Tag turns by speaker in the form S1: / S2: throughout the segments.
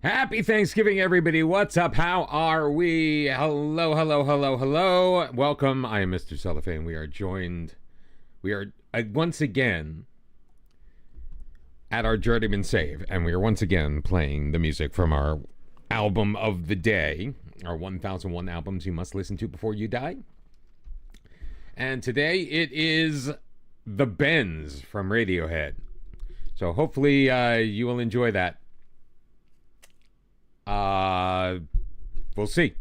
S1: Happy Thanksgiving, everybody. What's up? How are we? Hello, hello, hello, hello. Welcome. I am Mr. Cellophane. We are once again at our Journeyman save, and we are once again playing the music from our album of the day, our 1001 albums you must listen to before you die. And today it is The Bends from Radiohead. So hopefully you will enjoy that. We'll see.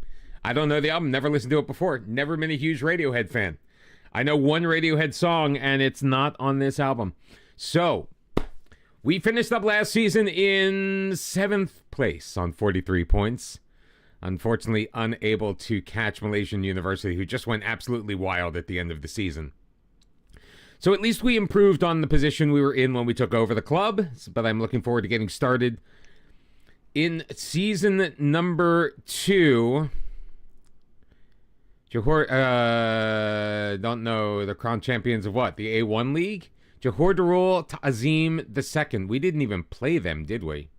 S1: I don't know the album, never listened to it before, never been a huge Radiohead fan. I know one Radiohead song, and it's not on this album. So, we finished up last season in 7th place on 43 points. Unfortunately, unable to catch Malaysian University, who just went absolutely wild at the end of the season. So at least we improved on the position we were in when we took over the club, but I'm looking forward to getting started in season number 2. Johor, don't know, the crown champions of what? The A1 League? Johor Darul Ta'zim II. We didn't even play them, did we?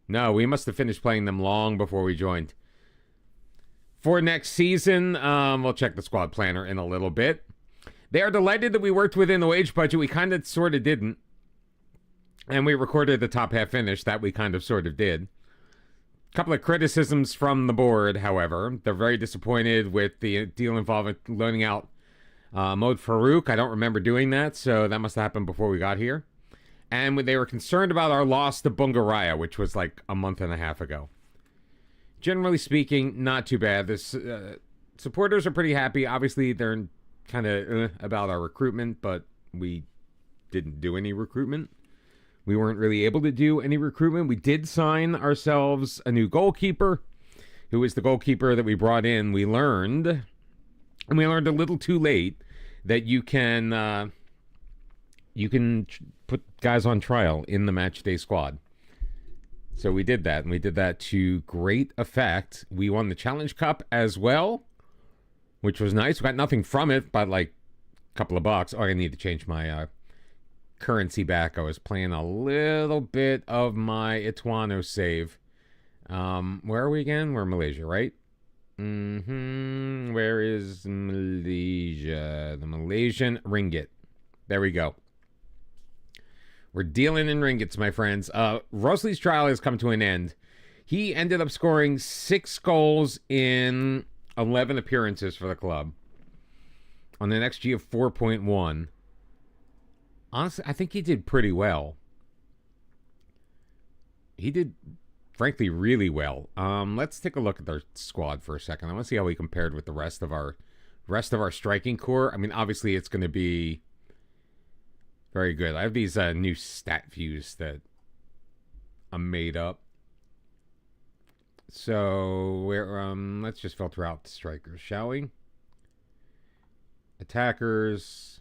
S1: No, we must have finished playing them long before we joined. For next season, we'll check the squad planner in a little bit. They are delighted that we worked within the wage budget. We kind of sort of didn't. And we recorded the top half finish. That we kind of sort of did. A couple of criticisms from the board, however. They're very disappointed with the deal involving loaning out Mode Farouk. I don't remember doing that, so that must have happened before we got here. And they were concerned about our loss to Bungaraya, which was like a month and a half ago. Generally speaking, not too bad. The supporters are pretty happy. Obviously, they're kind of about our recruitment, but we didn't do any recruitment. We weren't really able to do any recruitment. We did sign ourselves a new goalkeeper, who is the goalkeeper that we brought in. We learned, and we learned a little too late, that you can put guys on trial in the match day squad. So we did that, and we did that to great effect. We won the Challenge Cup as well, which was nice. We got nothing from it, but like a couple of bucks. Oh, I need to change my currency back. I was playing a little bit of my Ituano save. Where are we again? We're in Malaysia, right? Where is Malaysia? The Malaysian ringgit. There we go. We're dealing in ringgits, my friends. Rosley's trial has come to an end. He ended up scoring 6 goals in 11 appearances for the club on an XG of 4.1. Honestly, I think he did pretty well. He did, frankly, really well. Let's take a look at their squad for a second. I want to see how he compared with the rest of our striking core. I mean, obviously, it's going to be very good. I have these new stat views that I'm made up. So let's just filter out the strikers, shall we? Attackers.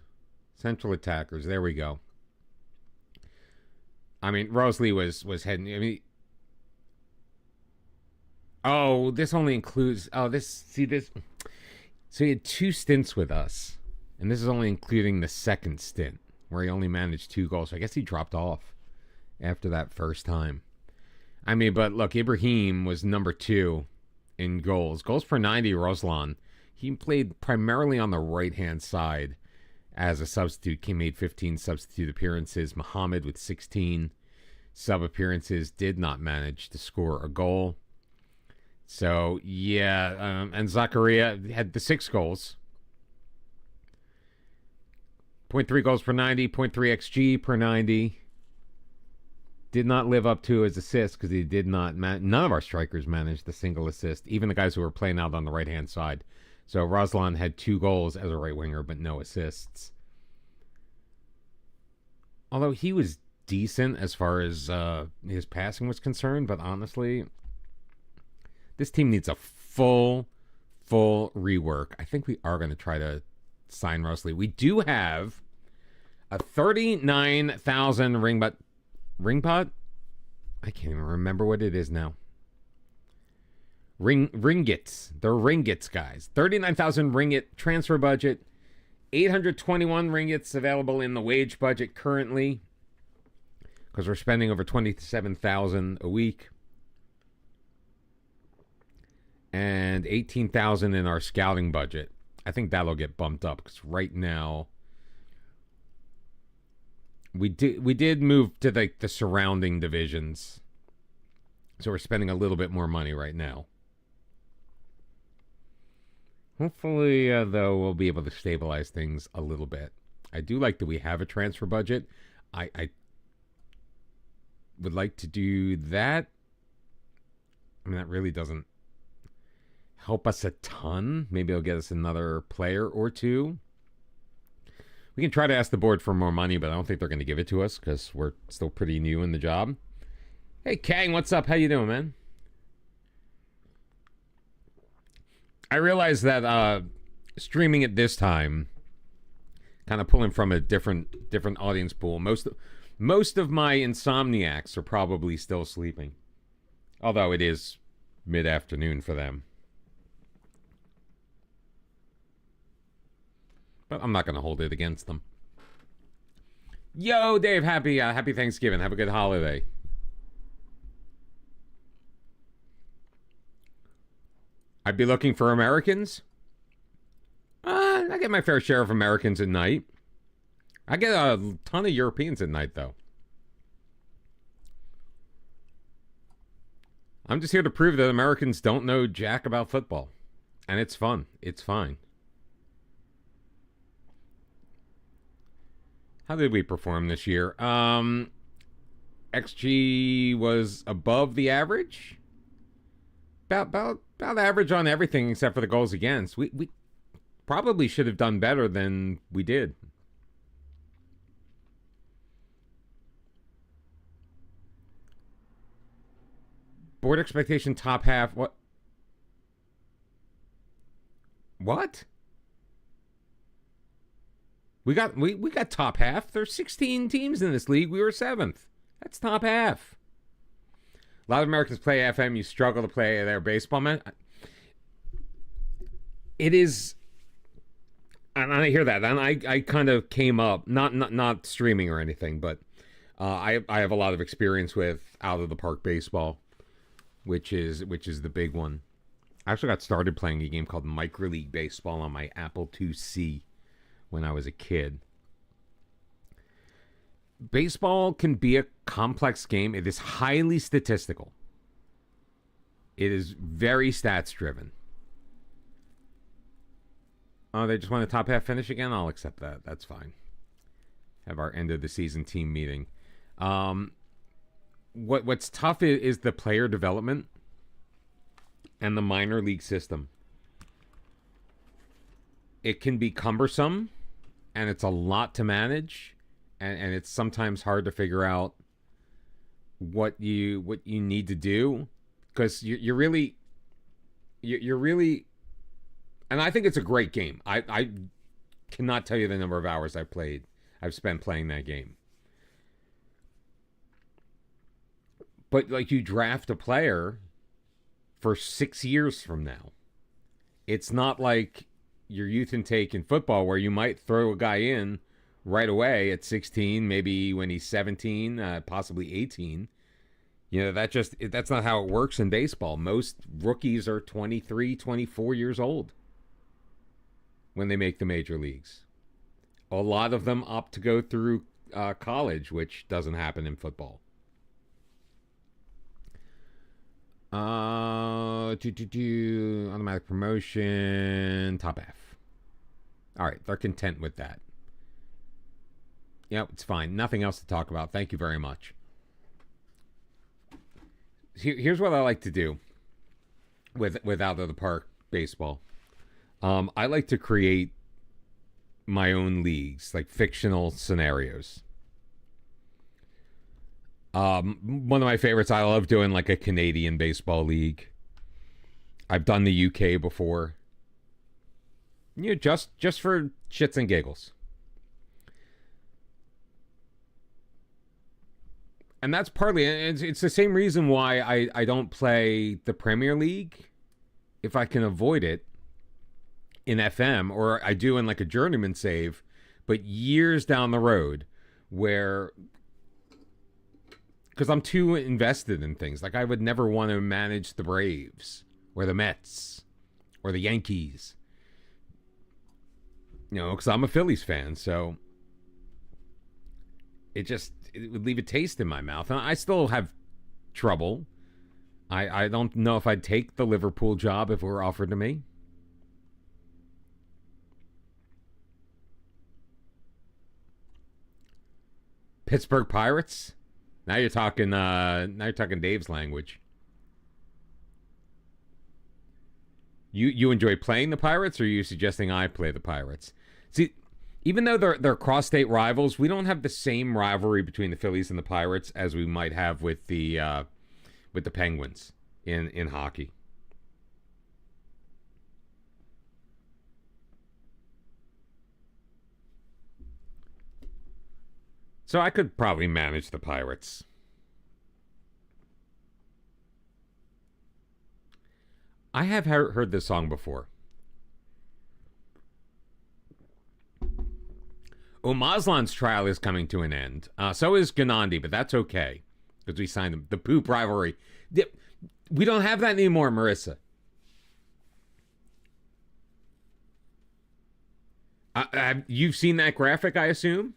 S1: Central attackers. There we go. I mean, Rosalie was heading. I mean, oh, this only includes. Oh, this. So he had 2 stints with us, and this is only including the second stint where he only managed 2 goals. So I guess he dropped off after that first time. I mean, but look, Ibrahim was number 2 in goals. Goals per 90. Roslan. He played primarily on the right-hand side as a substitute. He made 15 substitute appearances. Muhammad with 16 sub appearances did not manage to score a goal. So yeah, and Zakaria had the 6 goals. 0.3 goals per 90, 0.3 XG per 90. Did not live up to his assists because he did not. None of our strikers managed a single assist, even the guys who were playing out on the right hand side. So Roslan had 2 goals as a right winger, but no assists. Although he was decent as far as his passing was concerned, but honestly, this team needs a full rework. I think we are going to try to sign Rosalie. We do have a 39,000 ringgit. I can't even remember what it is now. Ringgits. They're ringgits, guys. 39,000 ringgit transfer budget. 821 ringgits available in the wage budget currently. because we're spending over $27,000 a week and $18,000 in our scouting budget. I think that'll get bumped up because right now we did move to the surrounding divisions, so we're spending a little bit more money right now. Hopefully, though, we'll be able to stabilize things a little bit. I do like that we have a transfer budget. I would like to do that. I mean, that really doesn't help us a ton. Maybe it'll get us another player or two. We can try to ask the board for more money, but I don't think they're going to give it to us because we're still pretty new in the job. Hey, Kang, what's up? How you doing, man? I realize that streaming at this time, kind of pulling from a different audience pool. Most of my insomniacs are probably still sleeping, although it is mid-afternoon for them. But I'm not going to hold it against them. Yo, Dave, happy Thanksgiving. Have a good holiday. I'd be looking for Americans. I get my fair share of Americans at night. I get a ton of Europeans at night, though. I'm just here to prove that Americans don't know jack about football. And it's fun. It's fine. How did we perform this year? XG was above the average. About average on everything except for the goals against. We probably should have done better than we did. Board expectation top half. What? We got top half. There's 16 teams in this league. We were 7th. That's top half. A lot of Americans play FM. You struggle to play their baseball, man. It is, and I hear that, and I kind of came up not streaming or anything, but I have a lot of experience with out of the park baseball, which is the big one. I actually got started playing a game called Micro League Baseball on my Apple IIc when I was a kid. Baseball can be a complex game. It is highly statistical. It is very stats driven. Oh, they just want a top half finish again? I'll accept that. That's fine. Have our end of the season team meeting. What's tough is the player development and the minor league system. It can be cumbersome, and it's a lot to manage, and it's sometimes hard to figure out what you need to do, because you're really, and I think it's a great game. I cannot tell you the number of hours I've spent playing that game. But like, you draft a player for 6 years from now. It's not like your youth intake in football where you might throw a guy in right away at 16, maybe when he's 17, possibly 18. You know, that's not how it works in baseball. Most rookies are 23, 24 years old when they make the major leagues. A lot of them opt to go through college, which doesn't happen in football. Automatic promotion, top half. All right, they're content with that. Yep, it's fine. Nothing else to talk about. Thank you very much. Here's what I like to do with out of the park baseball. I like to create my own leagues, like fictional scenarios. One of my favorites, I love doing like a Canadian baseball league. I've done the UK before. You know, just for shits and giggles. And that's partly, it's the same reason why I don't play the Premier League if I can avoid it in FM, or I do in like a Journeyman save, but years down the road where because I'm too invested in things. Like I would never want to manage the Braves or the Mets or the Yankees. Because I'm a Phillies fan, so it would leave a taste in my mouth. And I still have trouble. I don't know if I'd take the Liverpool job if it were offered to me. Pittsburgh Pirates? Now you're talking Dave's language. You enjoy playing the Pirates, or are you suggesting I play the Pirates? See, even though they're cross-state rivals, we don't have the same rivalry between the Phillies and the Pirates as we might have with the Penguins in hockey. So I could probably manage the Pirates. I have heard this song before. Mazlan's trial is coming to an end. So is Ganandi, but that's okay because we signed them. The poop rivalry. We don't have that anymore, Marissa. You've seen that graphic, I assume?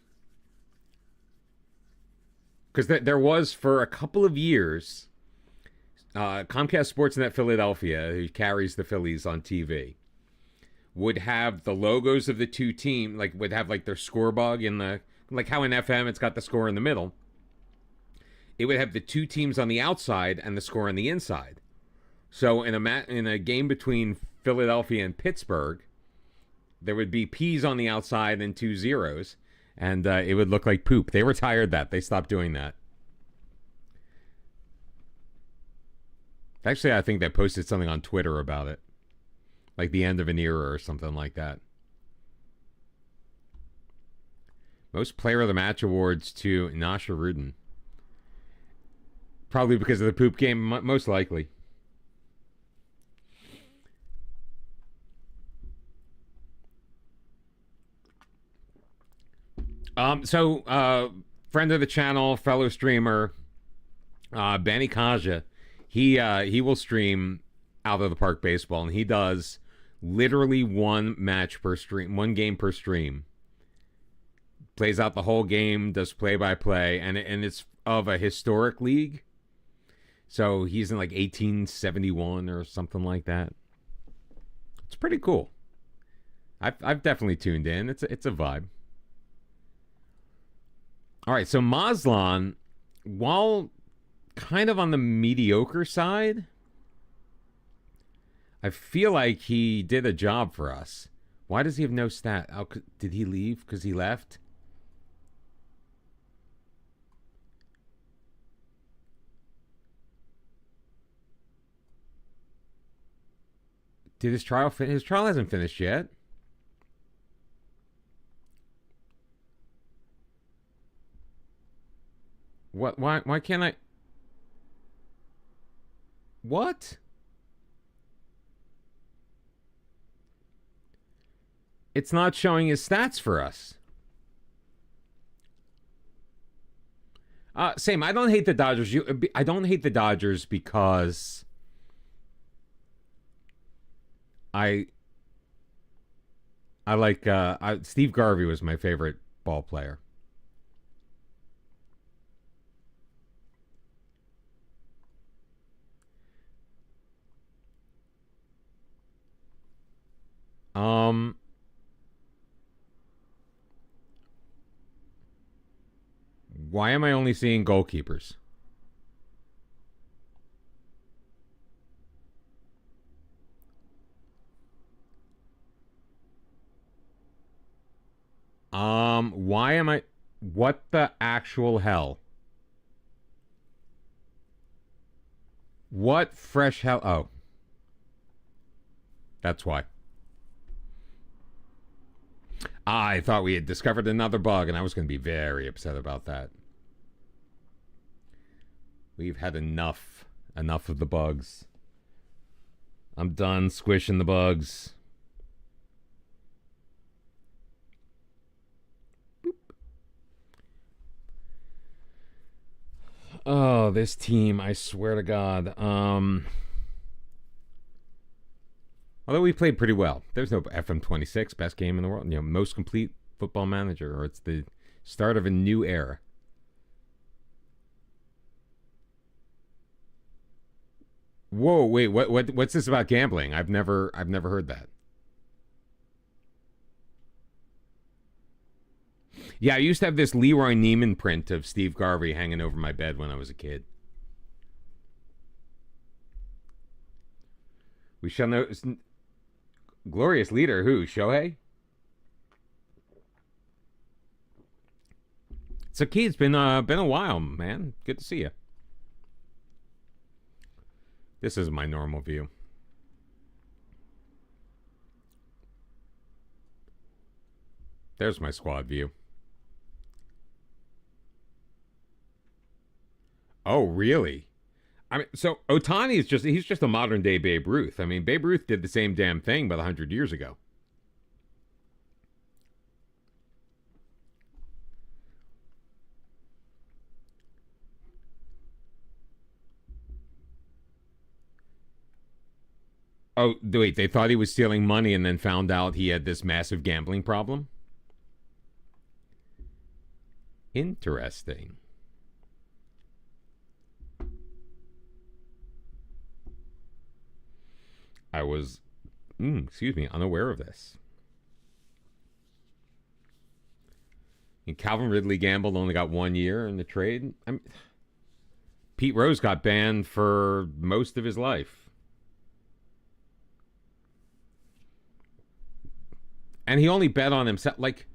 S1: Because there was, for a couple of years, Comcast Sportsnet Philadelphia, who carries the Phillies on TV, would have the logos of the two teams, would have their score bug in the, like how in FM it's got the score in the middle. It would have the two teams on the outside and the score on the inside. So in a game between Philadelphia and Pittsburgh, there would be P's on the outside and 2 zeros. And it would look like poop. They retired that. They stopped doing that. Actually, I think they posted something on Twitter about it. Like the end of an era or something like that. Most Player of the Match awards to Nasha Rudin. Probably because of the poop game, most likely. Friend of the channel, fellow streamer, Benny Kaja, he will stream Out of the Park Baseball, and he does literally one game per stream. Plays out the whole game, does play-by-play, and it's of a historic league. So he's in 1871 or something like that. It's pretty cool. I've definitely tuned in. It's a vibe. All right, so Mazlan, while kind of on the mediocre side, I feel like he did a job for us. Why does he have no stat? Did he leave because he left? Did his trial finish? His trial hasn't finished yet. What? Why can't I? What? It's not showing his stats for us. Same. I don't hate the Dodgers. I don't hate the Dodgers because I like Steve Garvey was my favorite ball player. Why am I only seeing goalkeepers? Why am I... What the actual hell? What fresh hell... Oh. That's why. I thought we had discovered another bug, and I was going to be very upset about that. We've had enough of the bugs. I'm done squishing the bugs. Oh, this team, I swear to God. Although we played pretty well. There's no FM26, best game in the world. Most complete football manager, or it's the start of a new era. Whoa, wait, what's this about gambling? I've never heard that. Yeah, I used to have this Leroy Neiman print of Steve Garvey hanging over my bed when I was a kid. We shall know. Glorious leader, who? Shohei? So, Key, it's been a while, man. Good to see you. This is my normal view. There's my squad view. Oh, really? I mean, so Ohtani is he's just a modern day Babe Ruth. I mean, Babe Ruth did the same damn thing about 100 years ago. Oh, wait, they thought he was stealing money and then found out he had this massive gambling problem? Interesting. I was, unaware of this. And Calvin Ridley gambled, only got 1 year in the trade. Pete Rose got banned for most of his life. And he only bet on himself. Like,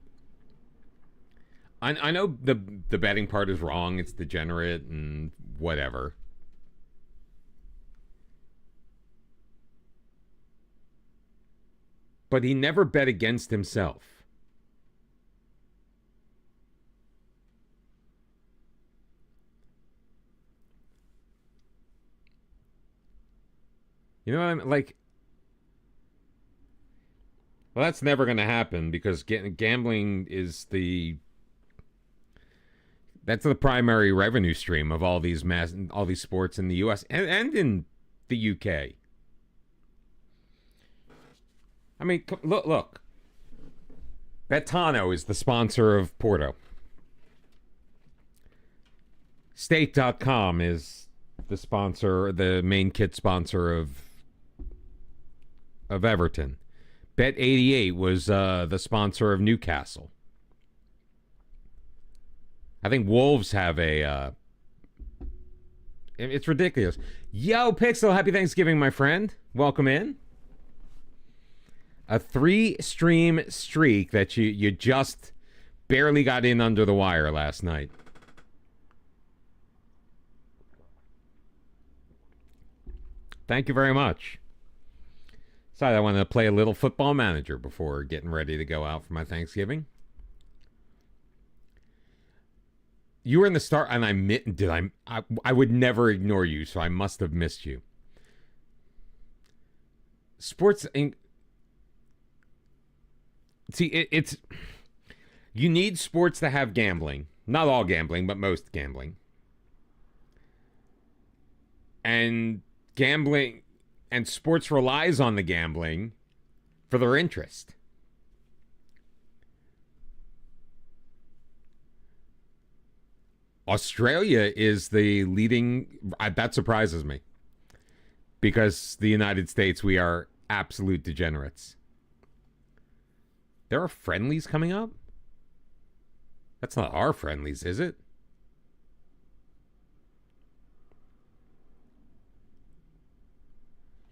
S1: I know the betting part is wrong. It's degenerate and whatever. But he never bet against himself. You know what I mean? Like, well, that's never going to happen because gambling is that's the primary revenue stream of all these sports in the U.S. and in the U.K. I mean, look. Betano is the sponsor of Porto. State.com is the main kit sponsor of Everton. Bet88 was the sponsor of Newcastle. I think Wolves have it's ridiculous. Yo, Pixel, happy Thanksgiving, my friend. Welcome in. A 3-stream streak that you just barely got in under the wire last night. Thank you very much. Decided I wanted to play a little Football Manager before getting ready to go out for my Thanksgiving. You were in the start, and I would never ignore you, so I must have missed you. Sports. See, it's you need sports to have gambling. Not all gambling, but most gambling. And gambling and sports relies on the gambling for their interest. Australia is the leading. That surprises me. Because the United States, we are absolute degenerates. There are friendlies coming up? That's not our friendlies, is it?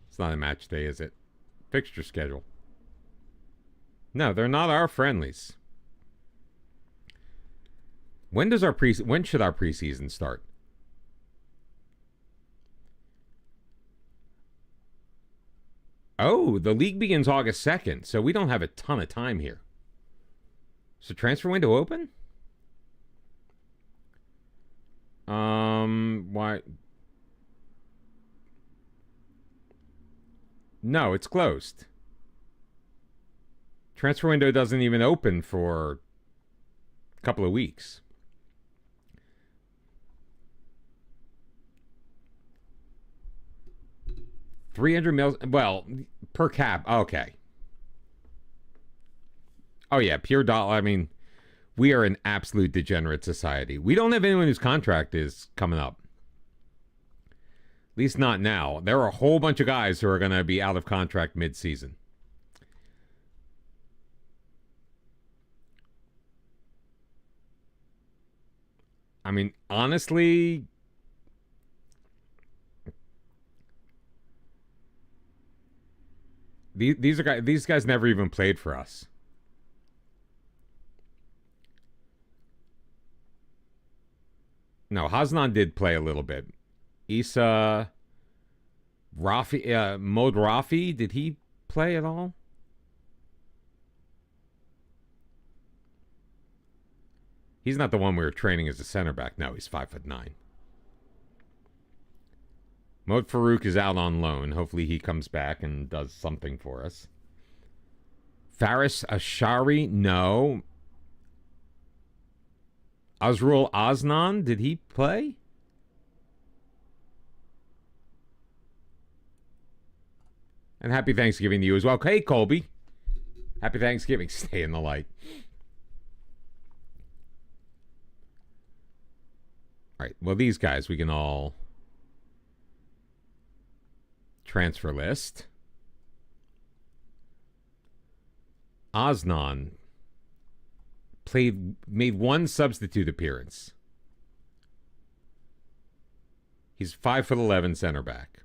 S1: It's not a match day, is it? Fixture schedule. No, they're not our friendlies. When should our preseason start? Oh, the league begins August 2nd, so we don't have a ton of time here. So transfer window open? Why? No, it's closed. Transfer window doesn't even open for a couple of weeks. 300 mils. Well, per cap. Okay. Oh, yeah. Pure dollar. I mean, we are an absolute degenerate society. We don't have anyone whose contract is coming up. At least not now. There are a whole bunch of guys who are going to be out of contract mid-season. I mean, honestly, these guys never even played for us. No, Haznan did play a little bit. Issa Rafi, Mod Rafi, did he play at all? He's not the one we were training as a center back. No, he's 5'9". Mod Farouk is out on loan. Hopefully he comes back and does something for us. Faris Ashari, no. Azrul Aznan, did he play? And happy Thanksgiving to you as well. Hey, Colby. Happy Thanksgiving. Stay in the light. All right. Well, these guys we can all transfer list. Aznan made one substitute appearance. He's 5'11" center back.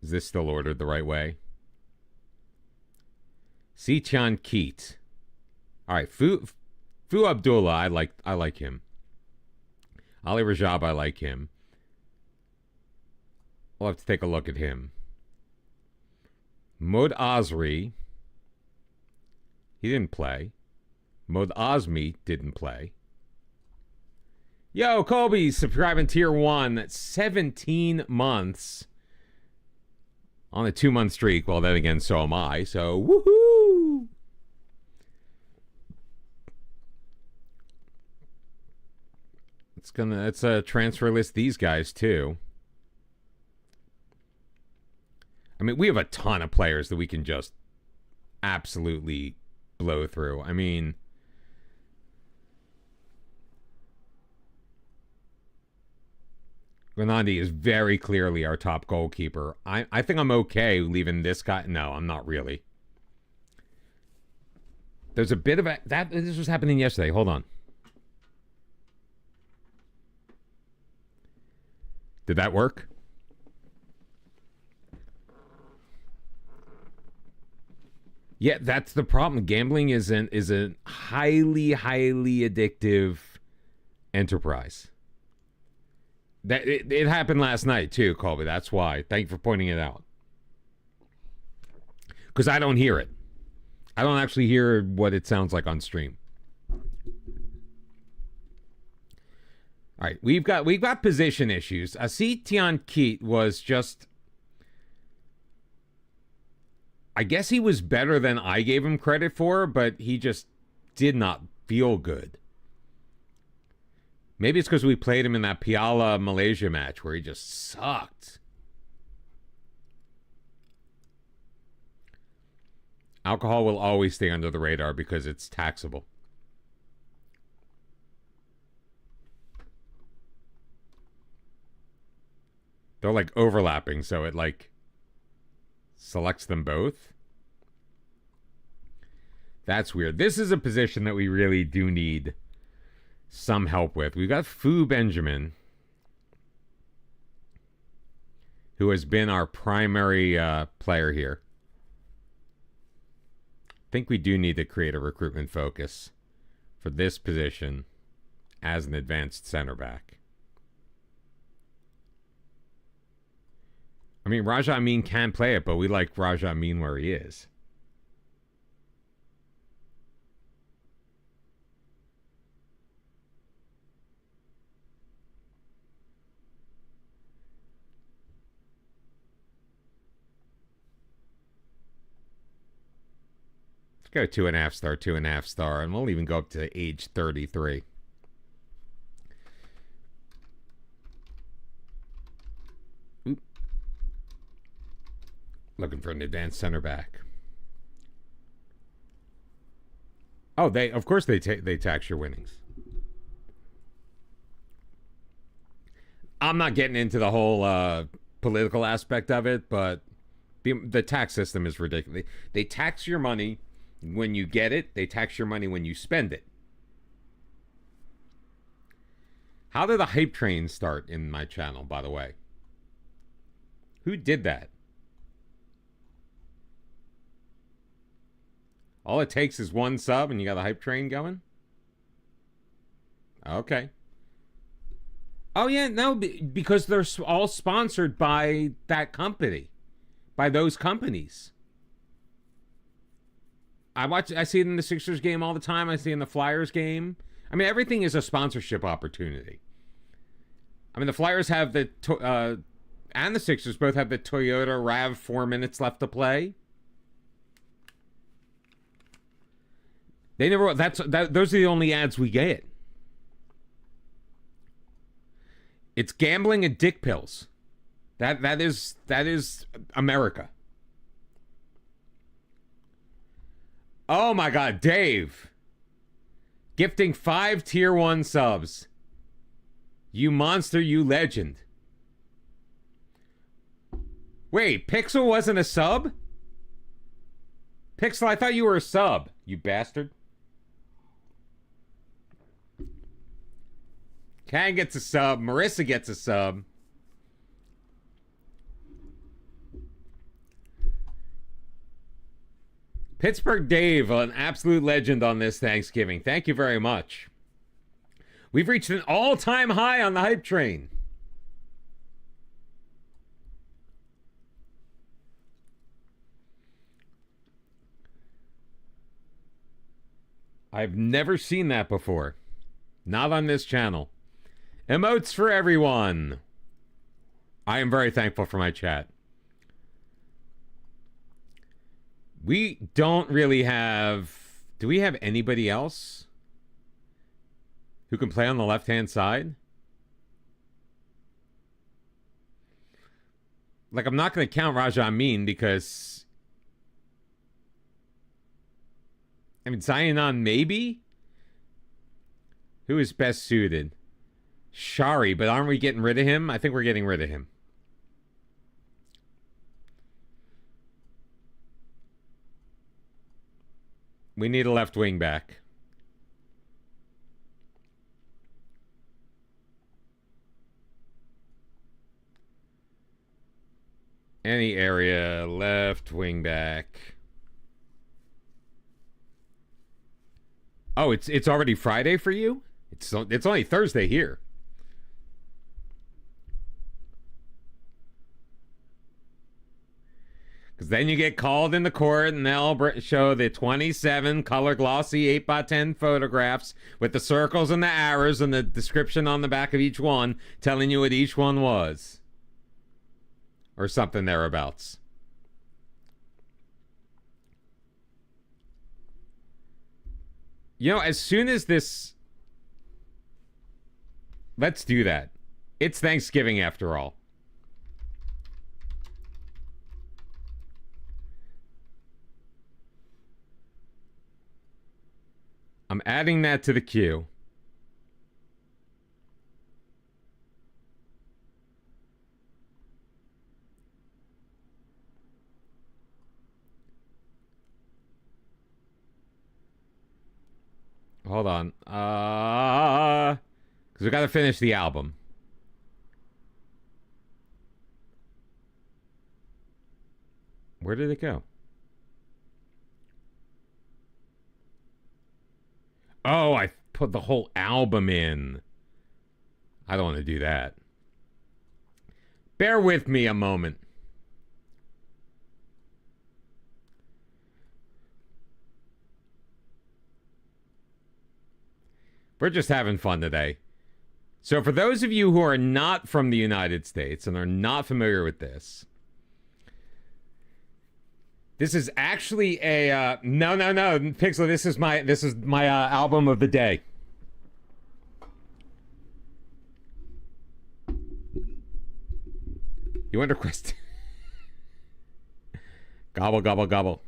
S1: Is this still ordered the right way? Sichan Keat. All right, Fu Abdullah, I like him. Ali Rajab, I like him. I'll have to take a look at him. Mod Azri, he didn't play. Mod Azmi didn't play. Yo, Kobe, subscribing tier 1. That's 17 months on a 2-month streak. Well, then again, so am I. So, woohoo! It's a transfer list these guys too. I mean, we have a ton of players that we can just absolutely blow through. I mean, Granandi is very clearly our top goalkeeper. I think I'm okay leaving this guy. No, I'm not really. There's a bit of this was happening yesterday. Hold on. Did that work? Yeah, that's the problem. Gambling is a highly, highly addictive enterprise. That it happened last night too, Colby. That's why. Thank you for pointing it out. Because I don't hear it. I don't actually hear what it sounds like on stream. All right, we've got position issues. Asitian Keat was just, I guess he was better than I gave him credit for, but he just did not feel good. Maybe it's because we played him in that Piala Malaysia match where he just sucked. Alcohol will always stay under the radar because it's taxable. They're like overlapping, so it like selects them both. That's weird. This is a position that we really do need some help with. We've got Fu Benjamin, who has been our primary player here. I think we do need to create a recruitment focus for this position as an advanced center back. I mean, Raja Amin can play it, but we like Raja Amin where he is. Let's go 2.5 star, 2.5 star, and we'll even go up to age 33. Looking for an advanced center back. Oh, of course they tax your winnings. I'm not getting into the whole political aspect of it, but the tax system is ridiculous. They tax your money when you get it. They tax your money when you spend it. How did the hype train start in my channel, by the way? Who did that? All it takes is one sub and you got the hype train going? Okay. Oh, yeah, no, because they're all sponsored by that company. By those companies. I see it in the Sixers game all the time. I see it in the Flyers game. I mean, everything is a sponsorship opportunity. I mean, the Flyers have and the Sixers both have the Toyota RAV 4 minutes left to play. They never. Those are the only ads we get. It's gambling and dick pills. That is America. Oh my God, Dave. Gifting 5 tier 1 subs. You monster, you legend. Wait, Pixel wasn't a sub? Pixel, I thought you were a sub, you bastard. Kang gets a sub. Marissa gets a sub. Pittsburgh Dave, an absolute legend on this Thanksgiving. Thank you very much. We've reached an all-time high on the hype train. I've never seen that before. Not on this channel. Emotes for everyone. I am very thankful for my chat. We don't really have... Do we have anybody else who can play on the left-hand side? Like, I'm not going to count Raja Amin because... I mean, Zionon maybe? Who is best suited? Shari, but aren't we getting rid of him? I think we're getting rid of him. We need a left wing back. Any area, left wing back. Oh, it's already Friday for you? It's only Thursday here. Because then you get called into court and they'll show the 27 color glossy 8x10 photographs with the circles and the arrows and the description on the back of each one telling you what each one was. Or something thereabouts. You know, as soon as this... Let's do that. It's Thanksgiving after all. I'm adding that to the queue. Hold on. Because we got to finish the album. Where did it go? Oh, I put the whole album in. I don't want to do that. Bear with me a moment. We're just having fun today. So for those of you who are not from the United States and are not familiar with this, this is actually a no, Pixel. This is my album of the day. You wonder, Quest. Gobble, gobble, gobble.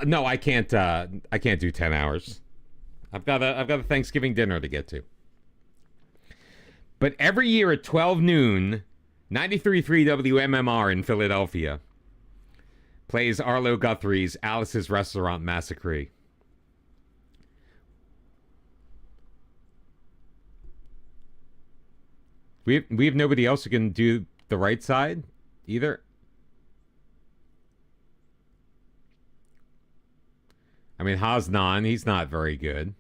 S1: No, I can't do 10 hours. I've got a Thanksgiving dinner to get to. But every year at 12 noon, 93.3 WMMR in Philadelphia plays Arlo Guthrie's Alice's Restaurant Massacre. We have nobody else who can do the right side either. I mean, Haznan, he's not very good.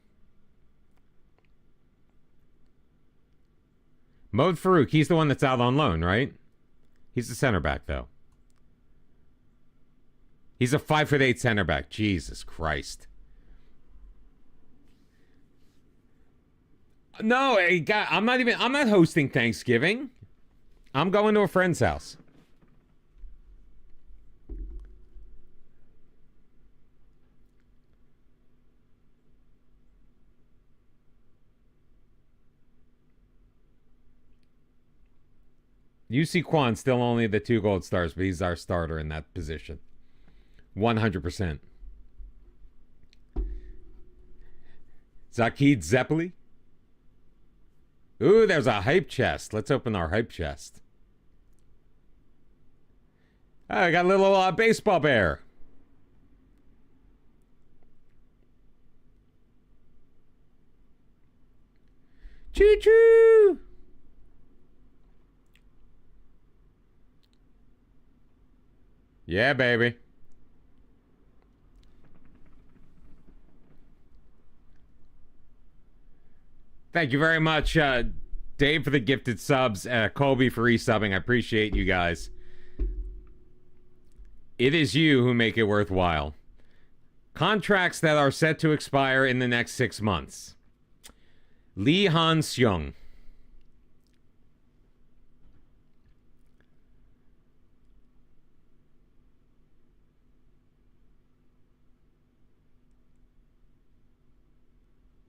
S1: Mohd Farouk, he's the one that's out on loan, right? He's the center back, though. He's a 5'8" center back. Jesus Christ. No, I'm not hosting Thanksgiving. I'm going to a friend's house. UC Kwan still only the 2 gold stars, but he's our starter in that position. 100%. Zakid Zeppeli. Ooh, there's a hype chest. Let's open our hype chest. Oh, I got a little baseball bear. Choo-choo! Yeah, baby. Thank you very much, Dave, for the gifted subs. Colby for resubbing. I appreciate you guys. It is you who make it worthwhile. Contracts that are set to expire in the next 6 months. Lee Han-seung.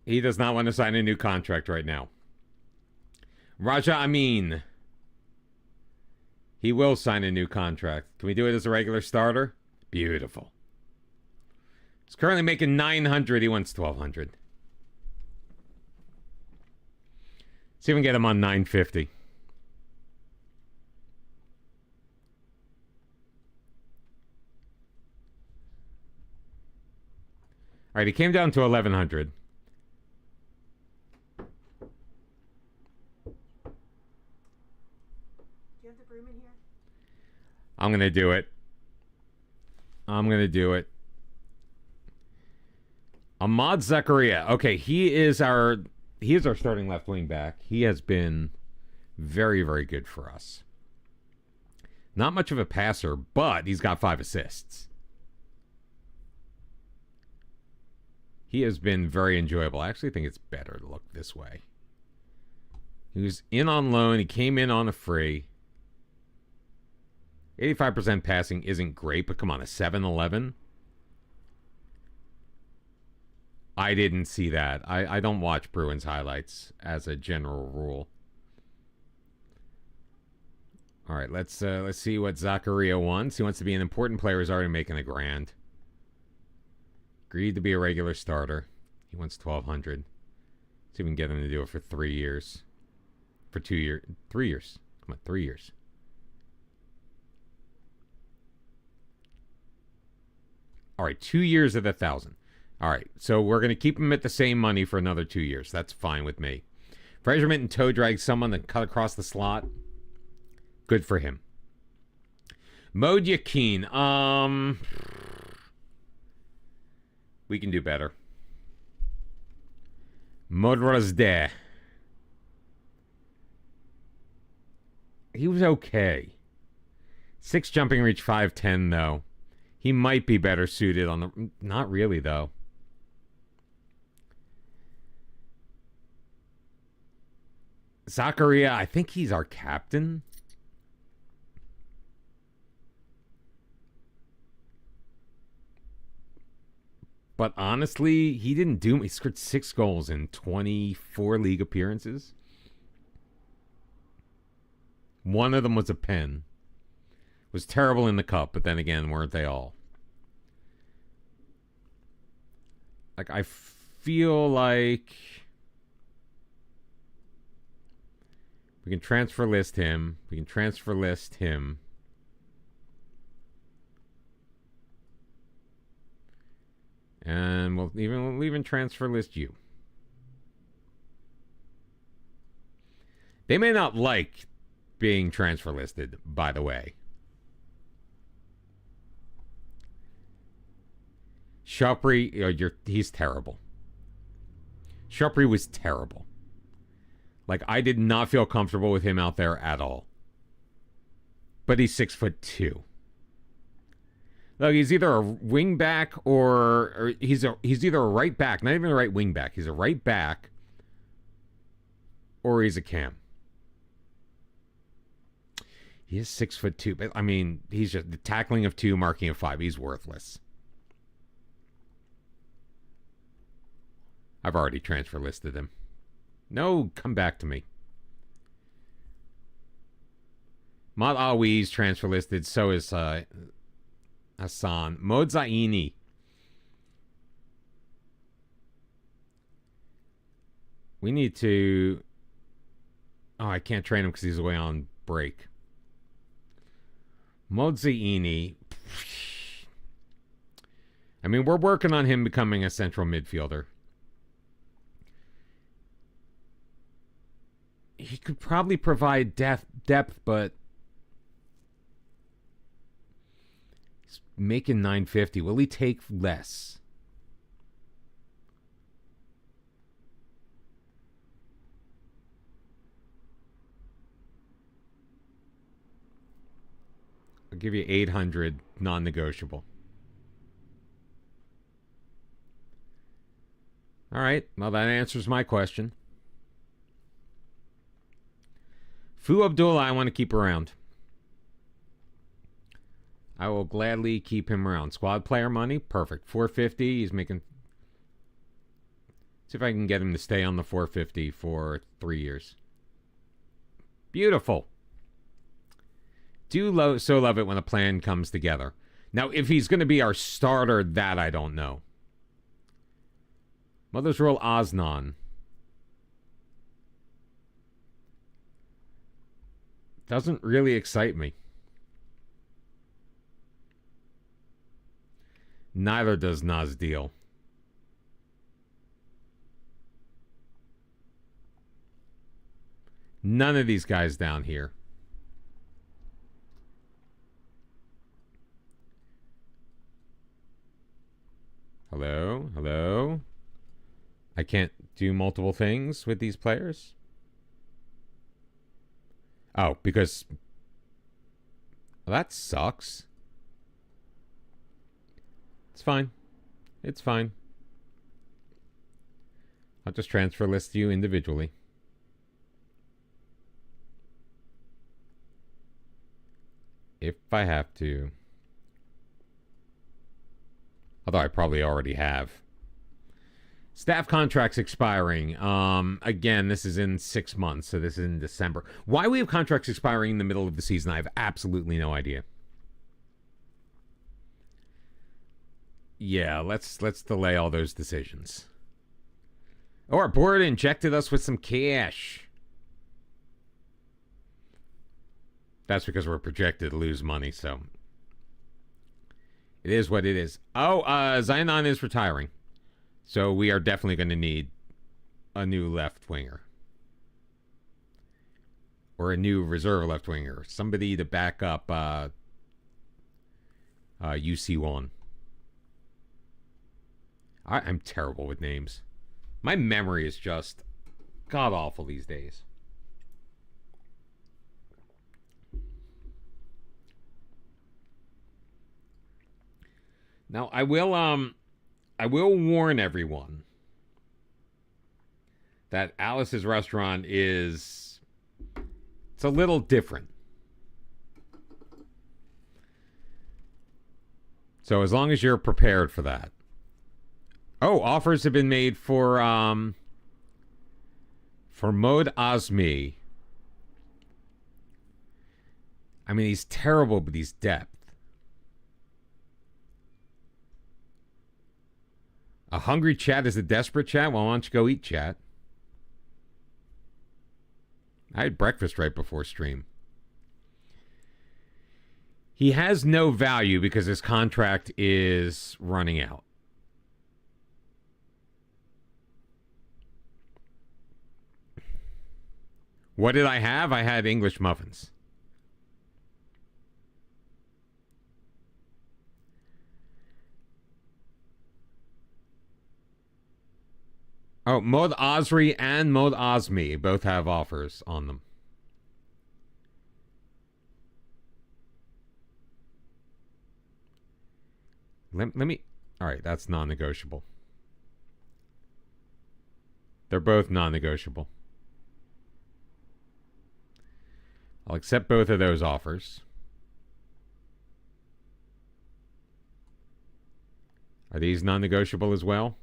S1: He does not want to sign a new contract right now. Raja Amin. He will sign a new contract. Can we do it as a regular starter? Beautiful. He's currently making 900. He wants 1,200. See if we can get him on 950. All right, he came down to 1,100. I'm going to do it. Ahmad Zakaria. Okay, he is our starting left wing back. He has been very, very good for us. Not much of a passer, but he's got 5 assists. He has been very enjoyable. I actually think it's better to look this way. He was in on loan. He came in on a free. 85% passing isn't great, but come on, a 7-11? I didn't see that. I don't watch Bruins highlights as a general rule. All right, let's see what Zakaria wants. He wants to be an important player. He's already making $1,000. Agreed to be a regular starter. He wants 1,200. See if we can get him to do it for 3 years. For 2 years. 3 years. Come on, 3 years. All right, 2 years at 1,000. All right, so we're going to keep him at the same money for another 2 years. That's fine with me. Frasermint and toe drag someone that cut across the slot. Good for him. Mohd Yakin. We can do better. Modrazde. He was okay. 6 jumping reach, 5'10", though. He might be better suited on the... Not really, though. Zakaria, I think he's our captain. But honestly, he didn't do... He scored 6 goals in 24 league appearances. One of them was a pen. Was terrible in the cup, but then again, weren't they all? Like, I feel like we can transfer list him. We can transfer list him. And we'll even transfer list you. They may not like being transfer listed, by the way. Shopri, he's terrible. Shopri was terrible. Like, I did not feel comfortable with him out there at all. But he's 6'2". Look, he's either a wing back or he's either a right back, not even a right wing back. He's a right back or he's a cam. He is 6'2", but I mean, he's just the tackling of 2, marking of 5. He's worthless. I've already transfer listed him. No, come back to me. Mat Awi's transfer listed. So is Hassan. Mozaini. We need to... Oh, I can't train him because he's away on break. Mozaini. I mean, we're working on him becoming a central midfielder. He could probably provide depth, but he's making $950. Will he take less? I'll give you 800, non-negotiable. All right. Well, that answers my question. Fu Abdullah, I want to keep around. I will gladly keep him around. Squad player money, perfect. 450. He's making. See if I can get him to stay on the 450 for 3 years. Beautiful. So love it when a plan comes together. Now, if he's going to be our starter, that I don't know. Mother's Rule Osnan. Doesn't really excite me. Neither does Nazdeal. None of these guys down here. Hello? Hello? I can't do multiple things with these players? Oh, because... Well, that sucks. It's fine. It's fine. I'll just transfer list you individually. If I have to. Although I probably already have. Staff contracts expiring. Again, this is in 6 months, so this is in December. Why we have contracts expiring in the middle of the season, I have absolutely no idea. Yeah, let's delay all those decisions. Oh, our board injected us with some cash. That's because we're projected to lose money, so it is what it is. Oh, Zionon is retiring. So we are definitely going to need a new left winger. Or a new reserve left winger. Somebody to back up UC1. I'm terrible with names. My memory is just god-awful these days. Now, I will warn everyone that Alice's restaurant it's a little different. So as long as you're prepared for that. Oh, offers have been made for Mod Azmi. I mean, he's terrible, but he's depth. A hungry chat is a desperate chat? Well, why don't you go eat, chat? I had breakfast right before stream. He has no value because his contract is running out. What did I have? I had English muffins. Oh, Mod Osri and Mod Osmi both have offers on them. Let me... All right, that's non-negotiable. They're both non-negotiable. I'll accept both of those offers. Are these non-negotiable as well?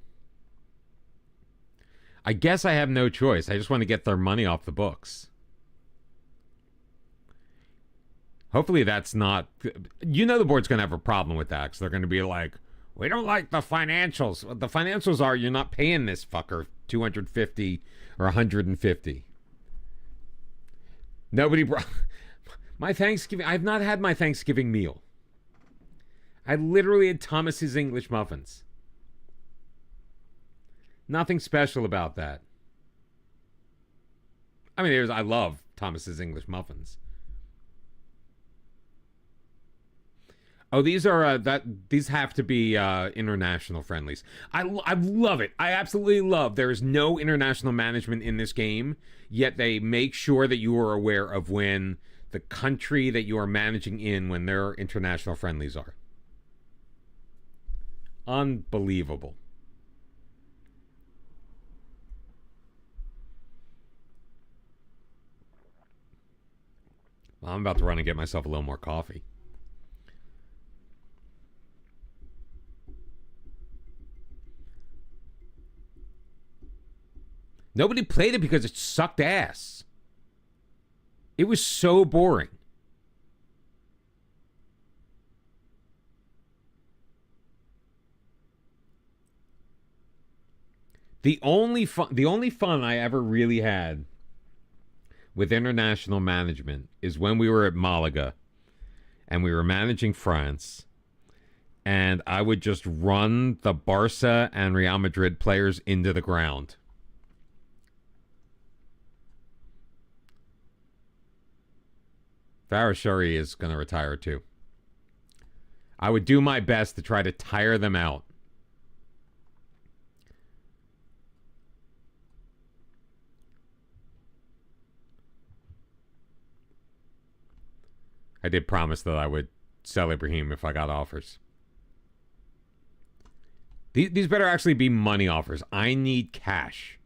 S1: I guess I have no choice. I just want to get their money off the books. Hopefully that's not... You know the board's going to have a problem with that because they're going to be like, we don't like the financials. The financials are you're not paying this fucker $250 or $150. Nobody brought... My Thanksgiving... I've not had my Thanksgiving meal. I literally had Thomas's English muffins. Nothing special about that. I mean, I love Thomas's English muffins. Oh, these are these have to be international friendlies. I love it. I absolutely love. There is no international management in this game, yet they make sure that you are aware of when the country that you are managing in when their international friendlies are. Unbelievable. Well, I'm about to run and get myself a little more coffee. Nobody played it because it sucked ass. It was so boring. The only fun I ever really had with international management is when we were at Malaga and we were managing France, and I would just run the Barca and Real Madrid players into the ground. Farashuri is going to retire too. I would do my best to try to tire them out. I did promise that I would sell Ibrahim if I got offers. These better actually be money offers. I need cash.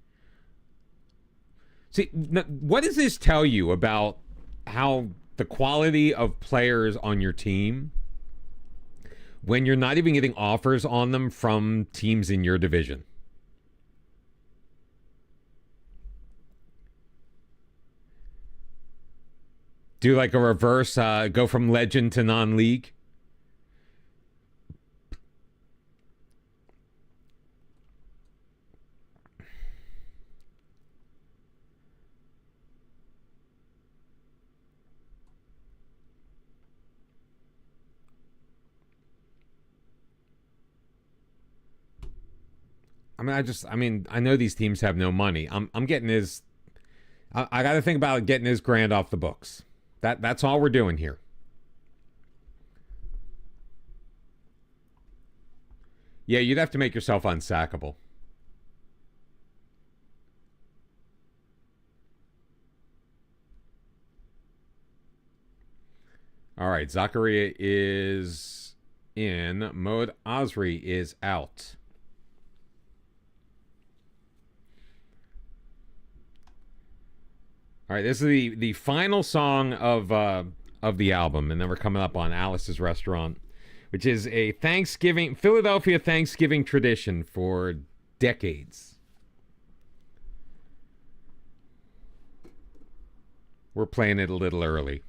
S1: See, what does this tell you about how the quality of players on your team when you're not even getting offers on them from teams in your division? Do like a reverse, go from legend to non-league? I know these teams have no money. I'm getting his... I got to think about getting his grand off the books. That's all we're doing here. Yeah, you'd have to make yourself unsackable. All right, Zakaria is in. Mod Osri is out. All right, this is the final song of the album, and then we're coming up on Alice's Restaurant, which is a Philadelphia Thanksgiving tradition for decades. We're playing it a little early.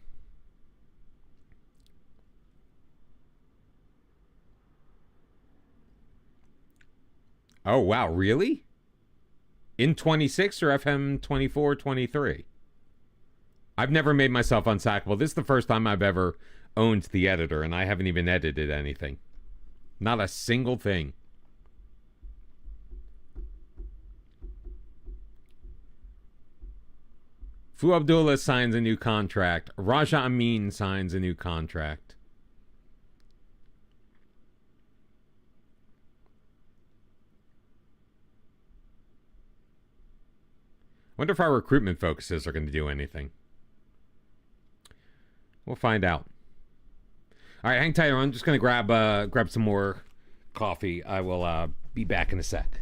S1: Oh, wow. Really? In 26 or FM 23? I've never made myself unsackable. This is the first time I've ever owned the editor, and I haven't even edited anything. Not a single thing. Fu Abdullah signs a new contract. Raja Amin signs a new contract. Wonder if our recruitment focuses are going to do anything. We'll find out. All right, hang tight. I'm just going to grab some more coffee. I will be back in a sec.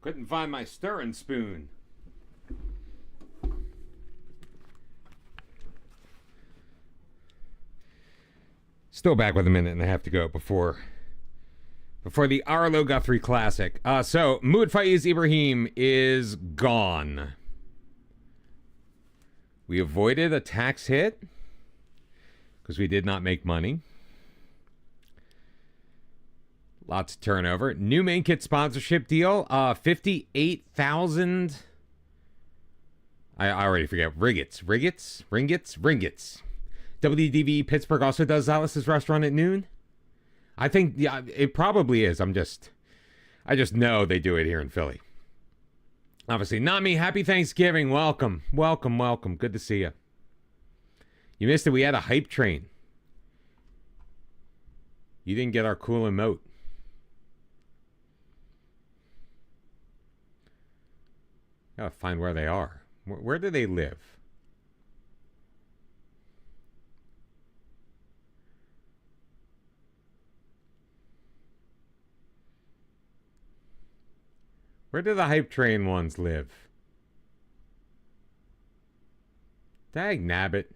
S1: Couldn't find my stirring spoon. Still back with a minute and a half to go before the Arlo Guthrie Classic. So Mood Faiz Ibrahim is gone. We avoided a tax hit because we did not make money. Lots of turnover. New main kit sponsorship deal. 58,000. I already forget. Ringgits. WDV Pittsburgh also does Alice's restaurant at noon. I think it probably is. I just know they do it here in Philly. Obviously, Nami, happy Thanksgiving. Welcome. Good to see you. You missed it. We had a hype train. You didn't get our cool emote. Gotta find where they are. Where do they live? Where do the hype train ones live? Dag nabbit.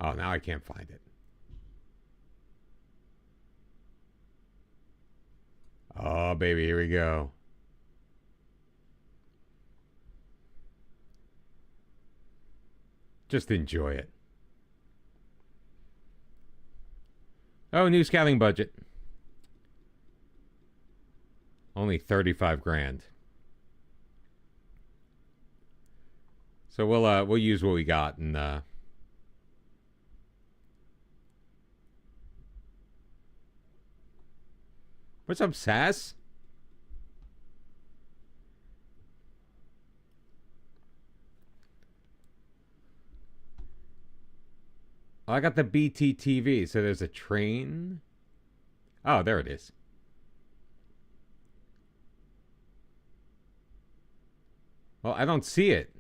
S1: Oh, now I can't find it. Oh, baby, here we go. Just enjoy it. Oh, new scouting budget. Only 35 grand. So we'll use what we got and what's up, Sass? Oh, I got the BTTV, so there's a train. Oh, there it is. Well, I don't see it.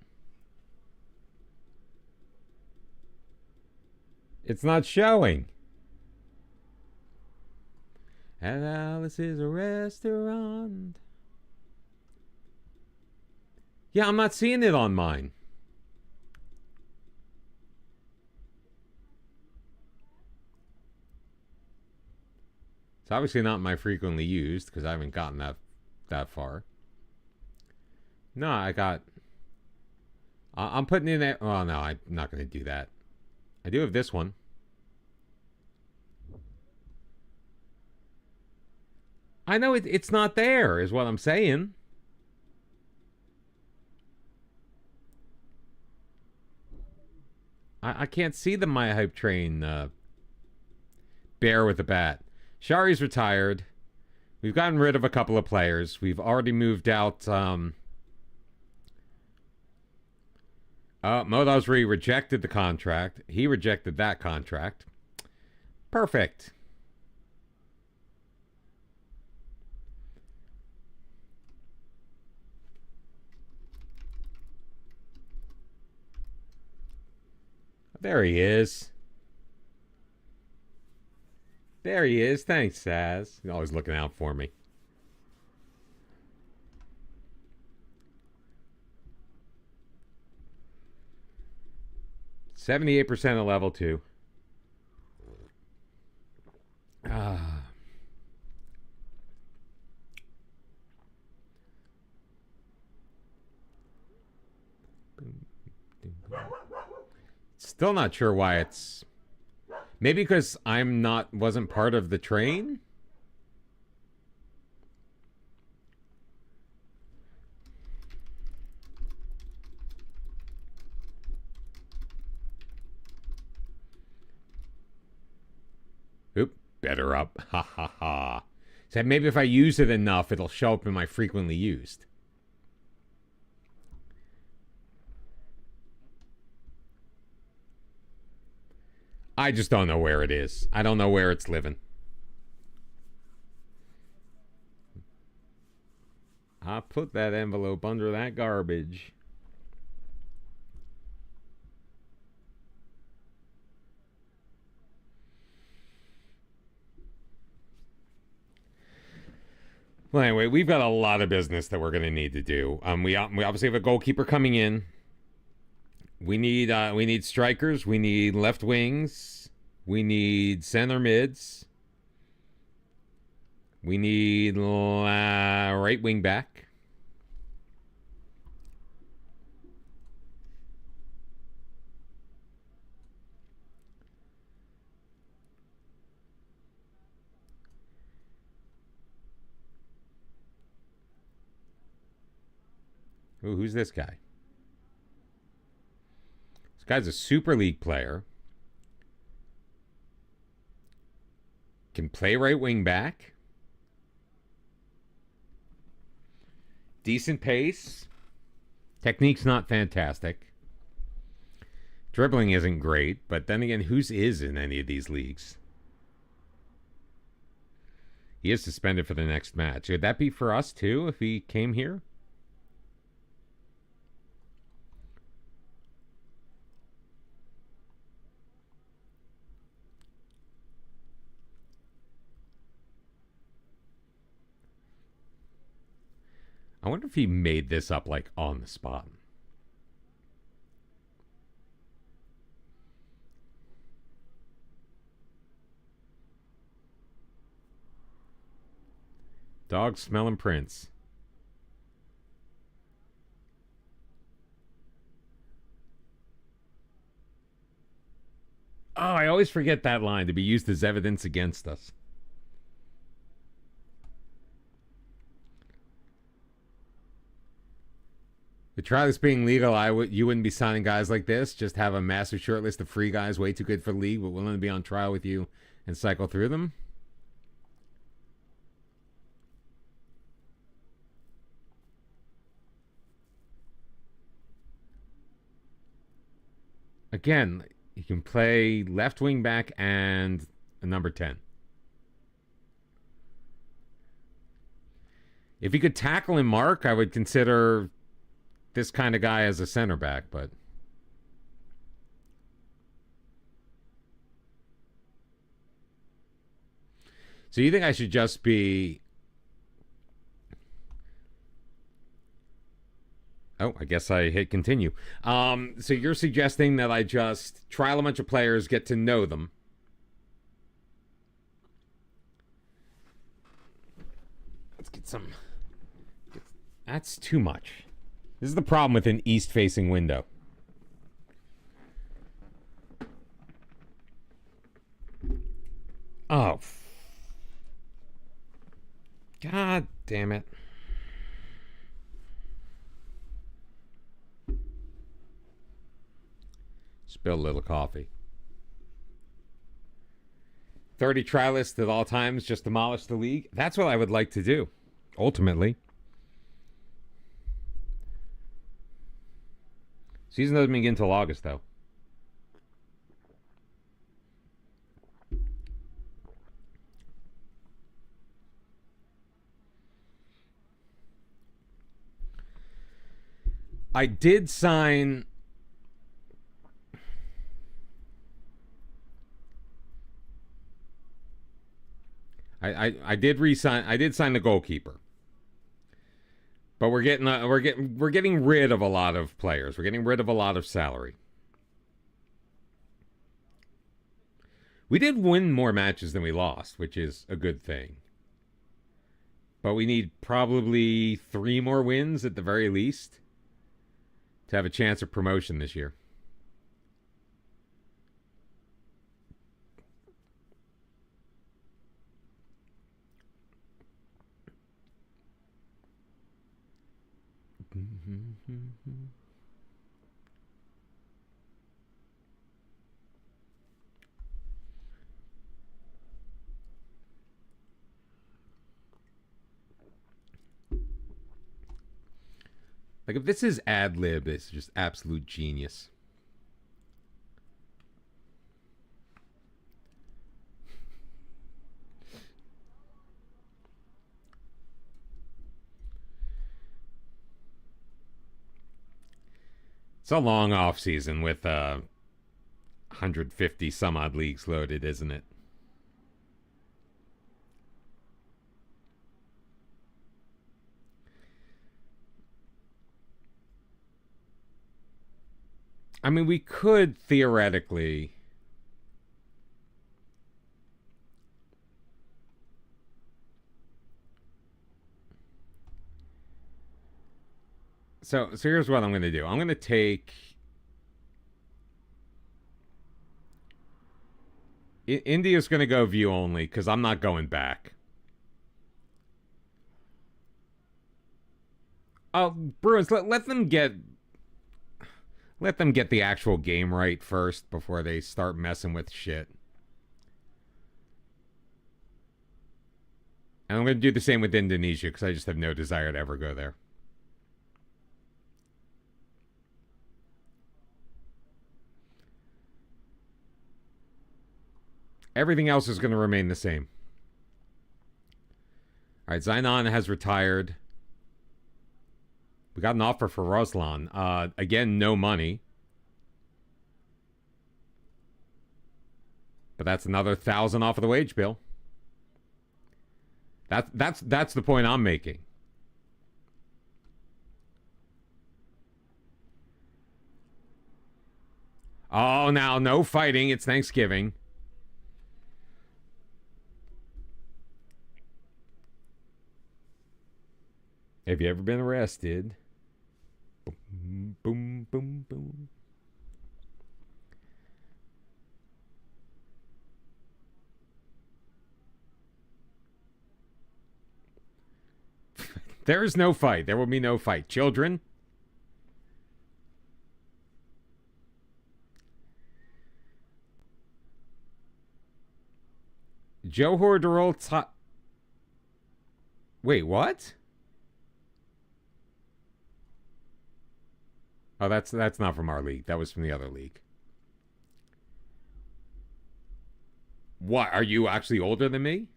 S1: It's not showing. At Alice's restaurant. Yeah, I'm not seeing it on mine. It's obviously not my frequently used because I haven't gotten that that far. No, I'm putting in that. Oh, no, I'm not going to do that. I do have this one. I know it's not there, is what I'm saying. I can't see the My Hype Train bear with the bat. Shari's retired. We've gotten rid of a couple of players. We've already moved out. Modosri rejected the contract. He rejected that contract. Perfect. There he is. There he is. Thanks, Saz. You're always looking out for me. %78% of level 2. Still not sure why it's... Maybe because wasn't part of the train? Oop, better up. Ha ha ha. So maybe if I use it enough, it'll show up in my frequently used. I just don't know where it is. I don't know where it's living. I put that envelope under that garbage. Well, anyway, we've got a lot of business that we're going to need to do. We obviously have a goalkeeper coming in. We need strikers. We need left wings. We need center mids. We need right wing back. Ooh, who's this guy? This guy's a Super League player. Can play right wing back. Decent pace. Technique's not fantastic. Dribbling isn't great, but then again, whose is in any of these leagues? He is suspended for the next match. Would that be for us too if he came here? I wonder if he made this up, like, on the spot. Dog smelling prints. Oh, I always forget that line to be used as evidence against us. The trial is being legal. You wouldn't be signing guys like this. Just have a massive short list of free guys, way too good for the league, but willing to be on trial with you and cycle through them. Again, he can play left wing back and a number 10. If he could tackle and mark, I would consider this kind of guy as a center back, but so you think I should just be... Oh, I guess I hit continue. So you're suggesting that I just trial a bunch of players, get to know them. Let's get some That's too much. This is the problem with an east-facing window. Oh. God damn it. Spill a little coffee. 30 try lists at all times, just demolish the league. That's what I would like to do, ultimately. Season doesn't begin until August, though. I did sign... I did resign. I did sign the goalkeeper, but we're getting rid of a lot of players. We're getting rid of a lot of salary. We did win more matches than we lost, which is a good thing. But we need probably 3 more wins at the very least to have a chance of promotion this year. Like, if this is ad lib, it's just absolute genius. It's a long off season with 150 some odd leagues loaded, isn't it? I mean, we could theoretically... So here's what I'm going to do. I'm going to take... India's going to go view only because I'm not going back. Oh, Bruins, let them get... Let them get the actual game right first before they start messing with shit. And I'm going to do the same with Indonesia because I just have no desire to ever go there. Everything else is going to remain the same. All right, Zainan has retired. We got an offer for Ruslan. Again, no money. But that's another 1,000 off of the wage bill. That's the point I'm making. Oh, now no fighting. It's Thanksgiving. Have you ever been arrested? Boom, boom, boom, boom. There is no fight. There will be no fight. Children? Johor Darul Wait, what? Oh, that's not from our league. That was from the other league. What? Are you actually older than me?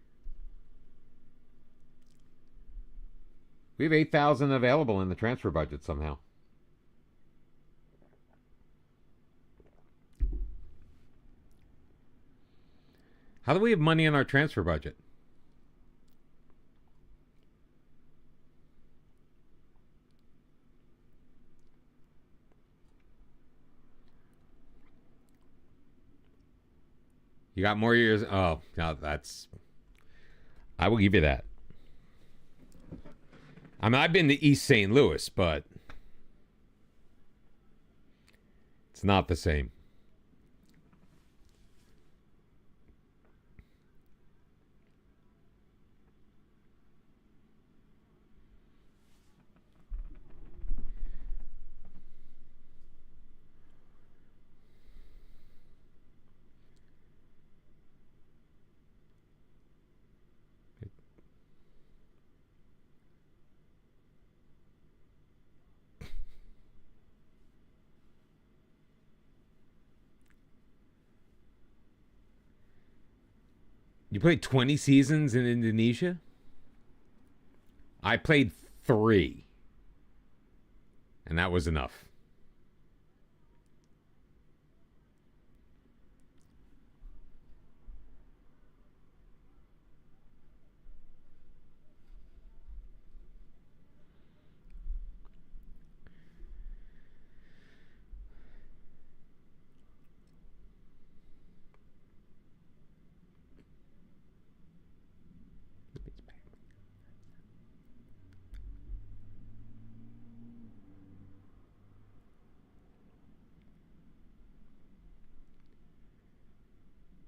S1: We have 8,000 available in the transfer budget somehow. How do we have money in our transfer budget? You got more years. Oh, no, that's... I will give you that. I mean, I've been to East St. Louis, but it's not the same. You played 20 seasons in Indonesia? I played 3. And that was enough.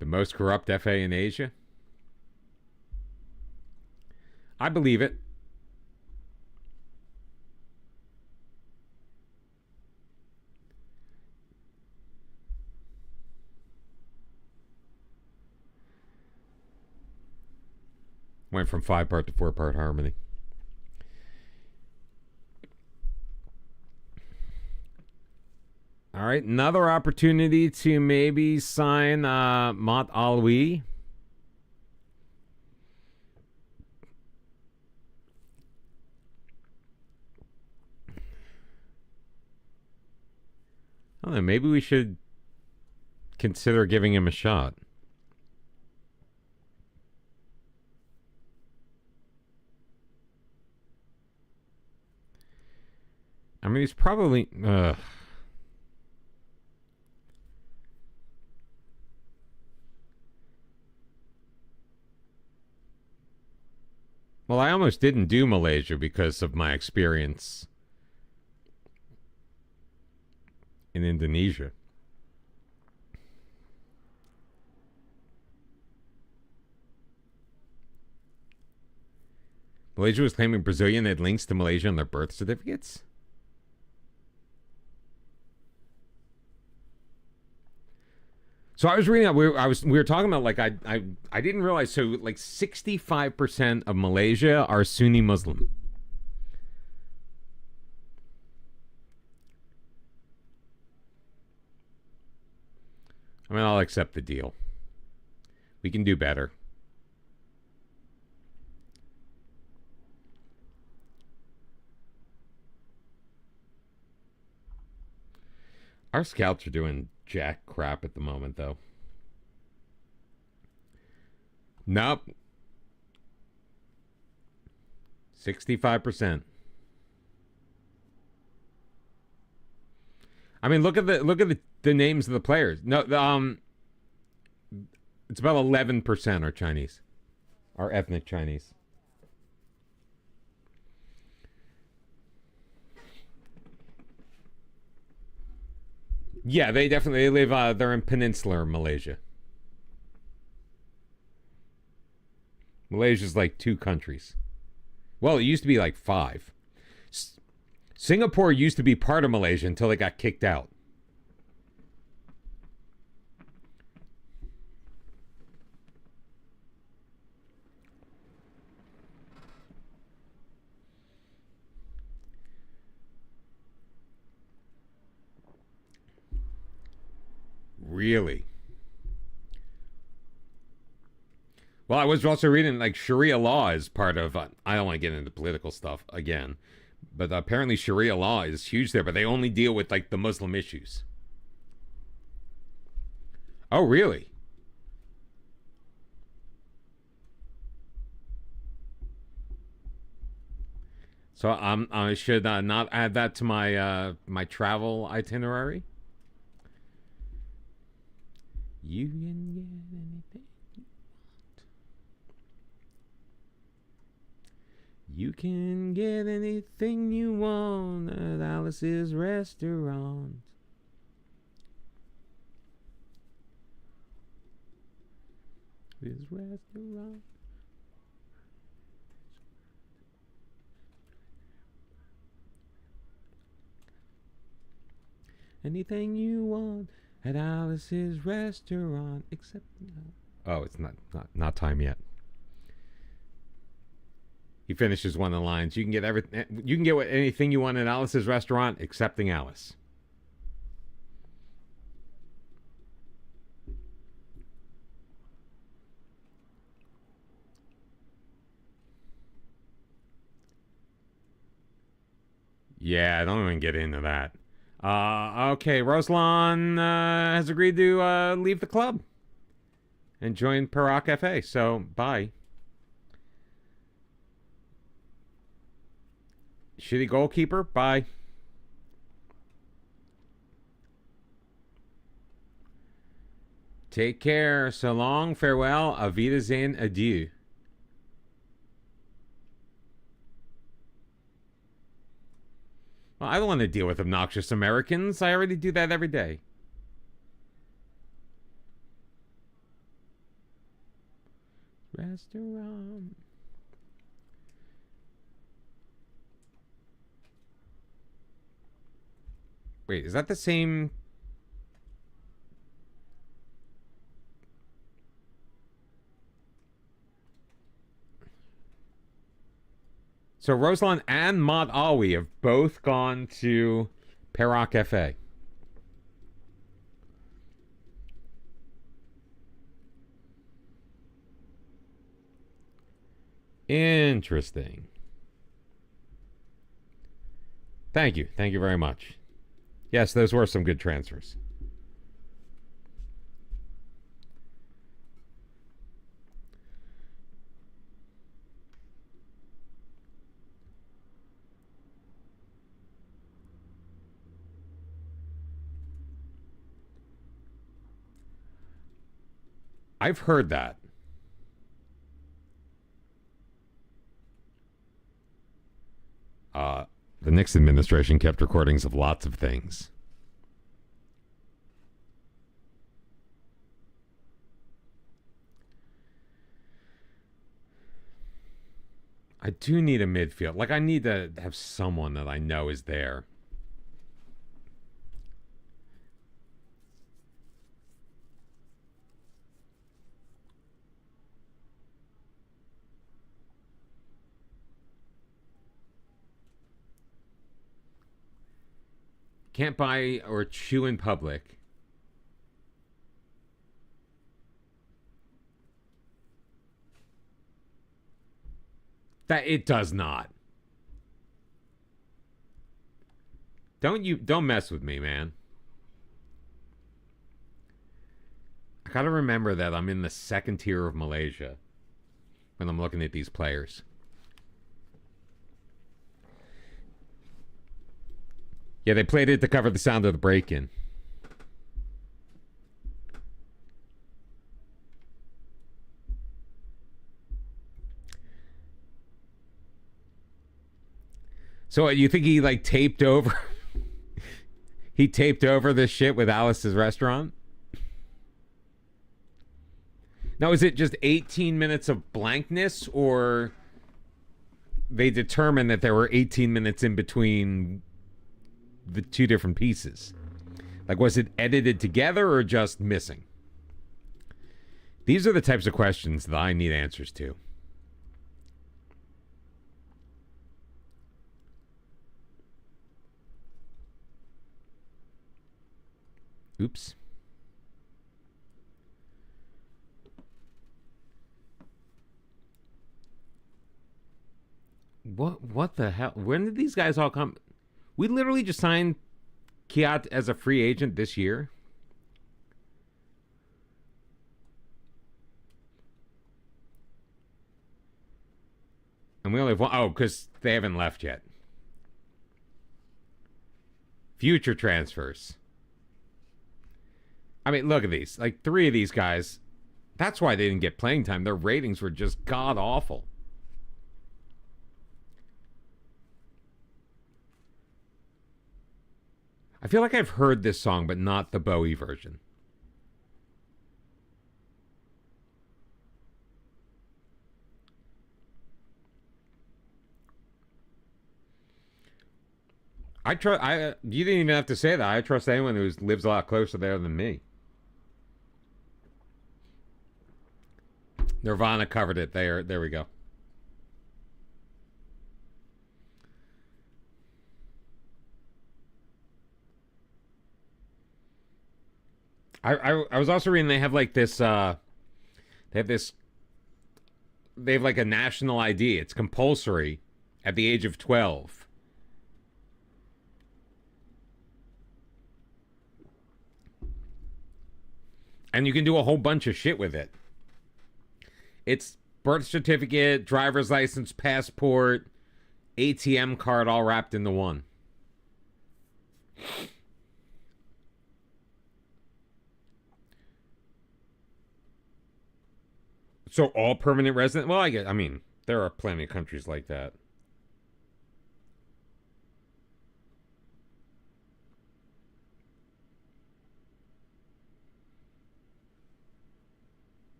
S1: The most corrupt FA in Asia? I believe it. Went from 5-part to 4-part harmony. All right, another opportunity to maybe sign Mott Alwi. I don't know, maybe we should consider giving him a shot. I mean, he's probably... Well, I almost didn't do Malaysia because of my experience in Indonesia. Malaysia was claiming Brazilian had links to Malaysia on their birth certificates? So I was reading that we were talking about, like, I didn't realize, so like 65% of Malaysia are Sunni Muslim. I mean, I'll accept the deal. We can do better. Our scouts are doing jack crap at the moment, though. Nope. 65%. I mean, look at the names of the players. No, it's about 11% are Chinese, are ethnic Chinese. Yeah, they definitely live. They're in peninsular Malaysia. Malaysia's like 2 countries. Well, it used to be like 5. Singapore used to be part of Malaysia until they got kicked out. Really? Well, I was also reading, like, Sharia law is part of... I don't want to get into political stuff again. But apparently Sharia law is huge there, but they only deal with, like, the Muslim issues. Oh, really? So I should not add that to my my travel itinerary. You can get anything you want. You can get anything you want at Alice's restaurant. This restaurant. Anything you want at Alice's restaurant, except oh, it's not time yet. He finishes one of the lines. You can get anything you want at Alice's restaurant, excepting Alice. Yeah, don't even get into that. Okay, Ruslan has agreed to leave the club and join Perak FA. So, bye. Shitty goalkeeper, bye. Take care. So long, farewell, auf Wiedersehen, adieu. Well, I don't want to deal with obnoxious Americans. I already do that every day. Restaurant. Wait, is that the same? So Ruslan and Mod Awi have both gone to Perak FA. Interesting. Thank you. Thank you very much. Yes, those were some good transfers. I've heard that. The Nixon administration kept recordings of lots of things. I do need a midfield. Like, I need to have someone that I know is there. Can't buy or chew in public. That it does not. Don't mess with me, man. I gotta remember that I'm in the second tier of Malaysia when I'm looking at these players. Yeah, they played it to cover the sound of the break-in. So you think he like taped over? He taped over this shit with Alice's restaurant? Now, is it just 18 minutes of blankness, or they determined that there were 18 minutes in between the two different pieces? Like, was it edited together or just missing? These are the types of questions that I need answers to. Oops. What the hell? When did these guys all come? We literally just signed Kiat as a free agent this year. And we only have one. Oh, because they haven't left yet. Future transfers. I mean, look at these. Like, 3 of these guys. That's why they didn't get playing time. Their ratings were just god-awful. I feel like I've heard this song, but not the Bowie version. You didn't even have to say that. I trust anyone who lives a lot closer there than me. Nirvana covered it. There we go. I was also reading they have like this they have like a national ID. It's compulsory at the age of 12. And you can do a whole bunch of shit with it. It's birth certificate, driver's license, passport, ATM card all wrapped into one. So all permanent resident? Well, I mean, there are plenty of countries like that.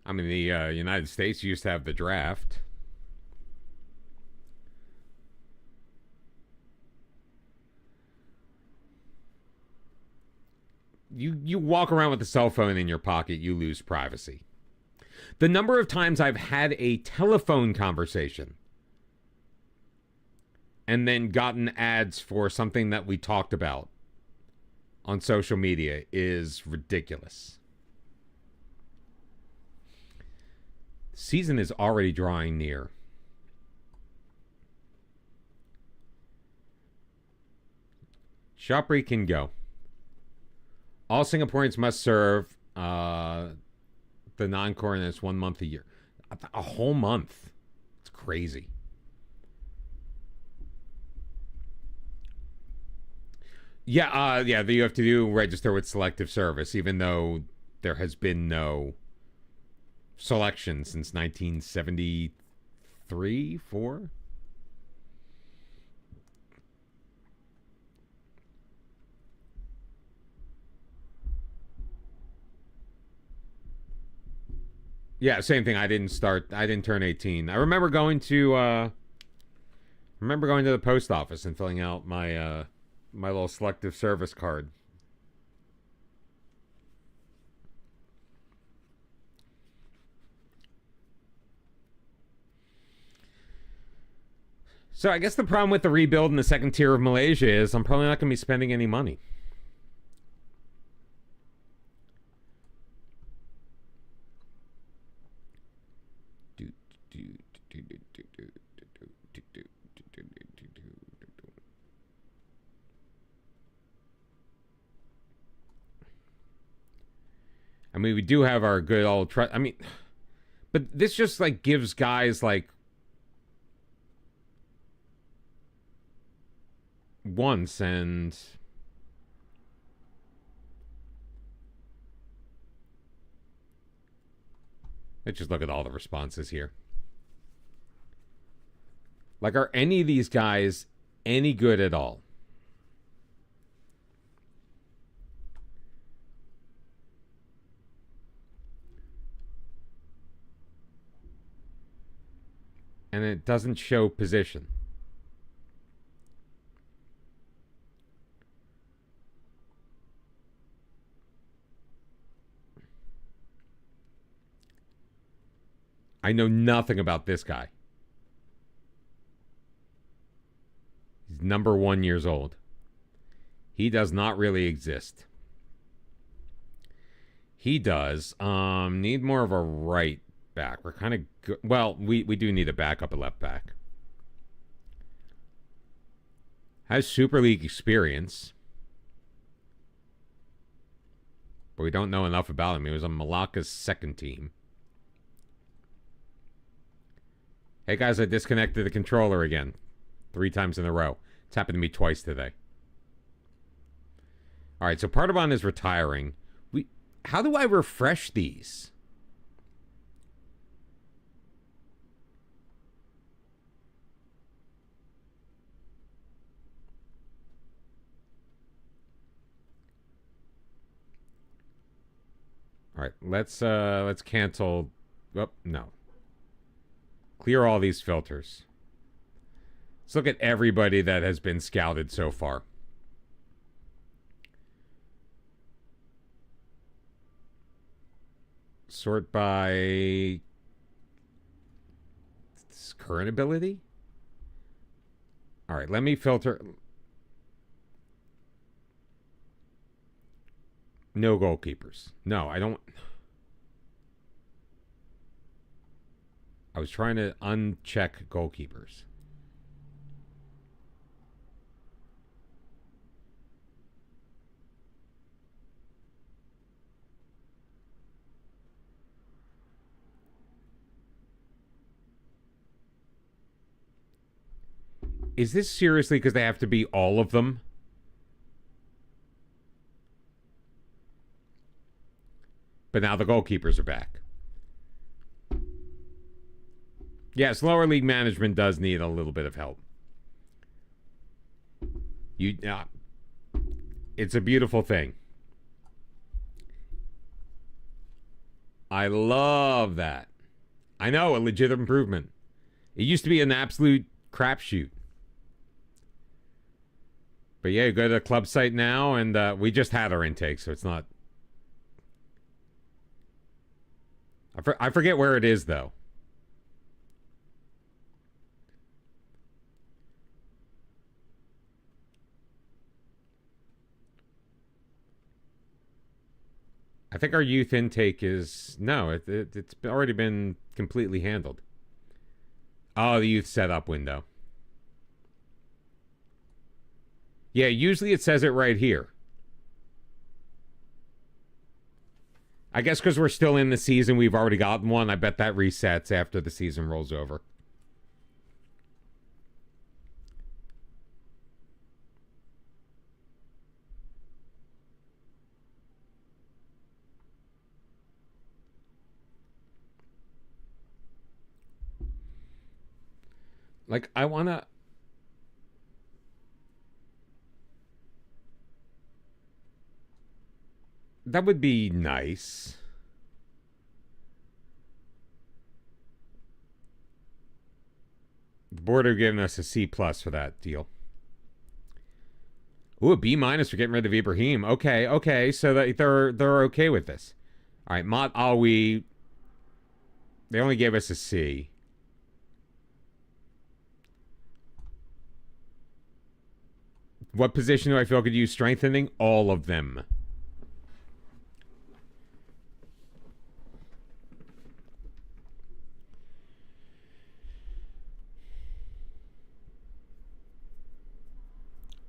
S1: I mean, the United States used to have the draft. You walk around with a cell phone in your pocket, you lose privacy. The number of times I've had a telephone conversation and then gotten ads for something that we talked about on social media is ridiculous. Season is already drawing near. Shopri can go. All Singaporeans must serve the non-coroners 1 month a year. A whole month. It's crazy. Yeah, you have to register with selective service, even though there has been no selection since 1973, 4. Yeah, same thing. I didn't turn 18. I remember going to the post office and filling out my my little selective service card. So I guess the problem with the rebuild in the second tier of Malaysia is I'm probably not going to be spending any money. I mean, we do have our good old trust. I mean, but this just like gives guys like once and let's just look at all the responses here. Like, are any of these guys any good at all? And it doesn't show position. I know nothing about this guy. He's number 1 years old. He does not really exist. He does. Need more of a right back. We're kind of good. Well, we do need a backup at left back. Has Super League experience. But we don't know enough about him. He was on Malacca's second team. Hey guys, I disconnected the controller again. 3 times in a row. It's happened to me twice today. Alright, so Partibon is retiring. How do I refresh these? All right, let's cancel. Oh, no. Clear all these filters. Let's look at everybody that has been scouted so far. Sort by current ability. All right, let me filter. No goalkeepers. No, I don't. I was trying to uncheck goalkeepers. Is this seriously because they have to be all of them? But now the goalkeepers are back. Yes, lower league management does need a little bit of help. It's a beautiful thing. I love that. I know, a legit improvement. It used to be an absolute crapshoot. But yeah, you go to the club site now, and we just had our intake, so it's not... I forget where it is, though. I think our youth intake is... No, it's already been completely handled. Oh, the youth setup window. Yeah, usually it says it right here. I guess because we're still in the season, we've already gotten one. I bet that resets after the season rolls over. Like, I want to... That would be nice. The board are giving us a C+ for that deal. Ooh, a B- for getting rid of Ibrahim. Okay, so that they're okay with this. All right, Mott Alwi. They only gave us a C. What position do I feel could use strengthening? All of them.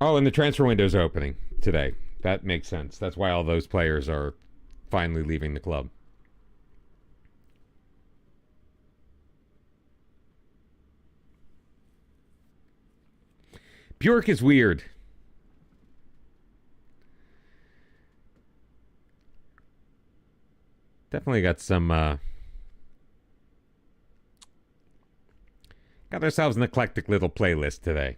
S1: Oh, and the transfer window's opening today. That makes sense. That's why all those players are finally leaving the club. Bjork is weird. Definitely got some... got ourselves an eclectic little playlist today.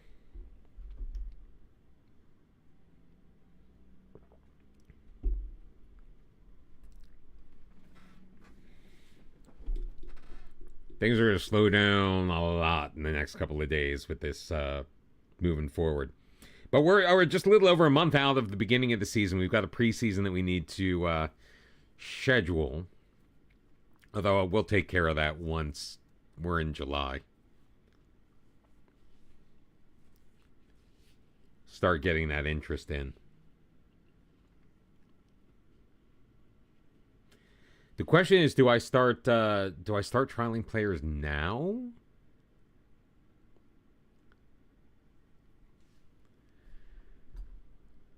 S1: Things are going to slow down a lot in the next couple of days with this moving forward. But we're just a little over a month out of the beginning of the season. We've got a preseason that we need to schedule. Although we'll take care of that once we're in July. Start getting that interest in. The question is, do I start trialing players now?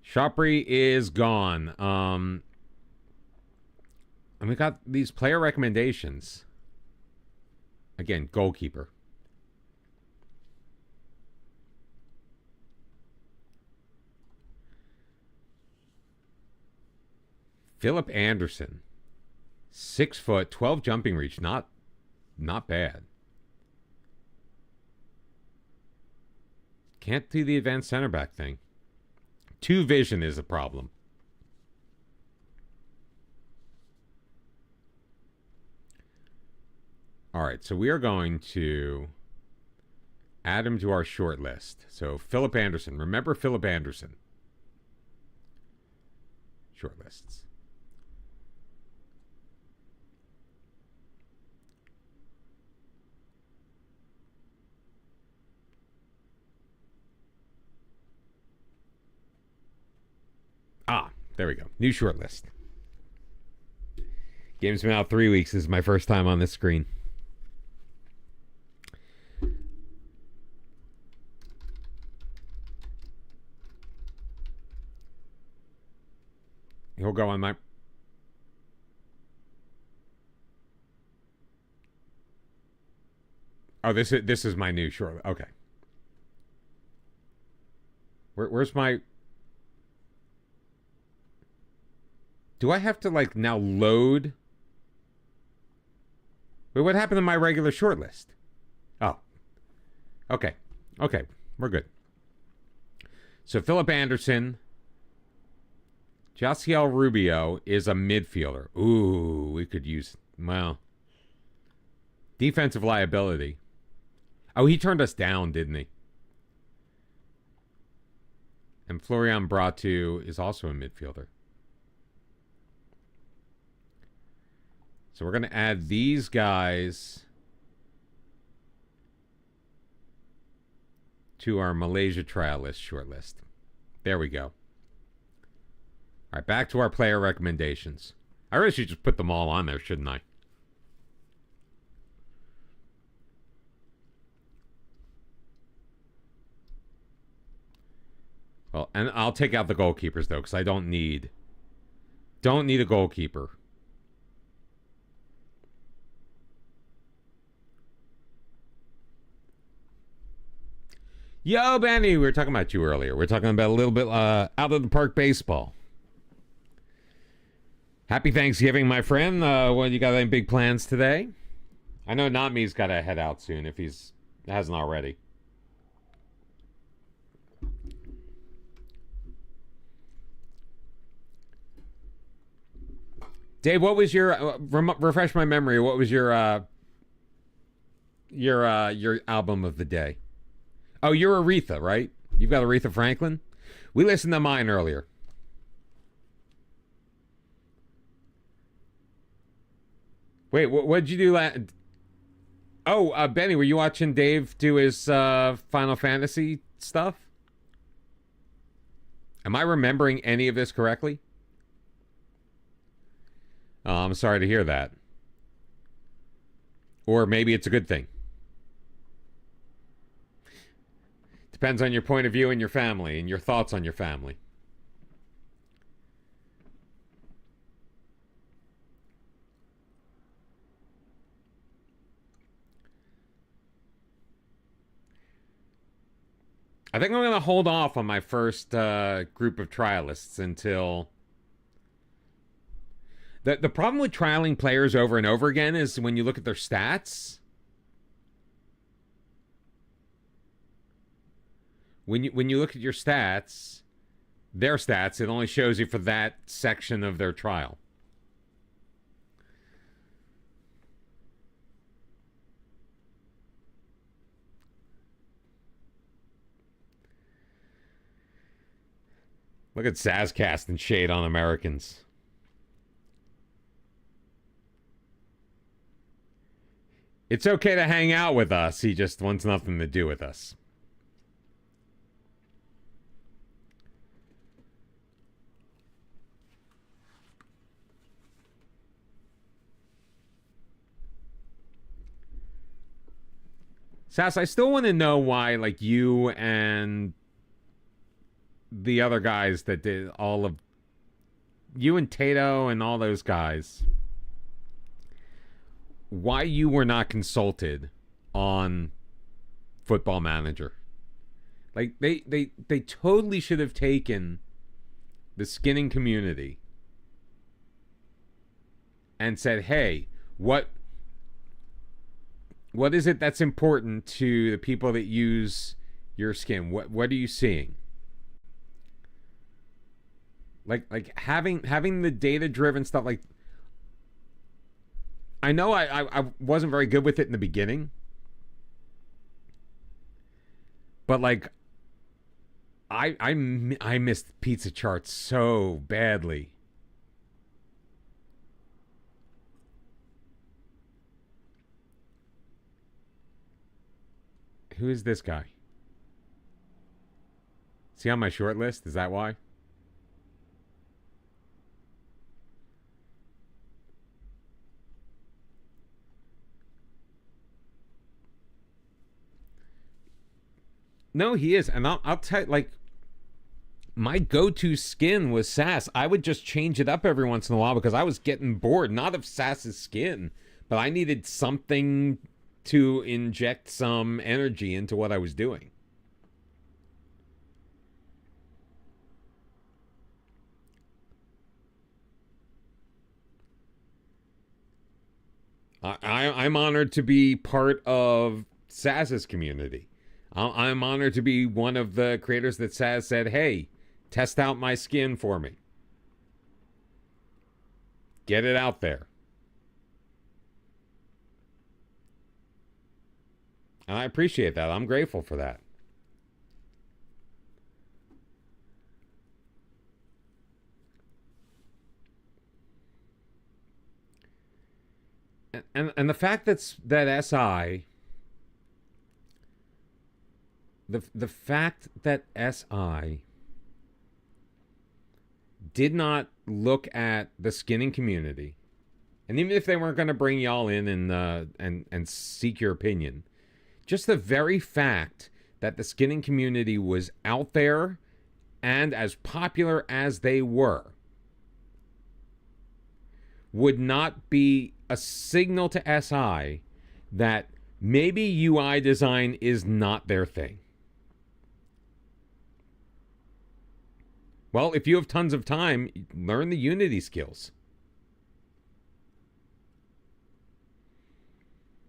S1: Shopry is gone. And we got these player recommendations. Again, goalkeeper. Philip Anderson. 6 foot, 12 jumping reach. Not bad. Can't do the advanced center back thing. 2 vision is a problem. All right, so we are going to add him to our short list. So Philip Anderson. Remember Philip Anderson. Short lists. Ah, there we go. New short list. Game's been out 3 weeks. This is my first time on this screen. He'll go on my... Oh, this is my new short... Okay. Where's my... Do I have to, like, now load? Wait, what happened to my regular short list? Oh. Okay. Okay. We're good. So, Philip Anderson. Josiel Rubio is a midfielder. Ooh, we could use... Well. Defensive liability. Oh, he turned us down, didn't he? And Florian Bratu is also a midfielder. So we're going to add these guys to our Malaysia trial list short list. There we go. All right, back to our player recommendations. I really should just put them all on there, shouldn't I? Well, and I'll take out the goalkeepers, though, because I don't need a goalkeeper. Yo, Benny, we were talking about you earlier. We are talking about a little bit out of the park baseball. Happy Thanksgiving, my friend. What, you got any big plans today? I know Nami's got to head out soon if he's hasn't already. Dave, what was your refresh my memory? What was your album of the day? Oh, you're Aretha, right? You've got Aretha Franklin? We listened to mine earlier. Wait, what'd you do? Oh, Benny, were you watching Dave do his Final Fantasy stuff? Am I remembering any of this correctly? Oh, I'm sorry to hear that. Or maybe it's a good thing. Depends on your point of view and your family and your thoughts on your family. I think I'm going to hold off on my first group of trialists until... The problem with trialing players over and over again is when you look at their stats... When you look at your stats, their stats, it only shows you for that section of their trial. Look at Saz casting shade on Americans. It's okay to hang out with us. He just wants nothing to do with us. Sass, I still want to know why, like, you and the other guys that did all of... You and Tato and all those guys... Why you were not consulted on Football Manager. Like, they totally should have taken the skinning community and said, hey, what is it that's important to the people that use your skin? What are you seeing? Like having the data driven stuff, like, I know I wasn't very good with it in the beginning, but like I missed pizza charts so badly. Who is this guy? Is he on my short list? Is that why? No, he is. And I'll tell you, like, my go-to skin was Sass. I would just change it up every once in a while because I was getting bored, not of Sass's skin, but I needed something to inject some energy into what I was doing. I'm honored to be part of Sass's community. I'm honored to be one of the creators that Sass said, hey, test out my skin for me. Get it out there. And I appreciate that. I'm grateful for that. And the fact that SI, the fact that SI did not look at the skinning community, and even if they weren't going to bring y'all in and seek your opinion, just the very fact that the skinning community was out there and as popular as they were would not be a signal to SI that maybe UI design is not their thing. Well, if you have tons of time, learn the Unity skills.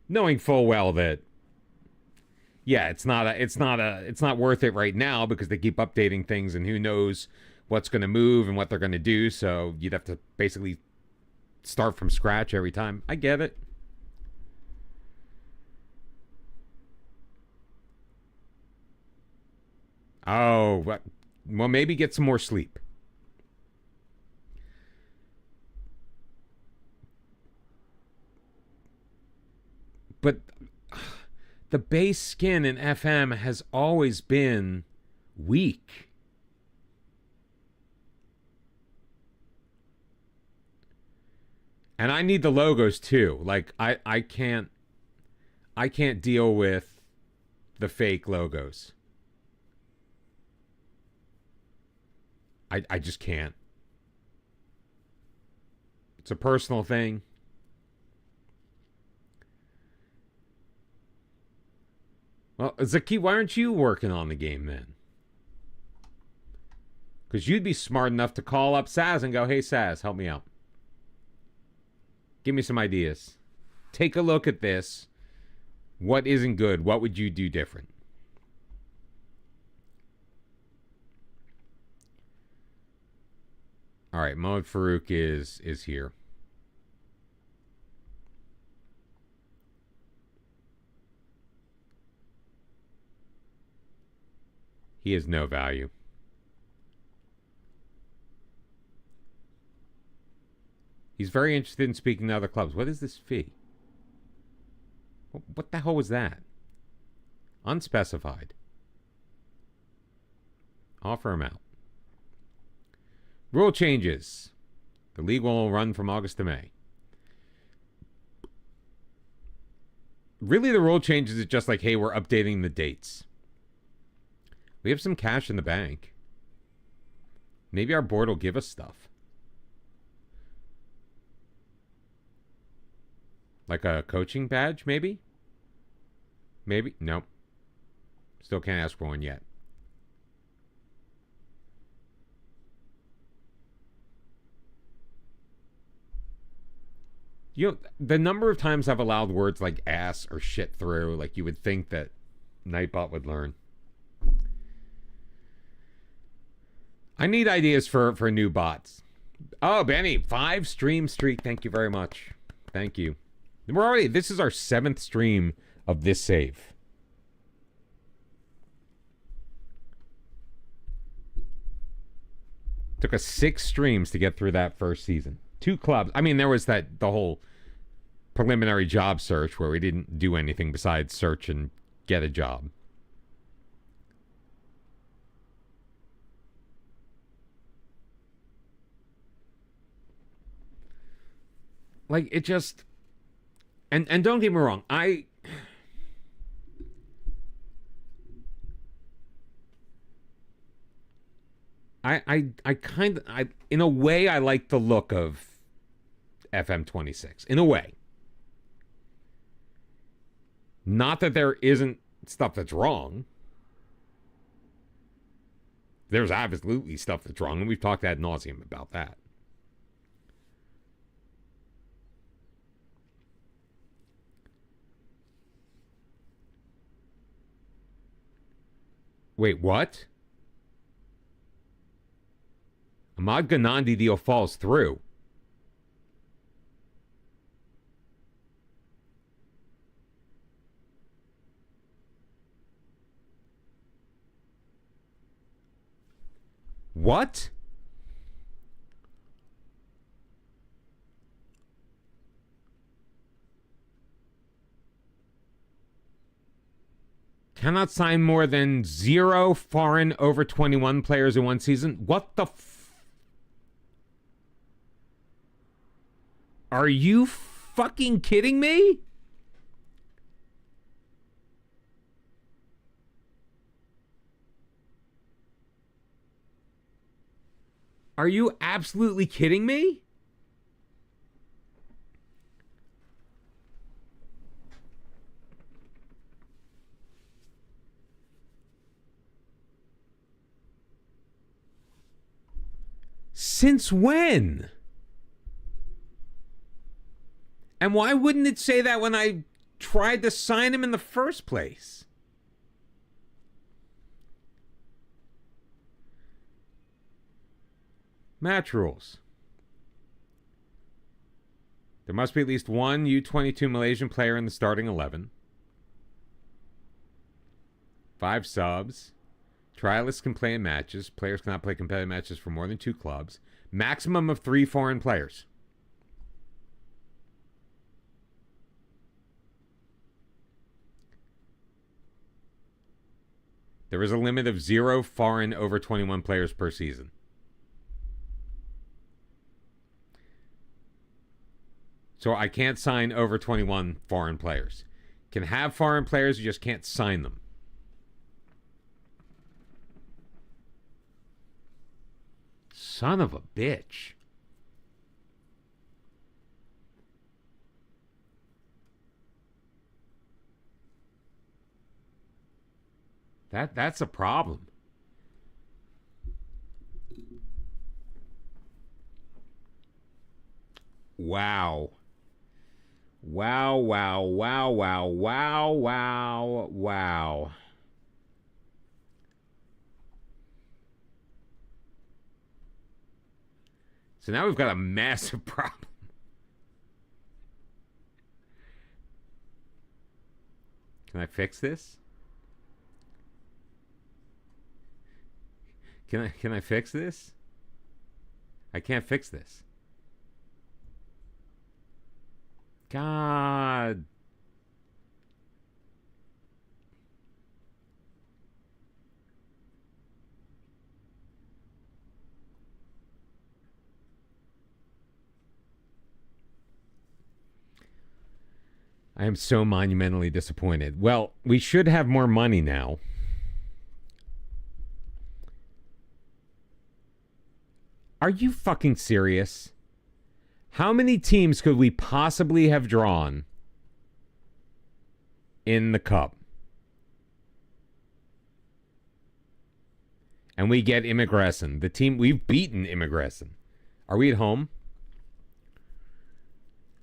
S1: Knowing full well that, yeah, it's not worth it right now because they keep updating things and who knows what's going to move and what they're going to do. So you'd have to basically start from scratch every time. I get it. Oh, well, maybe get some more sleep. But the base skin in FM has always been weak. And I need the logos too. Like I can't deal with the fake logos. I just can't. It's a personal thing. Well, Zaki, why aren't you working on the game then? Because you'd be smart enough to call up Saz and go, hey, Saz, help me out. Give me some ideas. Take a look at this. What isn't good? What would you do different? All right, Mohamed Farouk is here. He has no value. He's very interested in speaking to other clubs. What is this fee? What the hell was that? Unspecified. Offer him out. Rule changes. The league will run from August to May. Really, the rule changes is just like, hey, we're updating the dates. We have some cash in the bank. Maybe our board will give us stuff. Like a coaching badge, maybe? Maybe? Nope. Still can't ask for one yet. You know, the number of times I've allowed words like ass or shit through, like you would think that Nightbot would learn. I need ideas for new bots. Oh, Benny, 5 stream streak. Thank you very much. Thank you. This is our 7th stream of this save. Took us 6 streams to get through that first season. 2 clubs. I mean, there was the whole preliminary job search where we didn't do anything besides search and get a job. Like, it just... And don't get me wrong, I in a way, I like the look of FM26. In a way. Not that there isn't stuff that's wrong. There's absolutely stuff that's wrong, and we've talked ad nauseum about that. Wait, what? Ahmad Ghanandi deal falls through. What? Cannot sign more than 0 foreign over 21 players in one season. What the Are you fucking kidding me? Are you absolutely kidding me? Since when? And why wouldn't it say that when I tried to sign him in the first place? Match rules. There must be at least one U22 Malaysian player in the starting 11. 5 subs. Trialists can play in matches. Players cannot play competitive matches for more than 2 clubs. Maximum of 3 foreign players. There is a limit of 0 foreign over 21 players per season. So I can't sign over 21 foreign players. Can have foreign players, you just can't sign them. Son of a bitch. That's a problem. Wow. Wow, wow, wow, wow, wow, wow, wow. So now we've got a massive problem. Can I fix this? Can I fix this? I can't fix this. God. I am so monumentally disappointed. Well, we should have more money now. Are you fucking serious? How many teams could we possibly have drawn in the Cup? And we get Imigresson. The team, we've beaten Imigresson. Are we at home?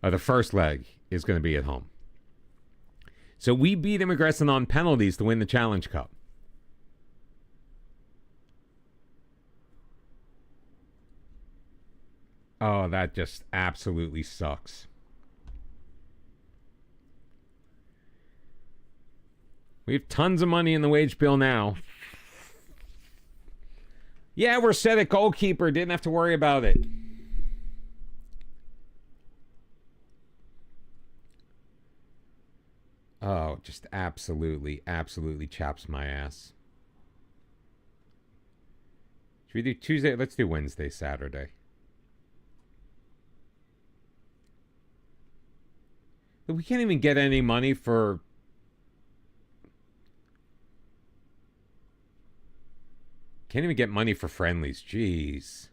S1: Oh, the first leg is going to be at home. So we beat Imigresson on penalties to win the Challenge Cup. Oh, that just absolutely sucks. We have tons of money in the wage bill now. Yeah, we're set at goalkeeper. Didn't have to worry about it. Oh, just absolutely, absolutely chaps my ass. Should we do Tuesday? Let's do Wednesday, Saturday. We can't even get any money for... Can't even get money for friendlies. Jeez.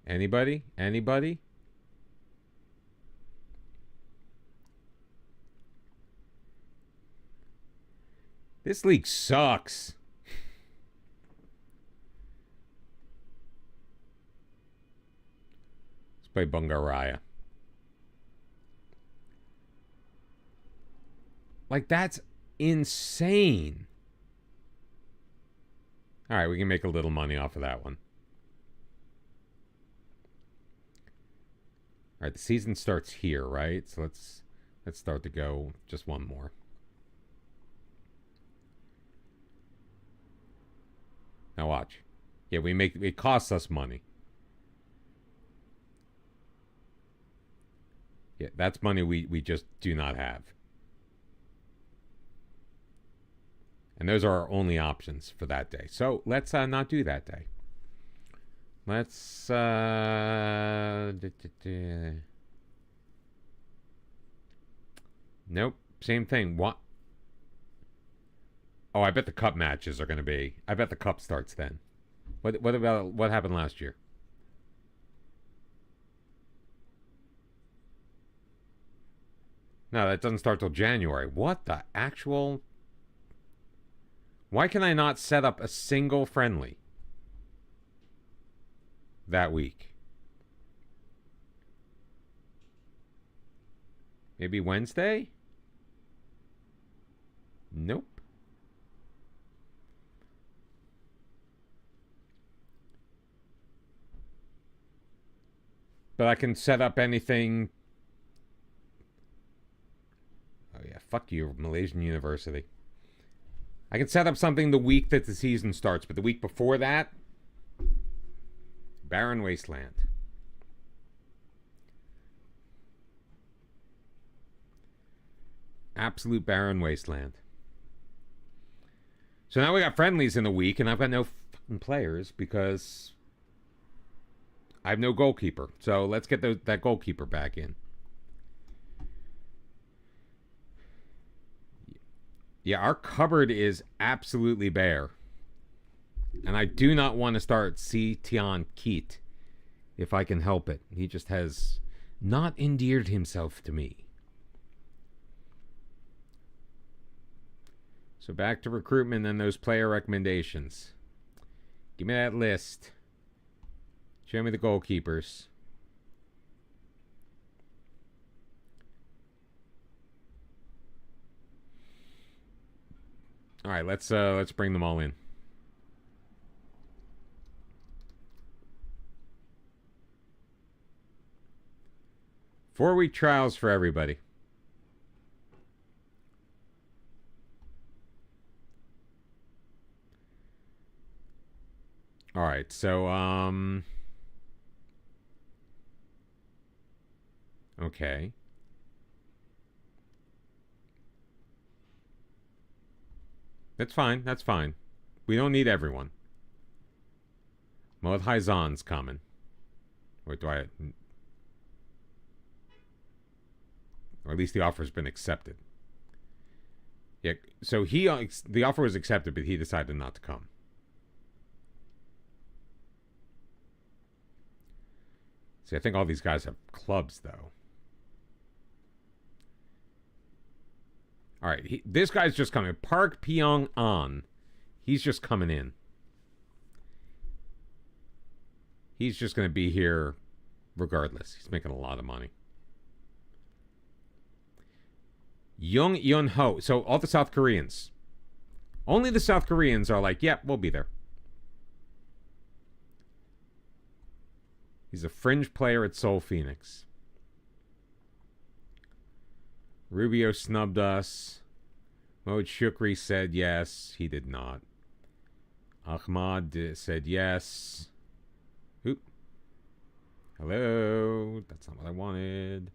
S1: Anybody? Anybody? This league sucks. Let's play Bungaraya. Like, that's insane. All right, we can make a little money off of that one. All right, the season starts here, right? So let's start to go just one more. Now watch. Yeah, it costs us money. Yeah, that's money we just do not have. And those are our only options for that day. So let's not do that day. Let's nope, same thing. What? Oh, I bet the cup matches are going to be. I bet the cup starts then. What about what happened last year? No, that doesn't start till January. What the actual? Why can I not set up a single friendly that week? Maybe Wednesday? Nope. But I can set up anything. Oh yeah, fuck you, Malaysian University. I can set up something the week that the season starts, but the week before that, barren wasteland. Absolute barren wasteland. So now we got friendlies in the week, and I've got no fucking players because I have no goalkeeper. So let's get that goalkeeper back in. Yeah, our cupboard is absolutely bare. And I do not want to start Si Tian Keat if I can help it. He just has not endeared himself to me. So back to recruitment and those player recommendations. Give me that list. Show me the goalkeepers. All right, let's bring them all in. Four-week trials for everybody. All right, so okay. That's fine. That's fine. We don't need everyone. Mod Haizan's coming. Or do I... Or at least the offer's been accepted. Yeah, so the offer was accepted, but he decided not to come. See, I think all these guys have clubs, though. All right, this guy's just coming. Park Pyong-an. He's just coming in. He's just going to be here regardless. He's making a lot of money. Young Yun-ho. So all the South Koreans. Only the South Koreans are like, yep, we'll be there. He's a fringe player at Seoul Phoenix. Rubio snubbed us. Mohd Shukri said yes. He did not. Ahmad said yes. Oop. Hello. That's not what I wanted.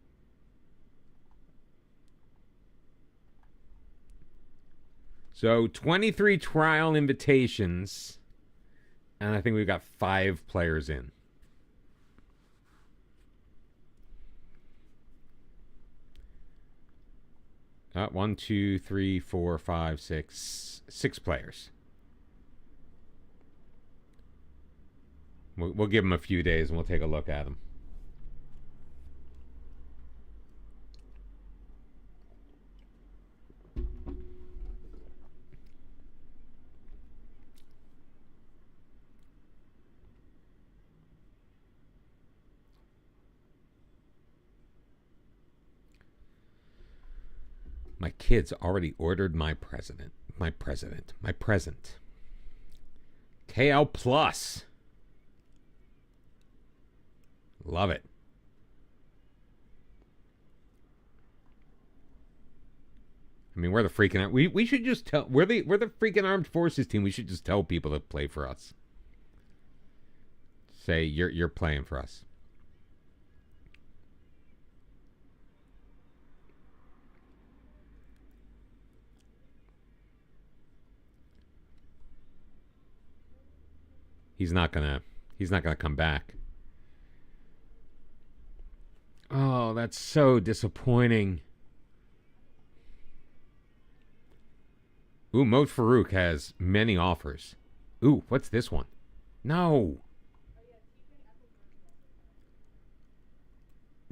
S1: So 23 trial invitations. And I think we've got 5 players in. One, two, three, four, five, six. 6 players. We'll give them a few days and we'll take a look at them. My kids already ordered my present. KL Plus. Love it. I mean, we're the freaking... We should just tell... We're the freaking Armed Forces team. We should just tell people to play for us. Say, you're playing for us. He's not gonna come back. Oh, that's so disappointing. Ooh, Mohd Farouk has many offers. Ooh, what's this one? No.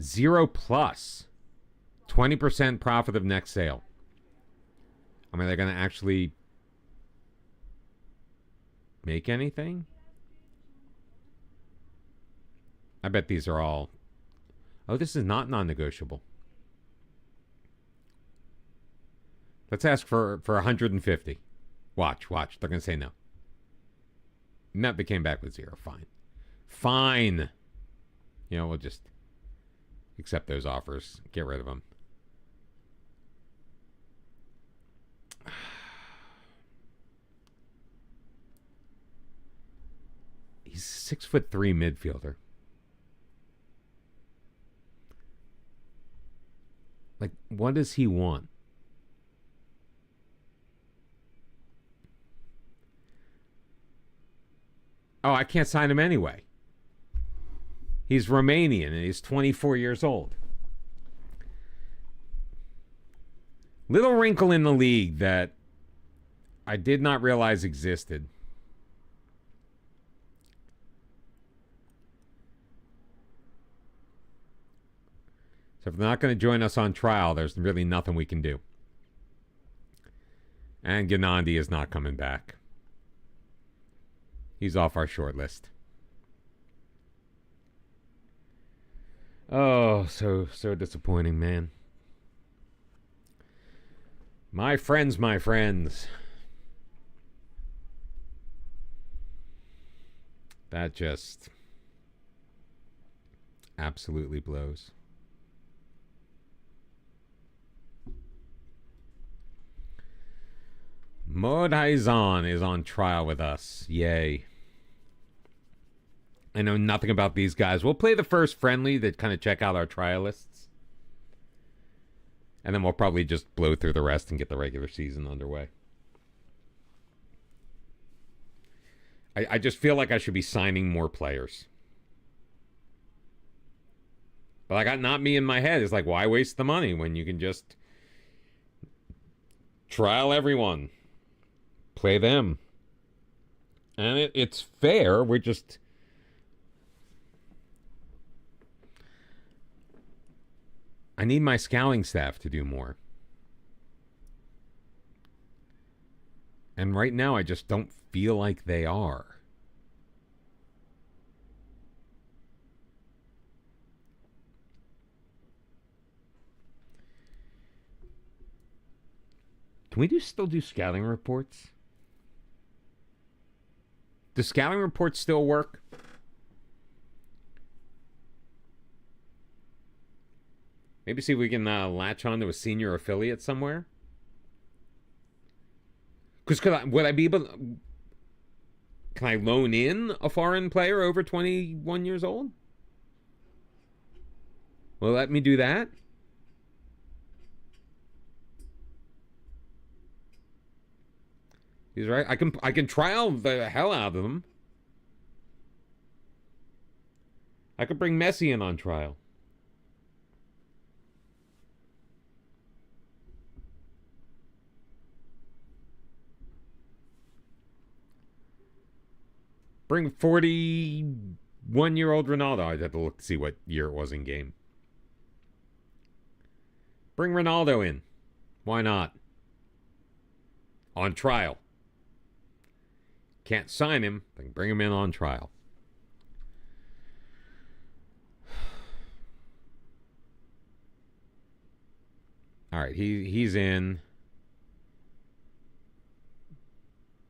S1: 0 plus. 20% profit of next sale. I mean, they're gonna actually make anything? I bet these are all... Oh, this is not non-negotiable. Let's ask for 150. Watch. They're going to say no. No, they came back with 0. Fine. You know, we'll just accept those offers. Get rid of them. He's a 6'3" midfielder. Like, what does he want? Oh, I can't sign him anyway. He's Romanian and he's 24 years old. Little wrinkle in the league that I did not realize existed. So if they're not going to join us on trial, there's really nothing we can do. And Gennady is not coming back. He's off our short list. Oh, so disappointing, man. My friends. That just absolutely blows. Mohd Haizan is on trial with us. Yay. I know nothing about these guys. We'll play the first friendly to kind of check out our trialists. And then we'll probably just blow through the rest and get the regular season underway. I just feel like I should be signing more players. But I got not me in my head. It's like, why waste the money when you can just trial everyone? Play them. And it's fair. We're just... I need my scouting staff to do more. And right now, I just don't feel like they are. Can we still do scouting reports? Do scouting reports still work? Maybe see if we can latch on to a senior affiliate somewhere. Because would I be able? Can I loan in a foreign player over 21 years old? Will let me do that? He's right. I can trial the hell out of them. I could bring Messi in on trial. Bring 41-year-old Ronaldo. I'd have to look to see what year it was in game. Bring Ronaldo in. Why not? On trial. Can't sign him, but bring him in on trial. All right, he's in.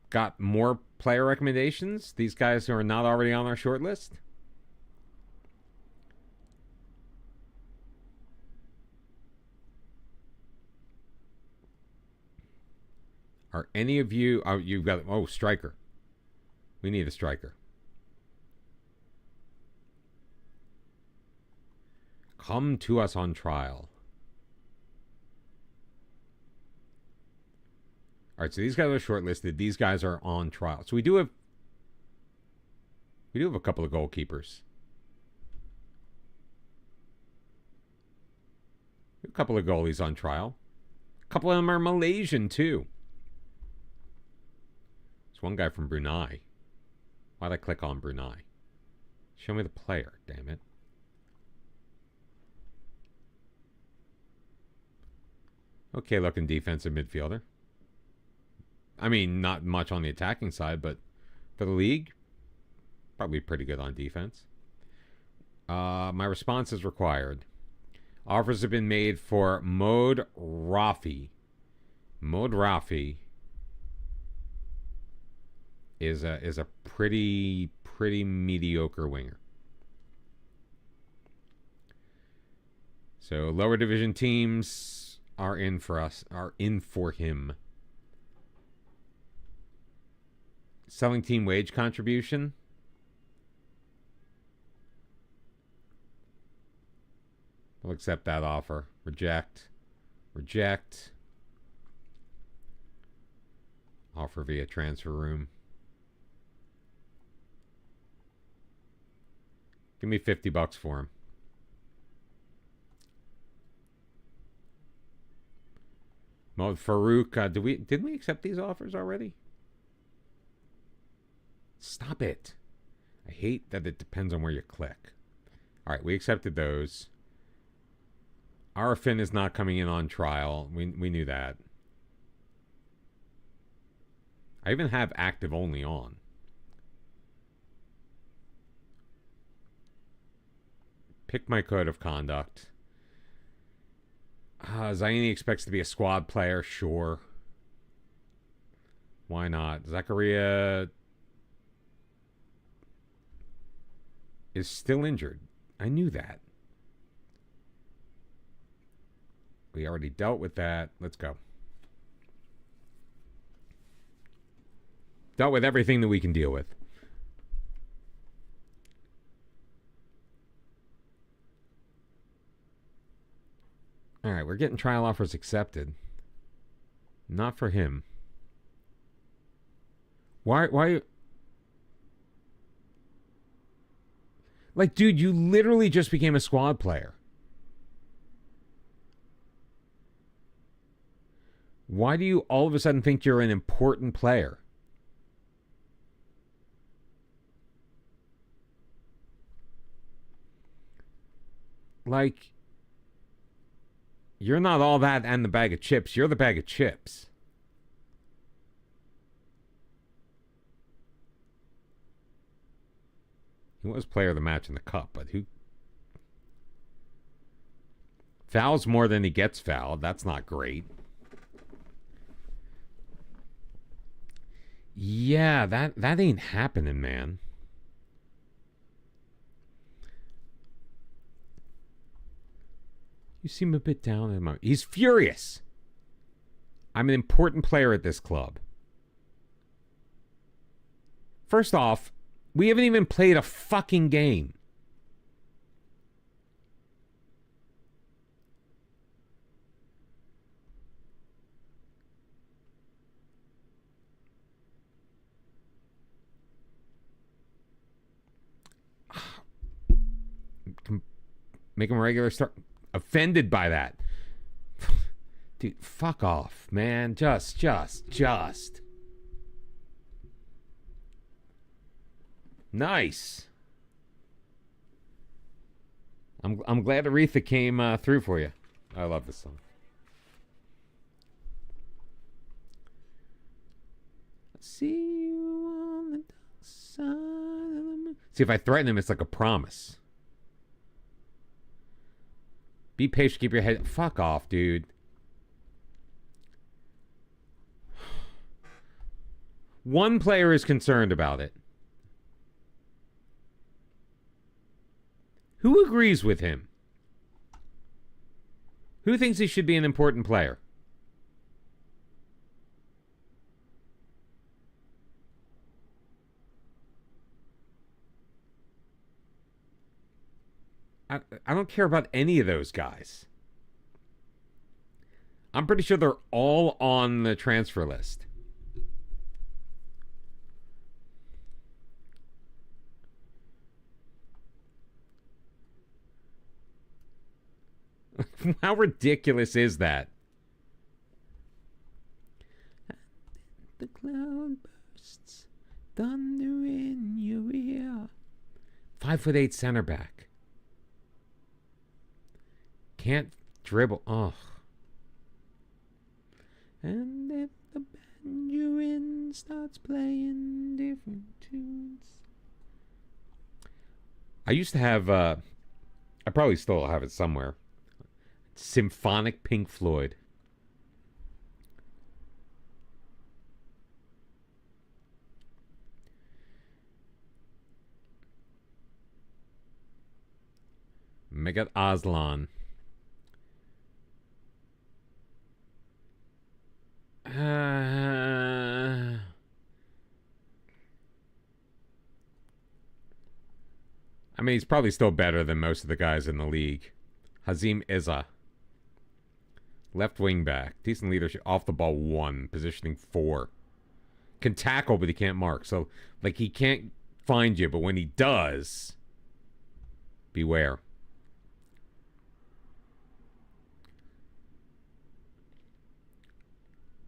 S1: Got more player recommendations? These guys who are not already on our short list? Are any of you... Oh, you've got... Oh, striker. We need a striker. Come to us on trial. All right, so these guys are shortlisted. These guys are on trial. So we do have a couple of goalkeepers. A couple of goalies on trial. A couple of them are Malaysian too. There's one guy from Brunei. Why'd I click on Brunei? Show me the player, damn it. Okay looking defensive midfielder. I mean, not much on the attacking side, but for the league, probably pretty good on defense. My response is required. Offers have been made for Mod Rafi. Mod Rafi is a pretty mediocre winger. So lower division teams are in for him. Selling team wage contribution. We'll accept that offer. Reject. Reject. Offer via transfer room. Give me $50 for him. Mo Farouk, did we accept these offers already? Stop it. I hate that it depends on where you click. All right, we accepted those. Arfin is not coming in on trial. We knew that. I even have active only on. Pick my code of conduct. Zaini expects to be a squad player. Sure. Why not? Zakaria is still injured. I knew that. We already dealt with that. Let's go. Dealt with everything that we can deal with. All right, we're getting trial offers accepted. Not for him. Why? Like, dude, you literally just became a squad player. Why do you all of a sudden think you're an important player? Like, you're not all that and the bag of chips. You're the bag of chips. He was player of the match in the cup, but who... Fouls more than he gets fouled. That's not great. Yeah, that ain't happening, man. You seem a bit down at the moment. He's furious. I'm an important player at this club. First off, we haven't even played a fucking game. Make him a regular start. Offended by that. Dude, fuck off, man. Just. Nice. I'm glad Aretha came through for you. I love this song. See you on the dark side of the moon. See, if I threaten him, it's like a promise. Be patient, keep your head... Fuck off, dude. One player is concerned about it. Who agrees with him? Who thinks he should be an important player? I don't care about any of those guys. I'm pretty sure they're all on the transfer list. How ridiculous is that? The cloud bursts, thunder in your ear. 5'8" center back. Can't dribble. Oh. And if the banjo starts playing different tunes. I used to have, I probably still have it somewhere. Symphonic Pink Floyd. Megat Aslan. I mean, he's probably still better than most of the guys in the league. Hazim Eza. Left wing back. Decent leadership. Off the ball 1. Positioning 4. Can tackle, but he can't mark. So, like, he can't find you, but when he does, beware.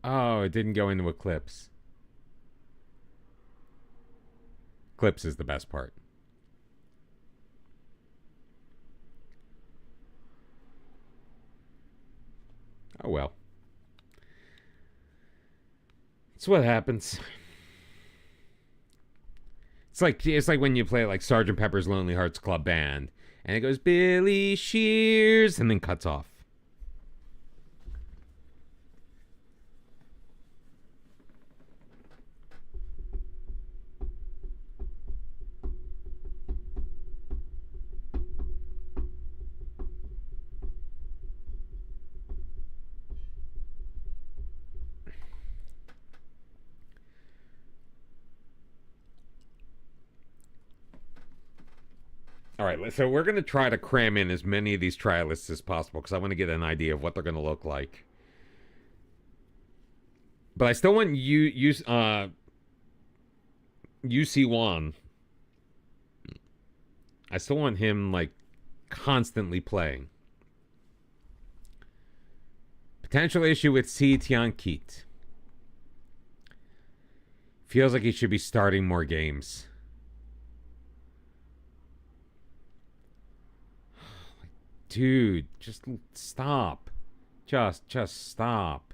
S1: Oh, it didn't go into Eclipse. Eclipse is the best part. Oh well. It's what happens. It's like when you play like Sgt. Pepper's Lonely Hearts Club Band and it goes Billy Shears and then cuts off. All right, so we're going to try to cram in as many of these trial lists as possible because I want to get an idea of what they're going to look like. But I still want UC1. I still want him, like, constantly playing. Potential issue with Si Tian-Kit. Feels like he should be starting more games. Dude, just stop. Just stop.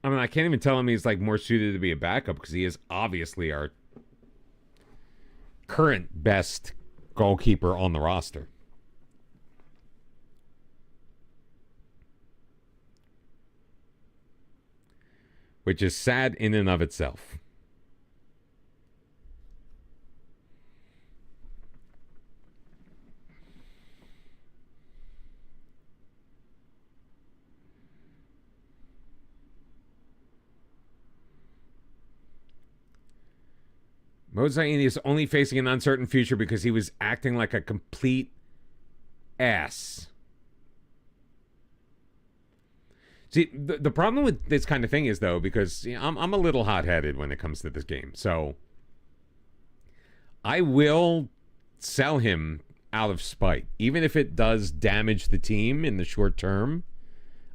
S1: I mean, I can't even tell him he's like more suited to be a backup because he is obviously our current best goalkeeper on the roster. which is sad in and of itself. Mozaini is only facing an uncertain future because he was acting like a complete ass. See, the problem with this kind of thing is, though, because I'm a little hot-headed when it comes to this game. So I will sell him out of spite. Even if it does damage the team in the short term,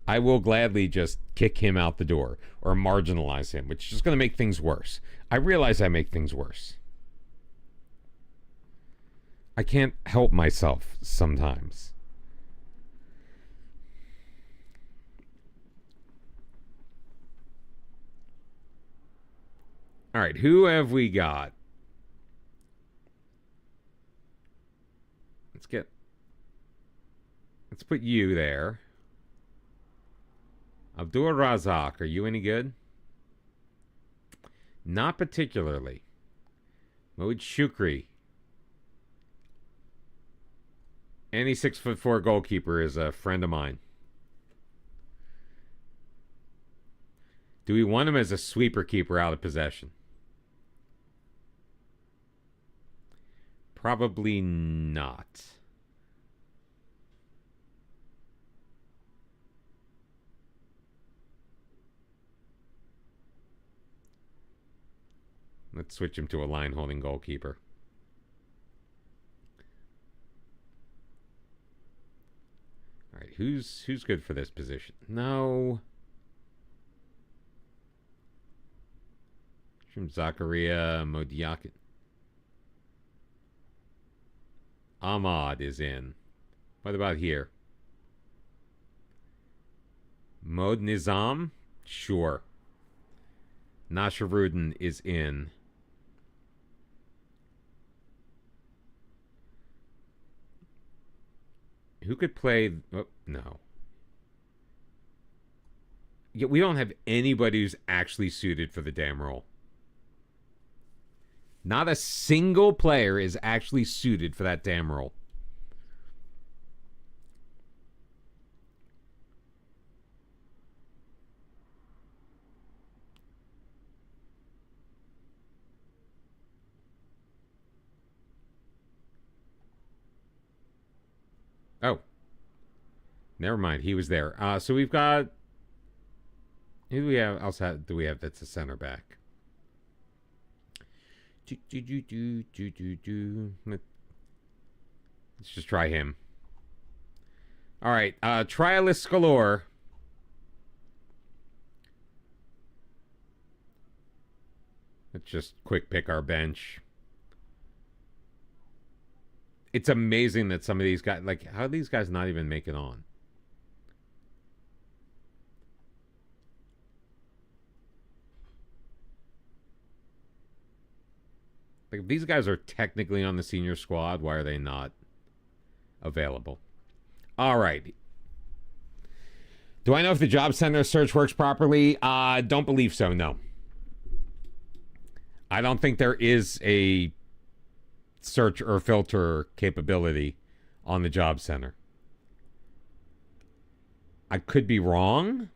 S1: I will gladly just kick him out the door or marginalize him, which is just going to make things worse. I realize I make things worse. I can't help myself sometimes. All right, who have we got? Let's put you there. Abdul Razak, are you any good? Not particularly. Mohd Shukri. Any 6'4" goalkeeper is a friend of mine. Do we want him as a sweeper keeper out of possession? Probably not. Let's switch him to a line-holding goalkeeper. All right, who's good for this position? No. From Zakaria Modiakin. Ahmad is in. What about here? Mohd Nizam? Sure. Nasharuddin is in. Who could play? Oh, no. Yeah, we don't have anybody who's actually suited for the damn role. Not a single player is actually suited for that damn role. Oh. Never mind. He was there. So we've got... Who do we have? Do we have that's a center back? Let's just try him. All right. Trialist galore. Let's just quick pick our bench. It's amazing that some of these guys, like, how do these guys not even make it on? Like, if these guys are technically on the senior squad, why are they not available? All right. Do I know if the job center search works properly? Don't believe so, no. I don't think there is a search or filter capability on the job center. I could be wrong.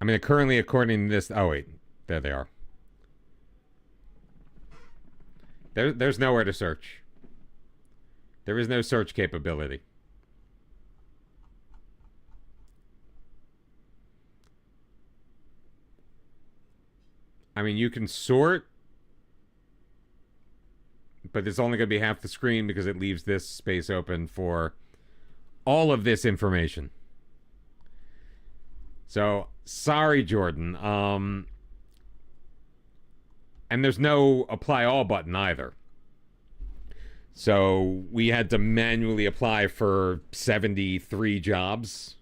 S1: I mean, currently, according to this... Oh, wait. There they are. There's nowhere to search. There is no search capability. I mean, you can sort, but it's only going to be half the screen because it leaves this space open for all of this information. So, sorry, Jordan. And there's no apply all button either. So we had to manually apply for 73 jobs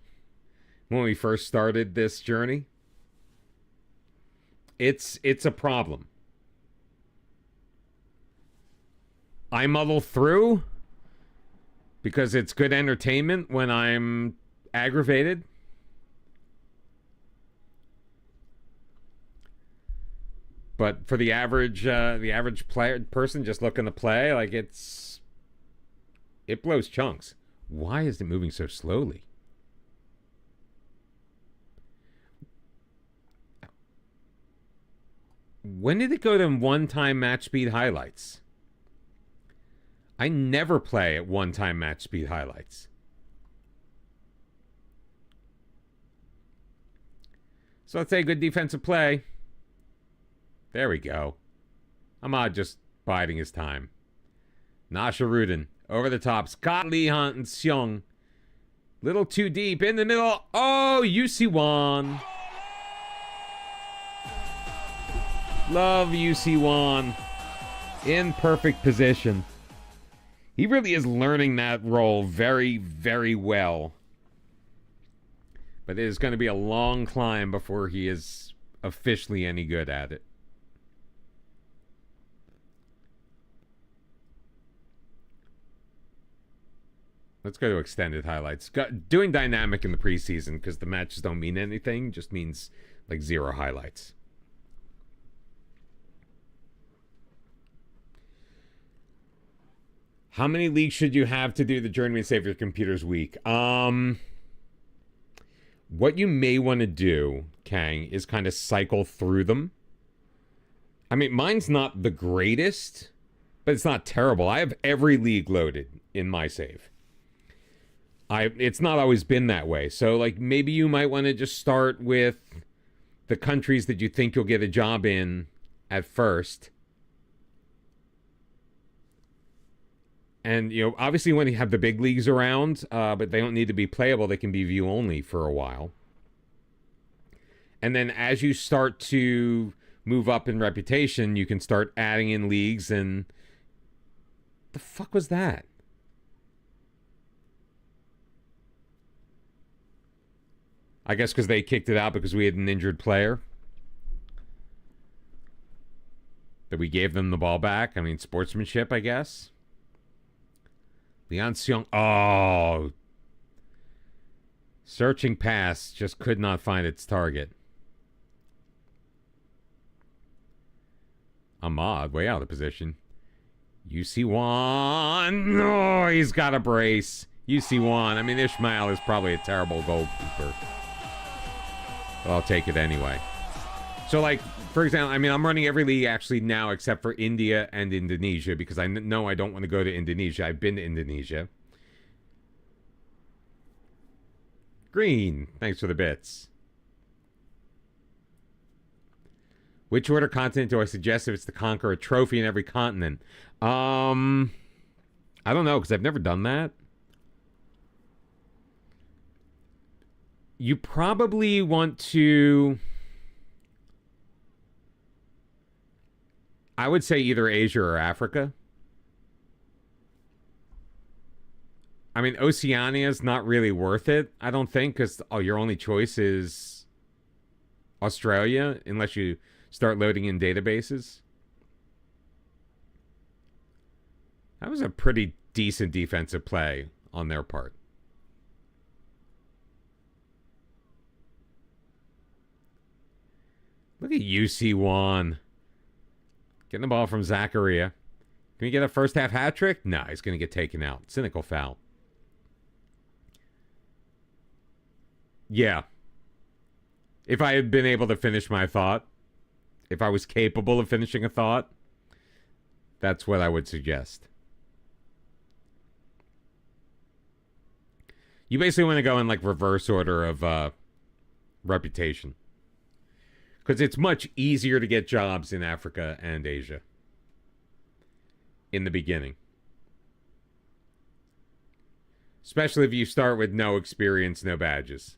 S1: when we first started this journey. It's a problem. I muddle through because it's good entertainment when I'm aggravated. But for the average person just looking to play, like it blows chunks. Why is it moving so slowly? When did it go to one-time match speed highlights? I never play at one-time match speed highlights. So let's say good defensive play. There we go. Ahmad just biding his time. Nasha Rudin over the top. Scott Lee Hunt and Seong. Little too deep in the middle. Oh, UC1. Love UC1. In perfect position. He really is learning that role very, very well. But it is going to be a long climb before he is officially any good at it. Let's go to extended highlights. Doing dynamic in the preseason because the matches don't mean anything. Just means like 0 highlights. How many leagues should you have to do the Journeyman Save Your Computers week? What you may want to do, Kang, is kind of cycle through them. I mean, mine's not the greatest, but it's not terrible. I have every league loaded in my save. It's not always been that way. So, like, maybe you might want to just start with the countries that you think you'll get a job in at first. And, you know, obviously when you have the big leagues around, but they don't need to be playable, they can be view only for a while. And then as you start to move up in reputation, you can start adding in leagues and... The fuck was that? I guess because they kicked it out because we had an injured player. That we gave them the ball back. I mean, sportsmanship, I guess. Leon Seong. Oh. Searching pass just could not find its target. Ahmad, way out of position. UC1. No, he's got a brace. UC1. I mean, Ishmael is probably a terrible goalkeeper. But I'll take it anyway. So, like, for example, I mean, I'm running every league actually now except for India and Indonesia because I know I don't want to go to Indonesia. I've been to Indonesia. Green, thanks for the bits. Which order continent do I suggest if it's to conquer a trophy in every continent? I don't know because I've never done that. You probably want to... I would say either Asia or Africa. I mean, Oceania is not really worth it, I don't think, because your only choice is Australia, unless you start loading in databases. That was a pretty decent defensive play on their part. Look at UC1. Getting the ball from Zachariah. Can he get a first half hat trick? No, he's going to get taken out. Cynical foul. Yeah. If I had been able to finish my thought, if I was capable of finishing a thought, that's what I would suggest. You basically want to go in like reverse order of reputation. Because it's much easier to get jobs in Africa and Asia. In the beginning. Especially if you start with no experience, no badges.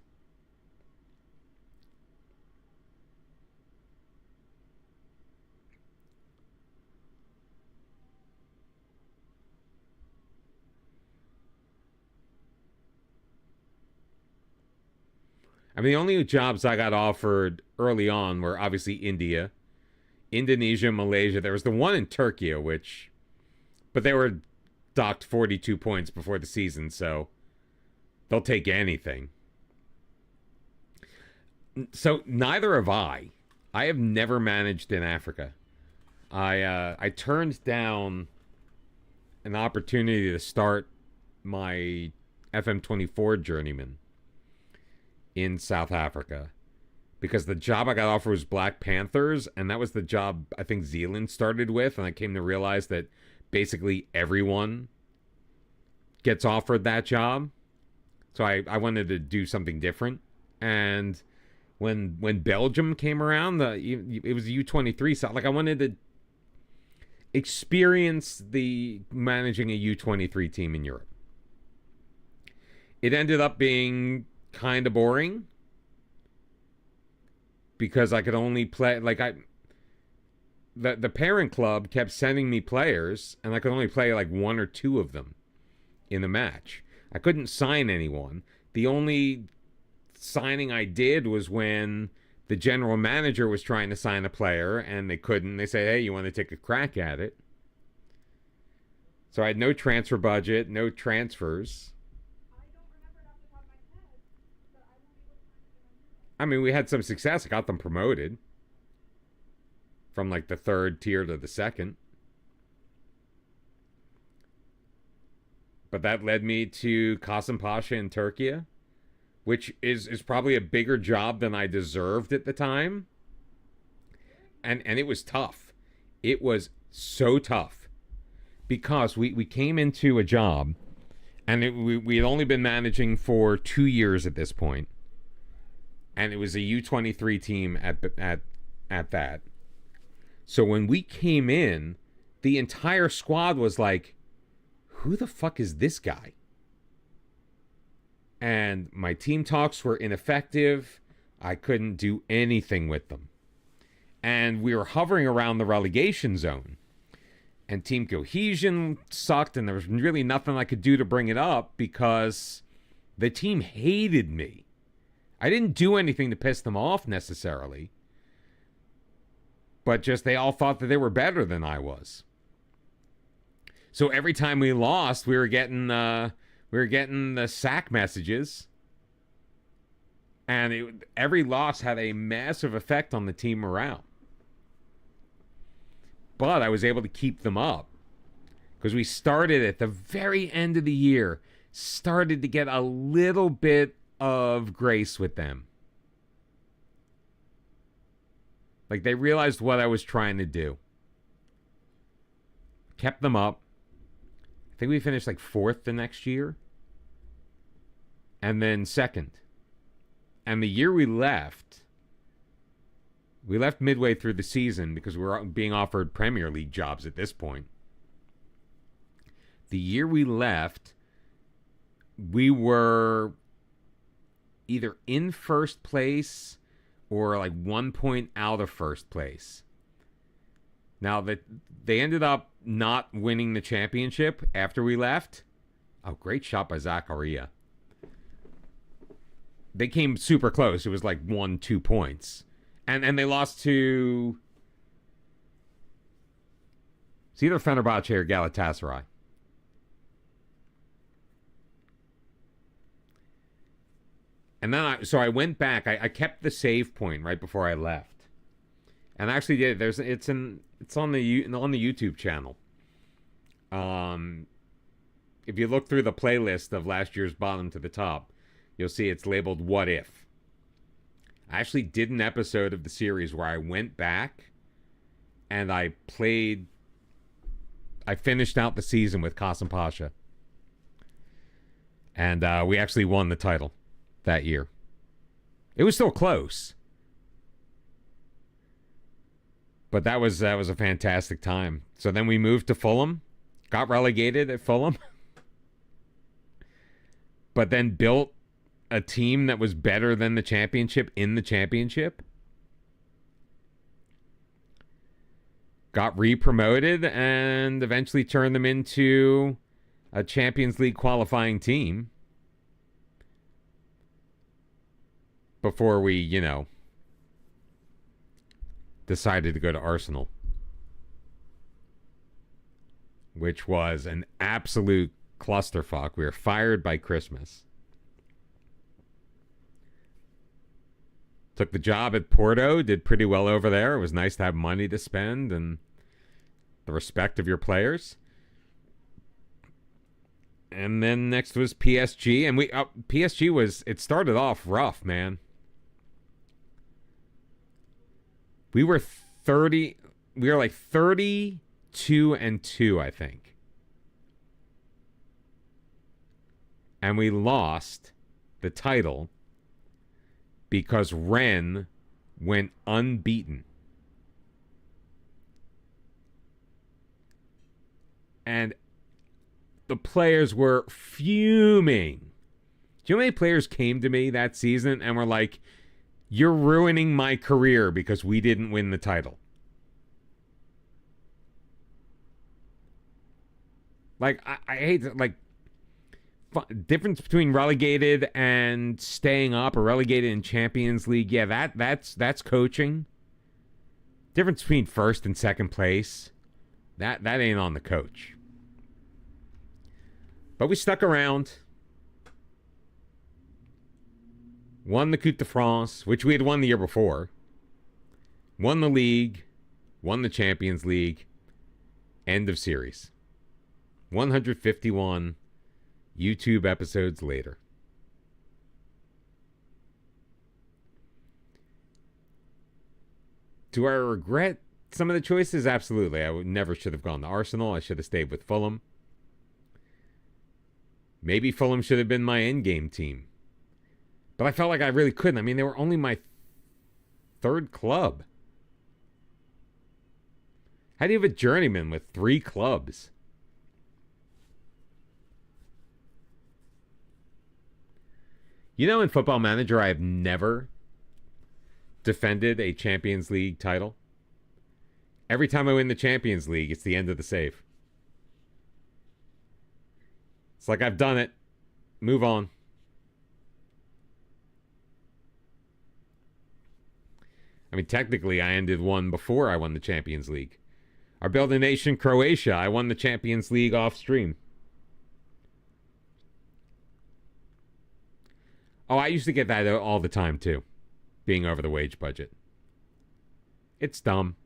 S1: I mean, the only jobs I got offered early on were obviously India, Indonesia, Malaysia. There was the one in Turkey, but they were docked 42 points before the season, so they'll take anything. So neither have I. I have never managed in Africa. I turned down an opportunity to start my FM24 Journeyman in South Africa because the job I got offered was Black Panthers, and that was the job I think Zealand started with, and I came to realize that basically everyone gets offered that job. So I wanted to do something different. And when Belgium came around, it was a U23, so like I wanted to experience the managing a U23 team in Europe. It ended up being kind of boring because I could only play the parent club kept sending me players and I could only play like one or two of them in a match. I couldn't sign anyone. The only signing I did was when the general manager was trying to sign a player and they couldn't. They said, hey, you want to take a crack at it? So I had no transfer budget, no transfers. I mean, we had some success. I got them promoted from like the third tier to the second. But that led me to Kasımpaşa in Turkey, which is probably a bigger job than I deserved at the time. And it was tough. It was so tough because we came into a job and we had only been managing for 2 years at this point. And it was a U23 team at that. So when we came in, the entire squad was like, who the fuck is this guy? And my team talks were ineffective. I couldn't do anything with them. And we were hovering around the relegation zone. And team cohesion sucked, and there was really nothing I could do to bring it up because the team hated me. I didn't do anything to piss them off necessarily. But just they all thought that they were better than I was. So every time we lost, we were getting the sack messages. And every loss had a massive effect on the team morale. But I was able to keep them up. Because we started at the very end of the year, started to get a little bit of grace with them. Like they realized what I was trying to do. Kept them up. I think we finished like 4th the next year. And then 2nd. And the year we left midway through the season because we were being offered Premier League jobs at this point. The year we left, we were either in first place or like 1 point out of first place. Now that they ended up not winning the championship after we left. Oh, great shot by Zakaria. They came super close. It was like 1-2 points. And they lost to it's either Fenerbahce or Galatasaray. And then I went back. I kept the save point right before I left, and I actually did. It's on the YouTube channel. If you look through the playlist of last year's bottom to the top, you'll see it's labeled "What If." I actually did an episode of the series where I went back and I finished out the season with Kasımpaşa, and we actually won the title that year. It was still close, but that was a fantastic time. So then we moved to Fulham, got relegated at Fulham, but then built a team that was better than the championship in the championship. Got re-promoted and eventually turned them into a Champions League qualifying team. Before we, decided to go to Arsenal. Which was an absolute clusterfuck. We were fired by Christmas. Took the job at Porto, did pretty well over there. It was nice to have money to spend and the respect of your players. And then next was PSG, and PSG it started off rough, man. We were like 32-2, I think. And we lost the title because Rennes went unbeaten. And the players were fuming. Do you know how many players came to me that season and were like, "You're ruining my career because we didn't win the title"? Like, I hate it. Like, difference between relegated and staying up, or relegated in Champions League. Yeah, that's coaching. Difference between first and second place. That ain't on the coach. But we stuck around. Won the Coupe de France, which we had won the year before. Won the league. Won the Champions League. End of series. 151 YouTube episodes later. Do I regret some of the choices? Absolutely. I never should have gone to Arsenal. I should have stayed with Fulham. Maybe Fulham should have been my endgame team. But I felt like I really couldn't. I mean, they were only my third club. How do you have a journeyman with 3 clubs? You know, in Football Manager, I have never defended a Champions League title. Every time I win the Champions League, it's the end of the save. It's like, I've done it. Move on. I mean, technically, I ended one before I won the Champions League. Our building nation, Croatia, I won the Champions League off stream. Oh, I used to get that all the time, too. Being over the wage budget. It's dumb.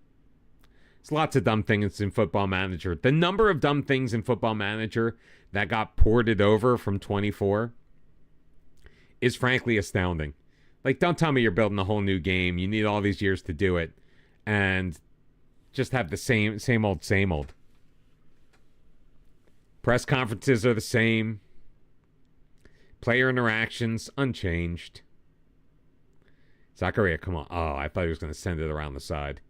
S1: There's lots of dumb things in Football Manager. The number of dumb things in Football Manager that got ported over from 24 is frankly astounding. Like, don't tell me you're building a whole new game. You need all these years to do it. And just have the same old. Press conferences are the same. Player interactions, unchanged. Zakaria, come on. Oh, I thought he was going to send it around the side.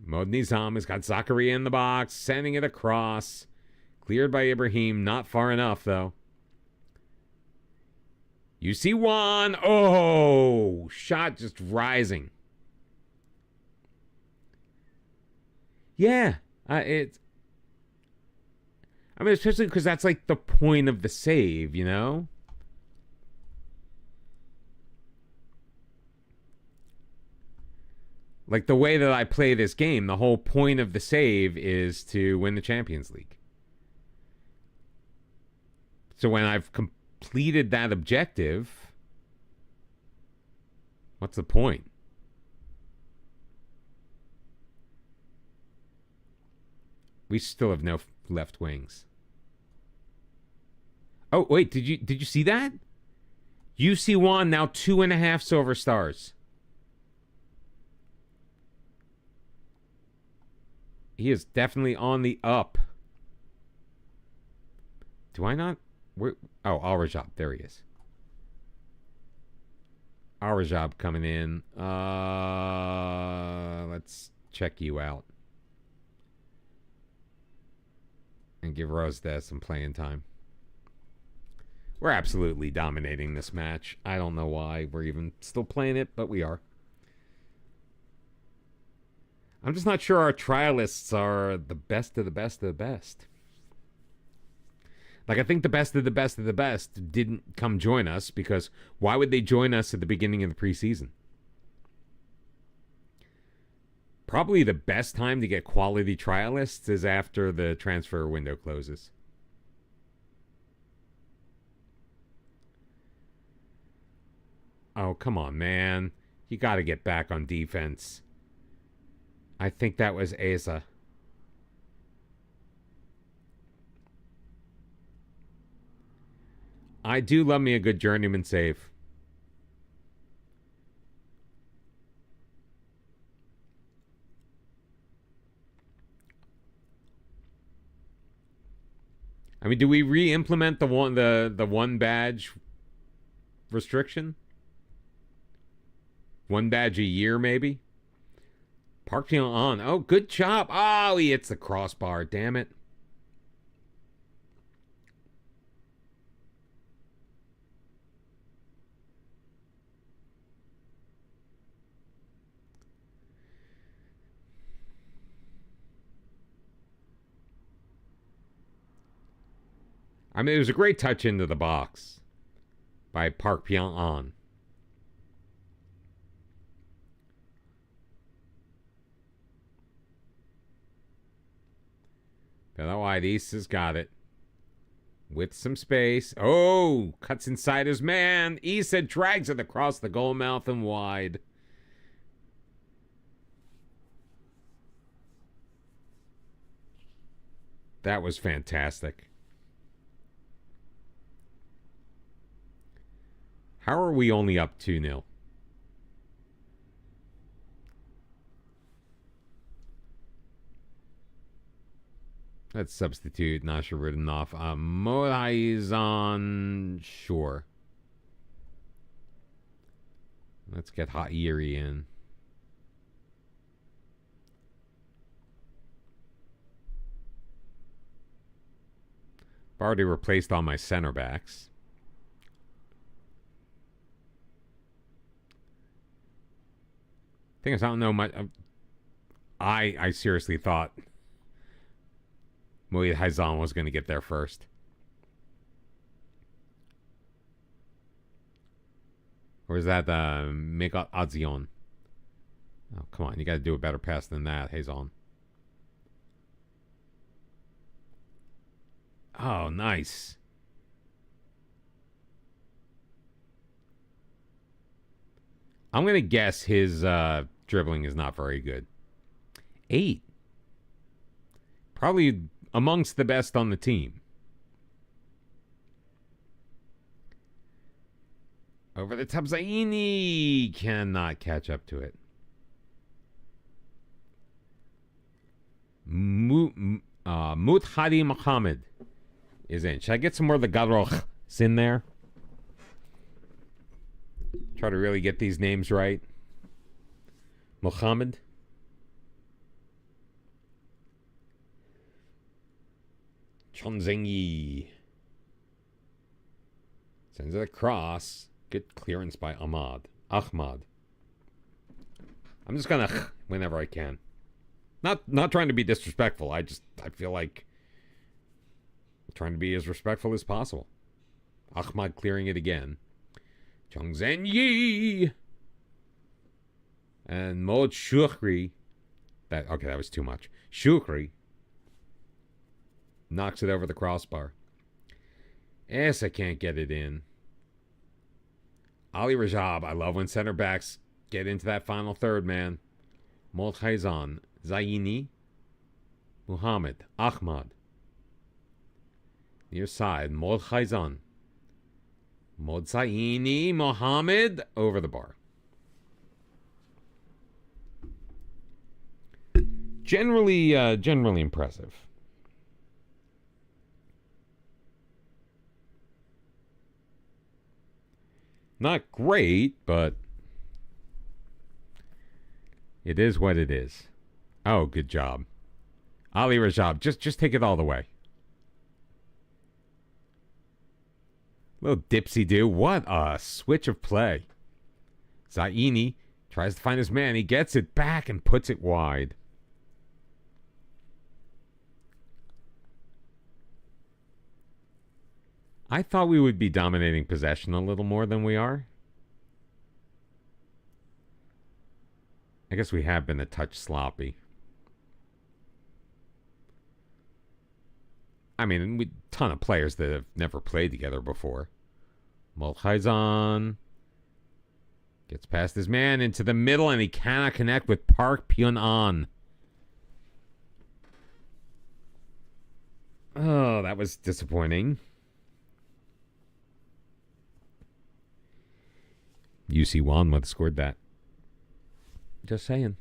S1: Mod Nizam has got Zakaria in the box, sending it across. Cleared by Ibrahim, not far enough, though. You see Juan. Oh, shot just rising. Yeah, I mean, especially because that's like the point of the save, you know? Like, the way that I play this game, the whole point of the save is to win the Champions League. So when I've completed that objective, what's the point? We still have no left wings. Oh, wait, did you see that? UC1 now 2.5 silver stars. He is definitely on the up. Do I not? Oh, Al-Rajab. There he is. Al-Rajab coming in. Let's check you out. And give Rosdes some playing time. We're absolutely dominating this match. I don't know why we're even still playing it, but we are. I'm just not sure our trialists are the best of the best of the best. Like, I think the best of the best of the best didn't come join us, because why would they join us at the beginning of the preseason? Probably the best time to get quality trialists is after the transfer window closes. Oh, come on, man. You got to get back on defense. I think that was Asa. I do love me a good journeyman save. I mean, do we re-implement the one badge restriction? One badge a year, maybe? Park on. Oh, good job. Oh, he hits the crossbar. Damn it. I mean, it was a great touch into the box by Park Pyong-an. Bella White East has got it. With some space. Oh, cuts inside his man. Issa drags it across the goal mouth and wide. That was fantastic. How are we only up 2-0? Let's substitute Nasharuddinov. Mohaizan, sure. Let's get Hairi in. I've already replaced all my center backs. Thing is, I don't know much. I seriously thought Mohamed Haizan was going to get there first. Or is that Megat Adzion? Oh, come on. You got to do a better pass than that, Haizan. Oh, nice. I'm going to guess his dribbling is not very good. 8. Probably amongst the best on the team. Over the top, Zaini cannot catch up to it. Muthadi Muhammad is in. Should I get some more of the Gadroch in there? Try to really get these names right. Muhammad. Chonzengi. Sends it across. Good clearance by Ahmad. I'm just gonna whenever I can. Not trying to be disrespectful. I feel like I'm trying to be as respectful as possible. Ahmad clearing it again. Chongzhen Yi and Mod Shukri. That was too much. Shukri knocks it over the crossbar. Essa can't get it in. Ali Rajab, I love when center backs get into that final third, man. Mod Haizan, Zaini, Muhammad, Ahmad. Near side, Mod Haizan. Mod Zaini, Muhammad, over the bar. Generally impressive. Not great, but it is what it is. Oh, good job. Ali Rajab, just take it all the way. Little dipsy-do. What a switch of play. Zaini tries to find his man. He gets it back and puts it wide. I thought we would be dominating possession a little more than we are. I guess we have been a touch sloppy. I mean, a ton of players that have never played together before. Mulkhazan. Gets past his man into the middle, and he cannot connect with Park Pyun-an. Oh, that was disappointing. UC Wan would have scored that. Just saying.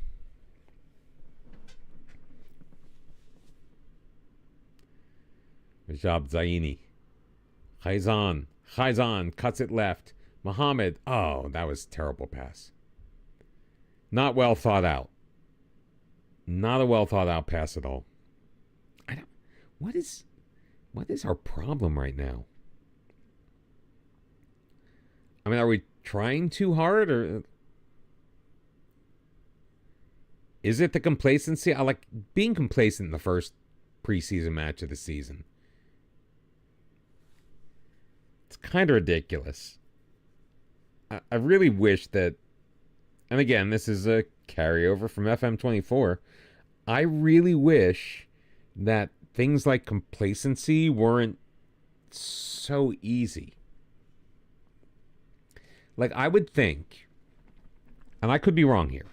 S1: Rajab Zaini. Khaizan cuts it left. Muhammad. Oh, that was a terrible pass. Not well thought out. Not a well thought out pass at all. What is our problem right now? I mean, are we trying too hard, or is it the complacency? I like being complacent in the first preseason match of the season. It's kind of ridiculous. I really wish that, and again, this is a carryover from FM24. I really wish that things like complacency weren't so easy. Like, I would think, and I could be wrong here.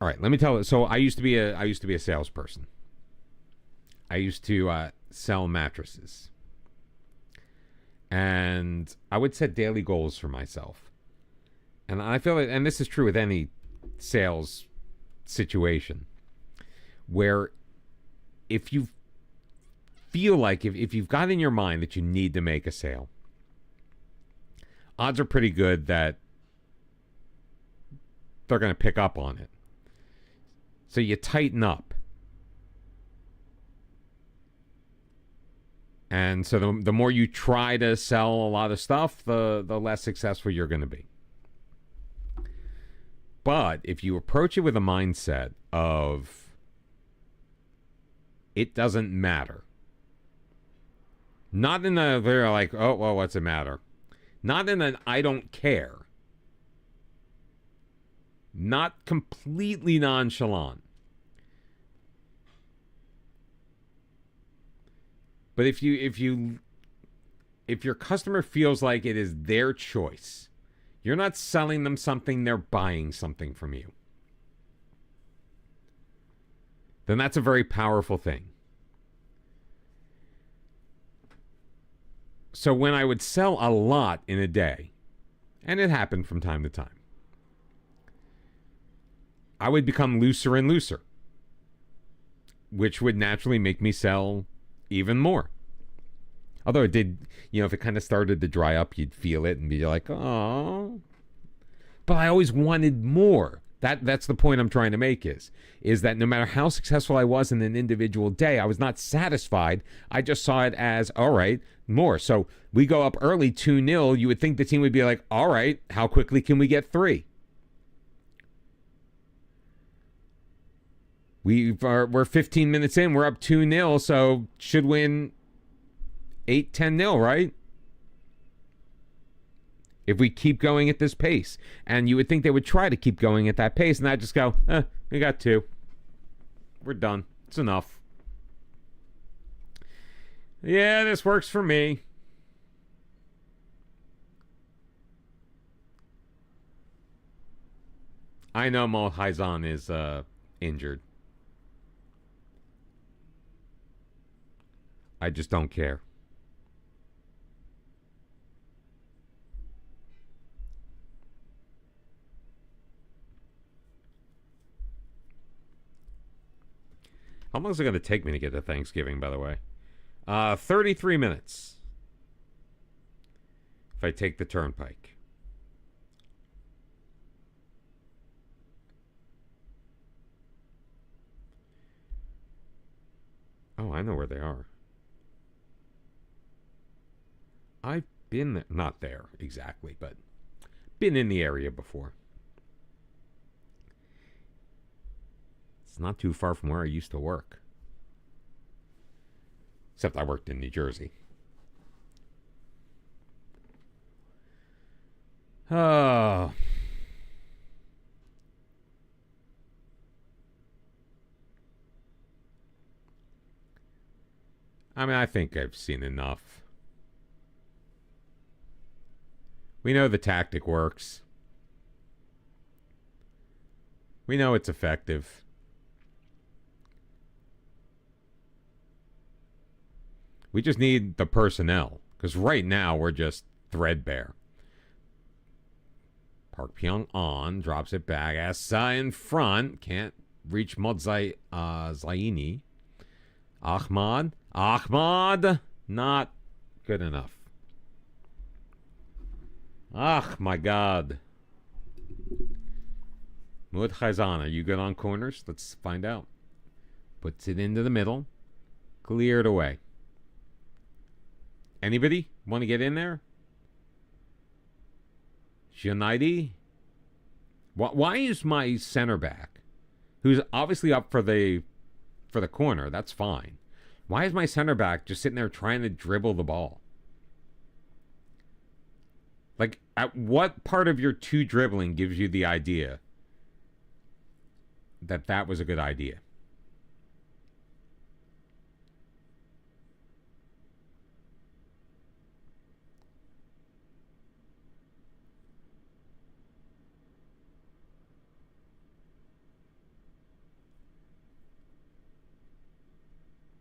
S1: All right, let me tell you. So I used to be a salesperson. I used to sell mattresses, and I would set daily goals for myself. And I feel like, and this is true with any sales situation, where if you feel like if you've got in your mind that you need to make a sale, odds are pretty good that they're going to pick up on it. So you tighten up. And so the more you try to sell a lot of stuff, the less successful you're going to be. But if you approach it with a mindset of it doesn't matter. Not in a very like, oh, well, what's it matter? Not in an I don't care. Not completely nonchalant. But if your customer feels like it is their choice, you're not selling them something, they're buying something from you, then that's a very powerful thing. So when I would sell a lot in a day, and it happened from time to time, I would become looser and looser, which would naturally make me sell even more. Although it did, if it kind of started to dry up, you'd feel it and be like, oh. But I always wanted more. That's the point I'm trying to make is that no matter how successful I was in an individual day, I was not satisfied. I just saw it as, all right, more. So we go up early 2-0. You would think the team would be like, all right, how quickly can we get 3? We're 15 minutes in. We're up 2-0, so should win 8-10-0, right? If we keep going at this pace. And you would think they would try to keep going at that pace, and I'd just go, we got 2. We're done. It's enough. Yeah, this works for me. I know Mo Haizan is injured. I just don't care. How long is it going to take me to get to Thanksgiving, by the way? 33 minutes. If I take the turnpike. Oh, I know where they are. I've been, not there exactly, but been in the area before. It's not too far from where I used to work. Except I worked in New Jersey. Oh. I mean, I think I've seen enough. We know the tactic works. We know it's effective. We just need the personnel. Because right now, we're just threadbare. Park Pyong-on drops it back. Essa in front. Can't reach Zaini. Ahmad. Not good enough. My God. Muad Khazan, are you good on corners? Let's find out. Puts it into the middle. Cleared away. Anybody want to get in there? Junaidi? Why is my center back, who's obviously up for the corner, that's fine. Why is my center back just sitting there trying to dribble the ball? Like, at what part of your two dribbling gives you the idea that was a good idea?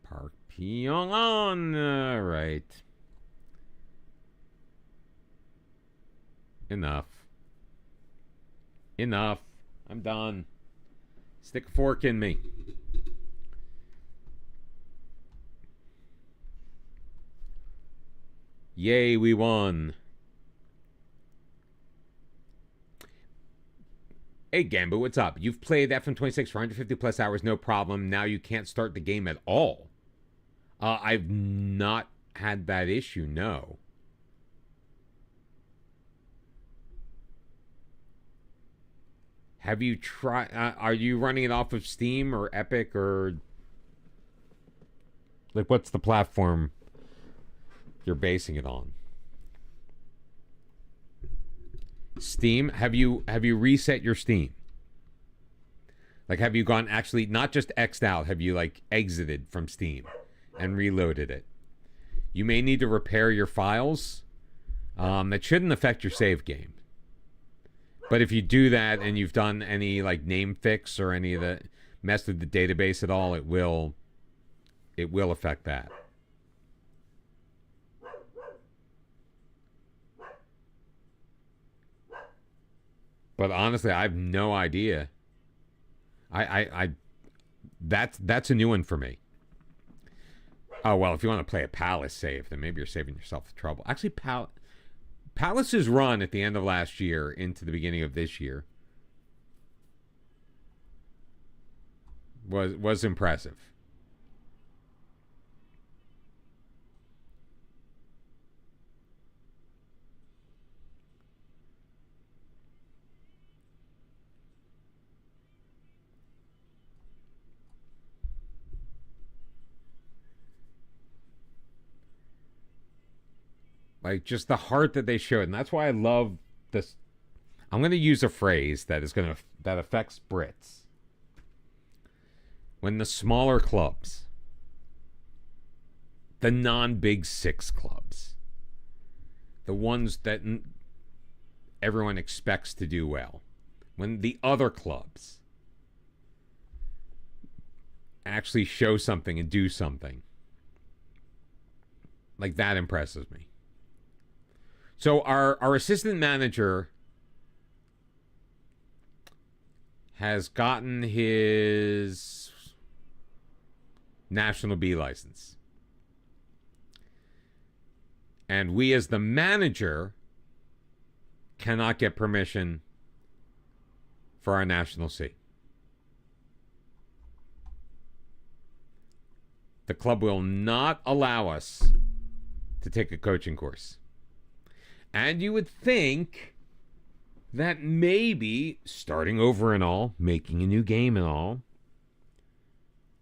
S1: Park Pyong-on. All right. Enough. I'm done. Stick a fork in me. Yay, we won. Hey, Gambo, what's up? You've played FM26 for 150 plus hours, no problem. Now you can't start the game at all. I've not had that issue, no. Have you tried... are you running it off of Steam or Epic or... like, what's the platform you're basing it on? Steam? Have you reset your Steam? Like, have you gone actually... not just X'd out, have you, like, exited from Steam and reloaded it? You may need to repair your files. That shouldn't affect your save game. But if you do that and you've done any like name fix or any of the mess with the database at all, it will affect that. But honestly, I have no idea. That's a new one for me. Oh well, if you want to play a Palace save, then maybe you're saving yourself the trouble. Actually, Palace's run at the end of last year into the beginning of this year was impressive. Like, just the heart that they showed. And that's why I love this. I'm going to use a phrase that affects Brits. When the smaller clubs, the non-Big Six clubs, the ones that everyone expects to do well, when the other clubs actually show something and do something, like, that impresses me. So our assistant manager has gotten his National B license. And we as the manager cannot get permission for our National C. The club will not allow us to take a coaching course. And you would think that maybe, starting over and all, making a new game and all,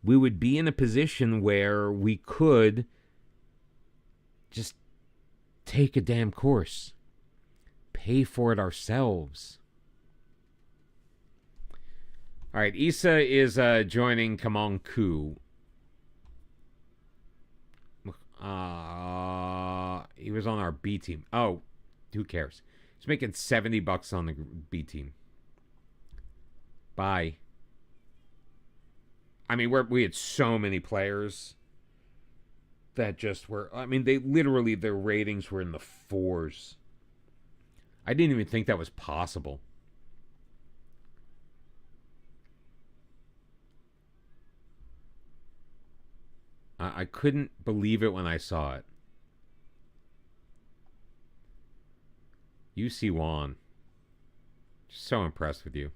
S1: we would be in a position where we could just take a damn course. Pay for it ourselves. All right, Issa is joining Kamong Ku. He was on our B team. Oh, who cares? He's making $70 on the B team. Bye. I mean, we had so many players that just were, I mean, they literally, their ratings were in the 4s. I didn't even think that was possible. I couldn't believe it when I saw it. UC Juan. Just so impressed with you.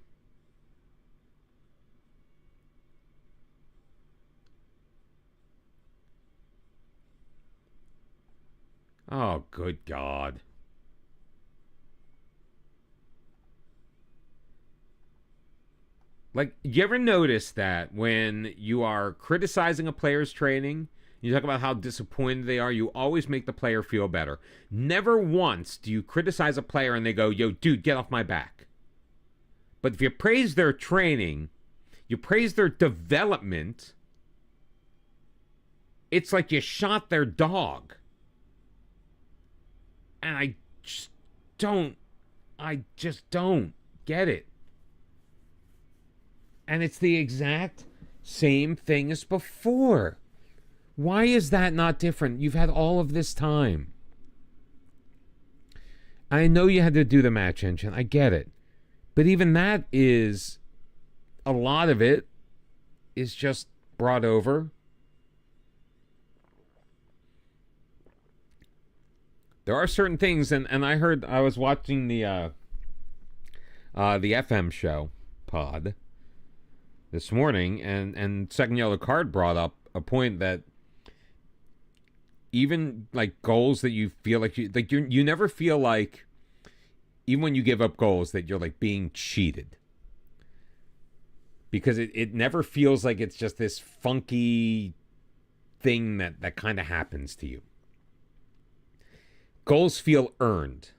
S1: Oh, good God. Like, you ever notice that when you are criticizing a player's training, you talk about how disappointed they are, you always make the player feel better. Never once do you criticize a player and they go, yo, dude, get off my back. But if you praise their training, you praise their development, it's like you shot their dog. And I just don't get it. And it's the exact same thing as before. Why is that not different? You've had all of this time. I know you had to do the match engine. I get it. But even that is, a lot of it is just brought over. There are certain things, and I was watching the FM show pod this morning, and Second Yellow Card brought up a point that even like goals that you feel like you never feel like, even when you give up goals, that you're like being cheated, because it never feels like it's just this funky thing that kind of happens to you. Goals feel earned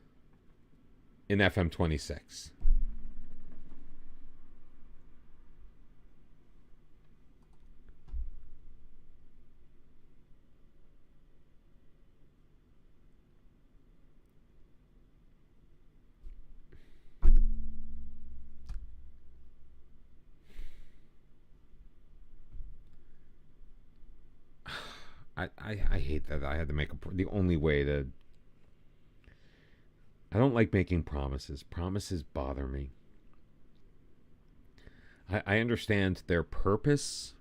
S1: in FM26. I hate that I had to make the only way to. I don't like making promises. Promises bother me. I understand their purpose.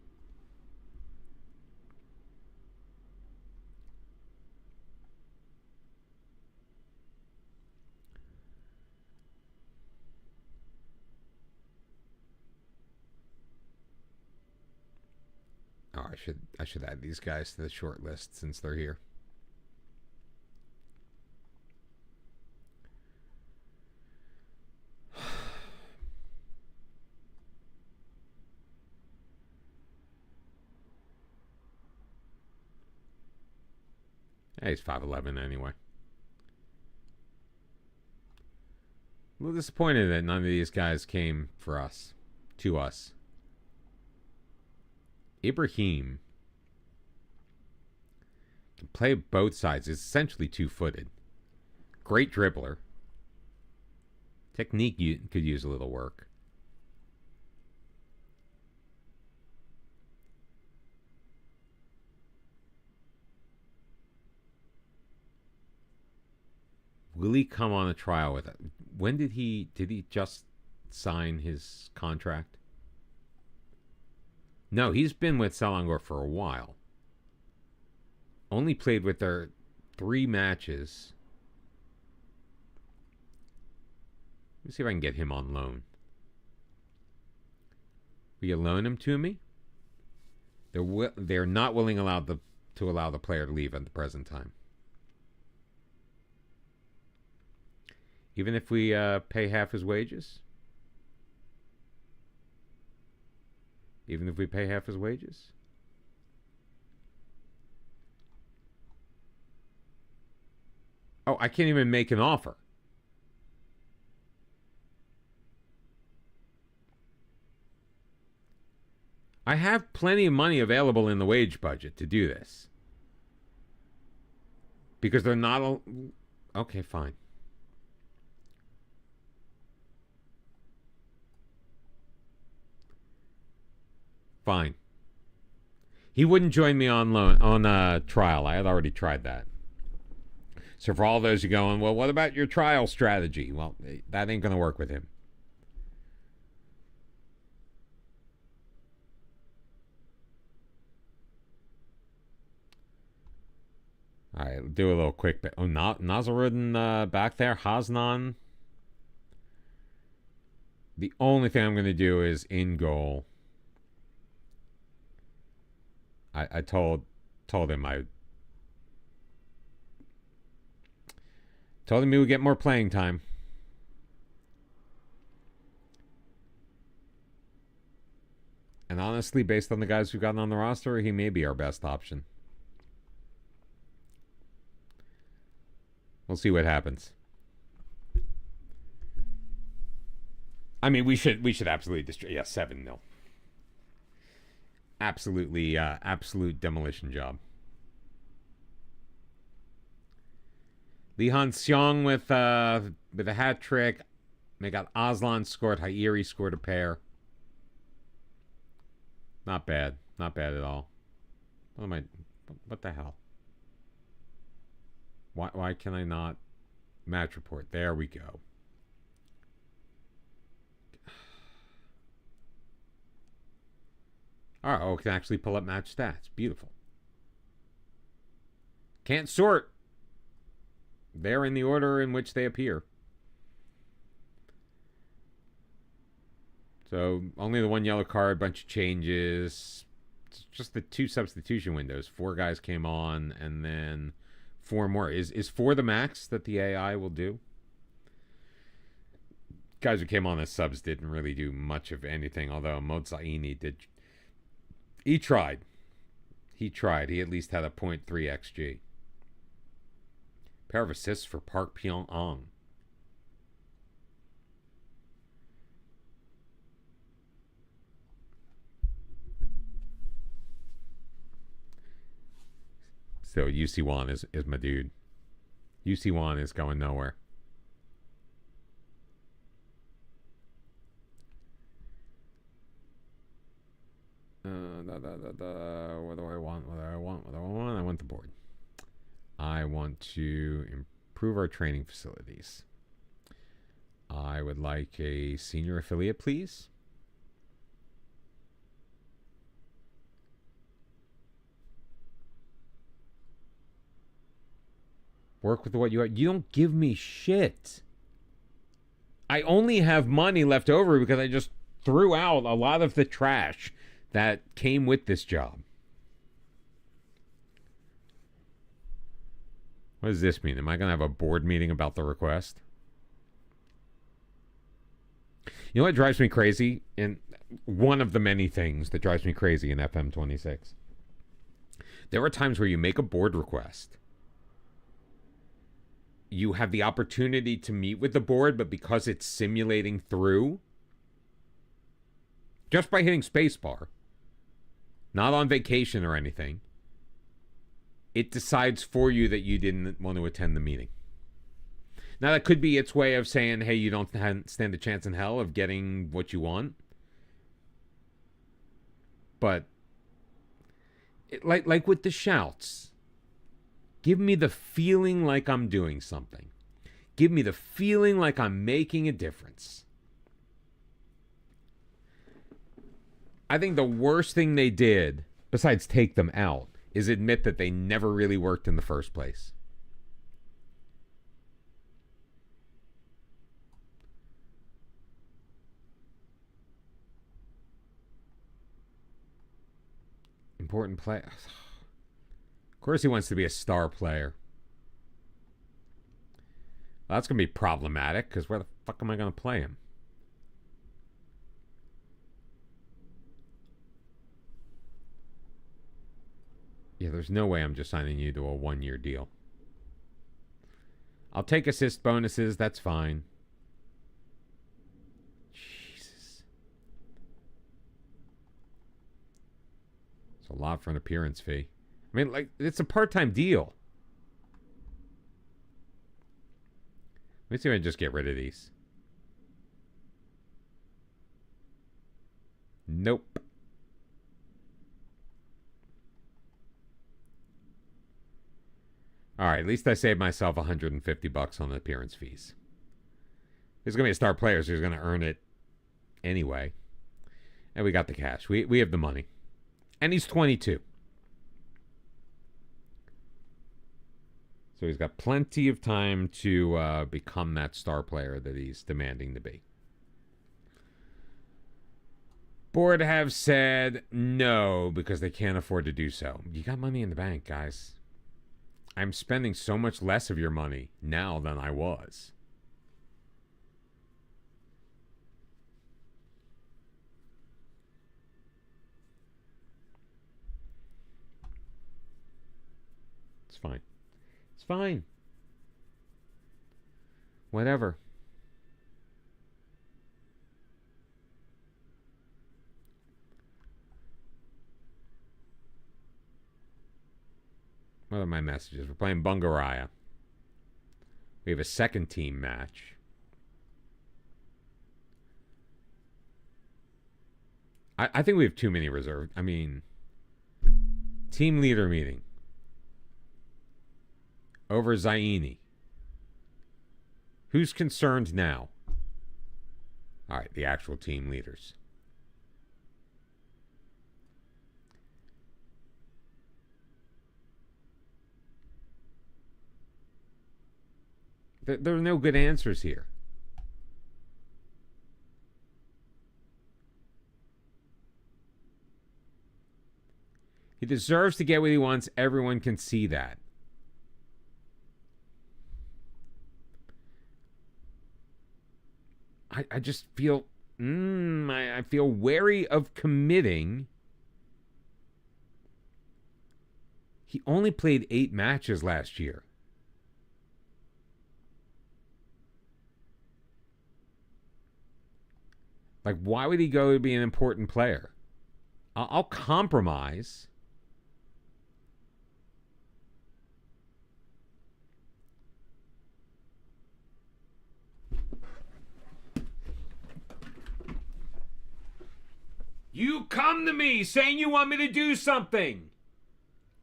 S1: Oh, I should add these guys to the short list since they're here. Hey, he's 5'11" anyway. A little disappointed that none of these guys came to us. Ibrahim can play both sides. Is essentially two-footed. Great dribbler. Technique could use a little work. Will he come on a trial with it? When did he just sign his contract? No, he's been with Selangor for a while. Only played with their 3 matches. Let me see if I can get him on loan. Will you loan him to me? They're not willing to allow the player to leave at the present time. Even if we pay half his wages? Even if we pay half his wages? Oh, I can't even make an offer. I have plenty of money available in the wage budget to do this. Because they're not... Okay, fine. Fine. He wouldn't join me on loan on trial. I had already tried that. So for all those who are going, well, what about your trial strategy? Well, that ain't going to work with him. All right, do a little quick bit. Oh, Nazarudin back there. Hasnan. The only thing I'm going to do is in goal. I told him he would get more playing time. And honestly, based on the guys we've gotten on the roster, he may be our best option. We'll see what happens. I mean, we should absolutely destroy. Yeah, 7-0. Absolutely, absolute demolition job. Li Han Xiong with a hat trick. Megat Aslan scored. Hairi scored a pair. Not bad. Not bad at all. What the hell? Why can I not match report? There we go. All right, can actually pull up match stats. Beautiful. Can't sort. They're in the order in which they appear. So only the one yellow card, bunch of changes. It's just the 2 substitution windows. 4 guys came on, and then 4 more. Is 4 the max that the AI will do? Guys who came on as subs didn't really do much of anything, although Mozaini did. He tried. He at least had a 0.3 XG. Pair of assists for Park Pyong-ong. So UC Wan is my dude. UC Wan is going nowhere. What do I want? I want the board. I want to improve our training facilities. I would like a senior affiliate, please. Work with what you are. You don't give me shit. I only have money left over because I just threw out a lot of the trash that came with this job. What does this mean? Am I going to have a board meeting about the request? You know what drives me crazy? And one of the many things that drives me crazy in FM26. There are times where you make a board request. You have the opportunity to meet with the board, but because it's simulating through, just by hitting spacebar, not on vacation or anything, it decides for you that you didn't want to attend the meeting. Now, that could be its way of saying, hey, you don't stand a chance in hell of getting what you want. But, like with the shouts, give me the feeling like I'm doing something. Give me the feeling like I'm making a difference. I think the worst thing they did, besides take them out, is admit that they never really worked in the first place. Important play. Of course he wants to be a star player. Well, that's going to be problematic, because where the fuck am I going to play him? Yeah, there's no way I'm just signing you to a 1-year deal. I'll take assist bonuses, that's fine. Jesus. It's a lot for an appearance fee. I mean, like, it's a part-time deal. Let me see if I can just get rid of these. Nope. All right, at least I saved myself $150 on the appearance fees. There's going to be a star player, so he's going to earn it anyway. And we got the cash. We have the money. And he's 22. So he's got plenty of time to become that star player that he's demanding to be. Board have said no because they can't afford to do so. You got money in the bank, guys. I'm spending so much less of your money now than I was. It's fine. It's fine. Whatever. What are my messages? We're playing Bungaraya. We have a second team match. I think we have too many reserved. I mean, team leader meeting. Over Zaini. Who's concerned now? All right, the actual team leaders. There are no good answers here. He deserves to get what he wants. Everyone can see that. I just feel I feel wary of committing. He only played 8 matches last year. Like, why would he go to be an important player? I'll compromise. You come to me saying you want me to do something.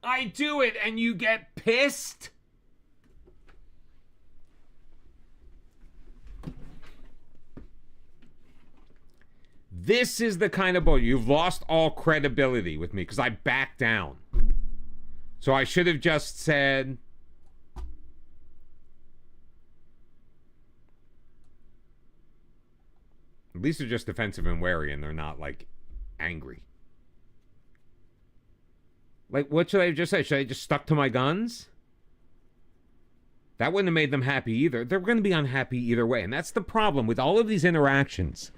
S1: I do it and you get pissed? This is the kind of bull. You've lost all credibility with me because I backed down. So I should have just said, at least they're just defensive and wary and they're not like angry. Like, what should I have just said? Should I just stuck to my guns? That wouldn't have made them happy either. They're going to be unhappy either way. And that's the problem with all of these interactions.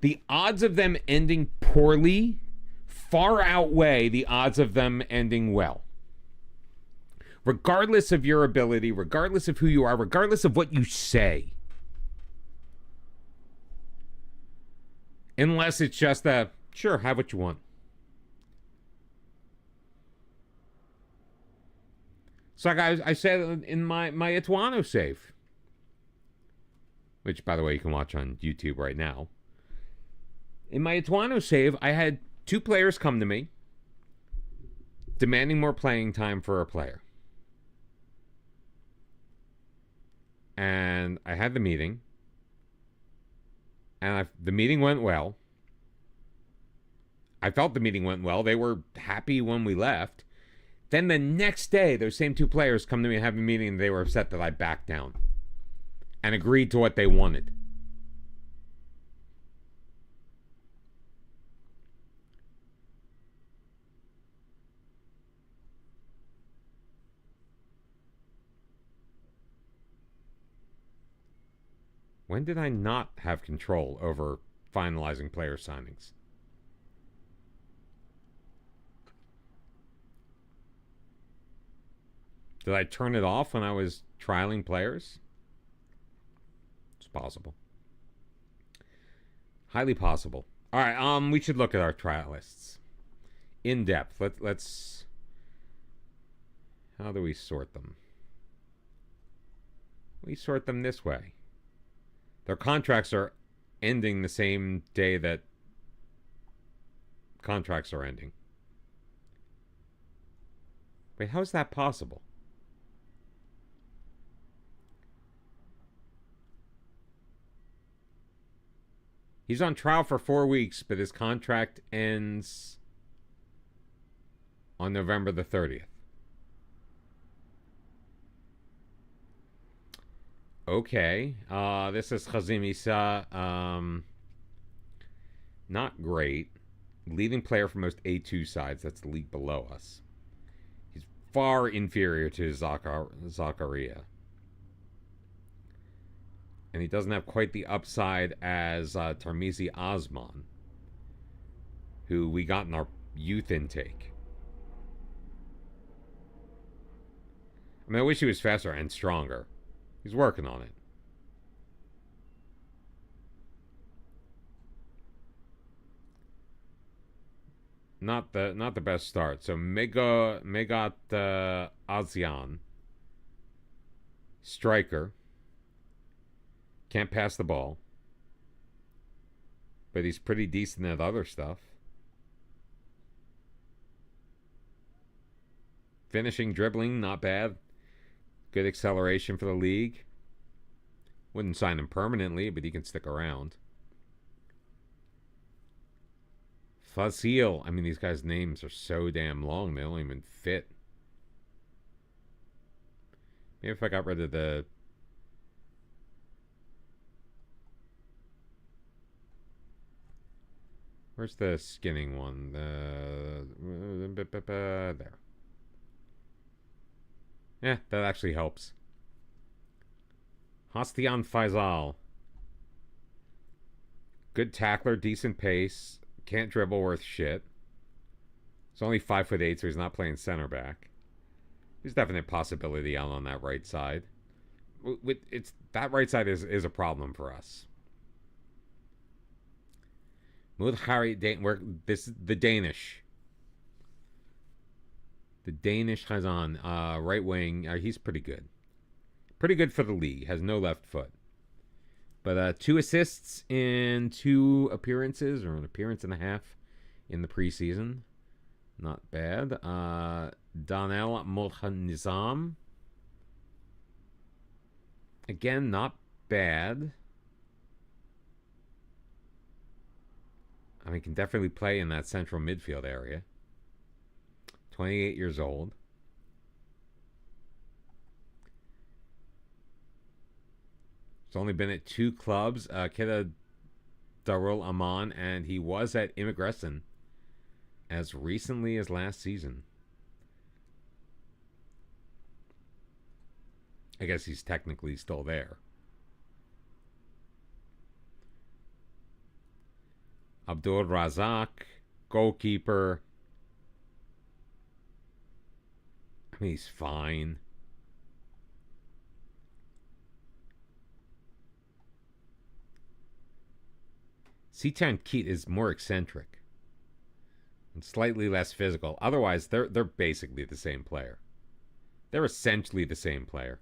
S1: The odds of them ending poorly far outweigh the odds of them ending well. Regardless of your ability, regardless of who you are, regardless of what you say. Unless it's just a, sure, have what you want. So like I said in my Ituano save, which, by the way, you can watch on YouTube right now. In my Ituano save, I had 2 players come to me demanding more playing time for a player. And I had the meeting. And the meeting went well. I felt the meeting went well. They were happy when we left. Then the next day, those same 2 players come to me and have a meeting, and they were upset that I backed down and agreed to what they wanted. When did I not have control over finalizing player signings? Did I turn it off when I was trialing players? It's possible. Highly possible. All right, we should look at our trial lists in depth. Let's. How do we sort them? We sort them this way. Their contracts are ending the same day that contracts are ending. Wait, how is that possible? He's on trial for 4 weeks, but his contract ends on November the 30th. Okay. This is Hazim Issa. Not great. Leading player for most A2 sides. That's the league below us. He's far inferior to Zakaria. And he doesn't have quite the upside as Tarmizi Osman, who we got in our youth intake. I mean, I wish he was faster and stronger. He's working on it. Not the best start. So Megat Azian, striker. Can't pass the ball. But he's pretty decent at other stuff. Finishing, dribbling, not bad. Good acceleration for the league. Wouldn't sign him permanently, but he can stick around. Fazil. I mean, these guys' names are so damn long, they don't even fit. Maybe if I got rid of the... Where's the skinning one? There. Yeah, that actually helps. Hastian Faisal. Good tackler, decent pace. Can't dribble worth shit. He's only 5'8", so he's not playing center back. There's definite possibility out on that right side. That right side is a problem for us. Mudhari, this is the Danish. The Danish Hazan, right wing. He's pretty good. Pretty good for the league. Has no left foot. But 2 assists in 2 appearances, or an appearance and a half in the preseason. Not bad. Donnell Mulhanizam. Again, not bad. I mean, can definitely play in that central midfield area. 28 years old. He's only been at 2 clubs. Keda Darul Aman, and he was at Imigressin as recently as last season. I guess he's technically still there. Abdul Razak, goalkeeper. I mean, he's fine. Sitan Keat is more eccentric and slightly less physical. Otherwise, they're basically the same player. They're essentially the same player.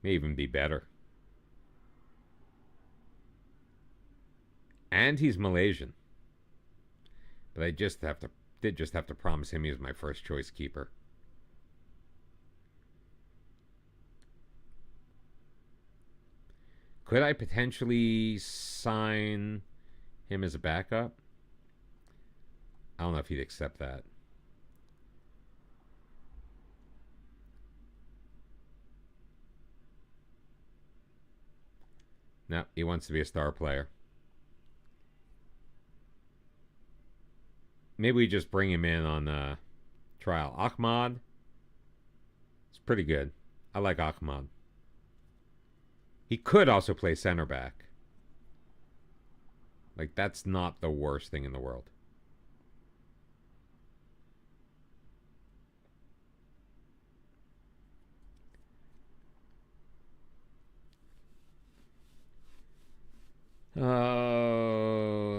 S1: May even be better. And he's Malaysian. But I did just have to promise him he was my first choice keeper. Could I potentially sign him as a backup? I don't know if he'd accept that. No, he wants to be a star player. Maybe we just bring him in on trial. Ahmad. It's pretty good. I like Ahmad. He could also play center back. Like, that's not the worst thing in the world.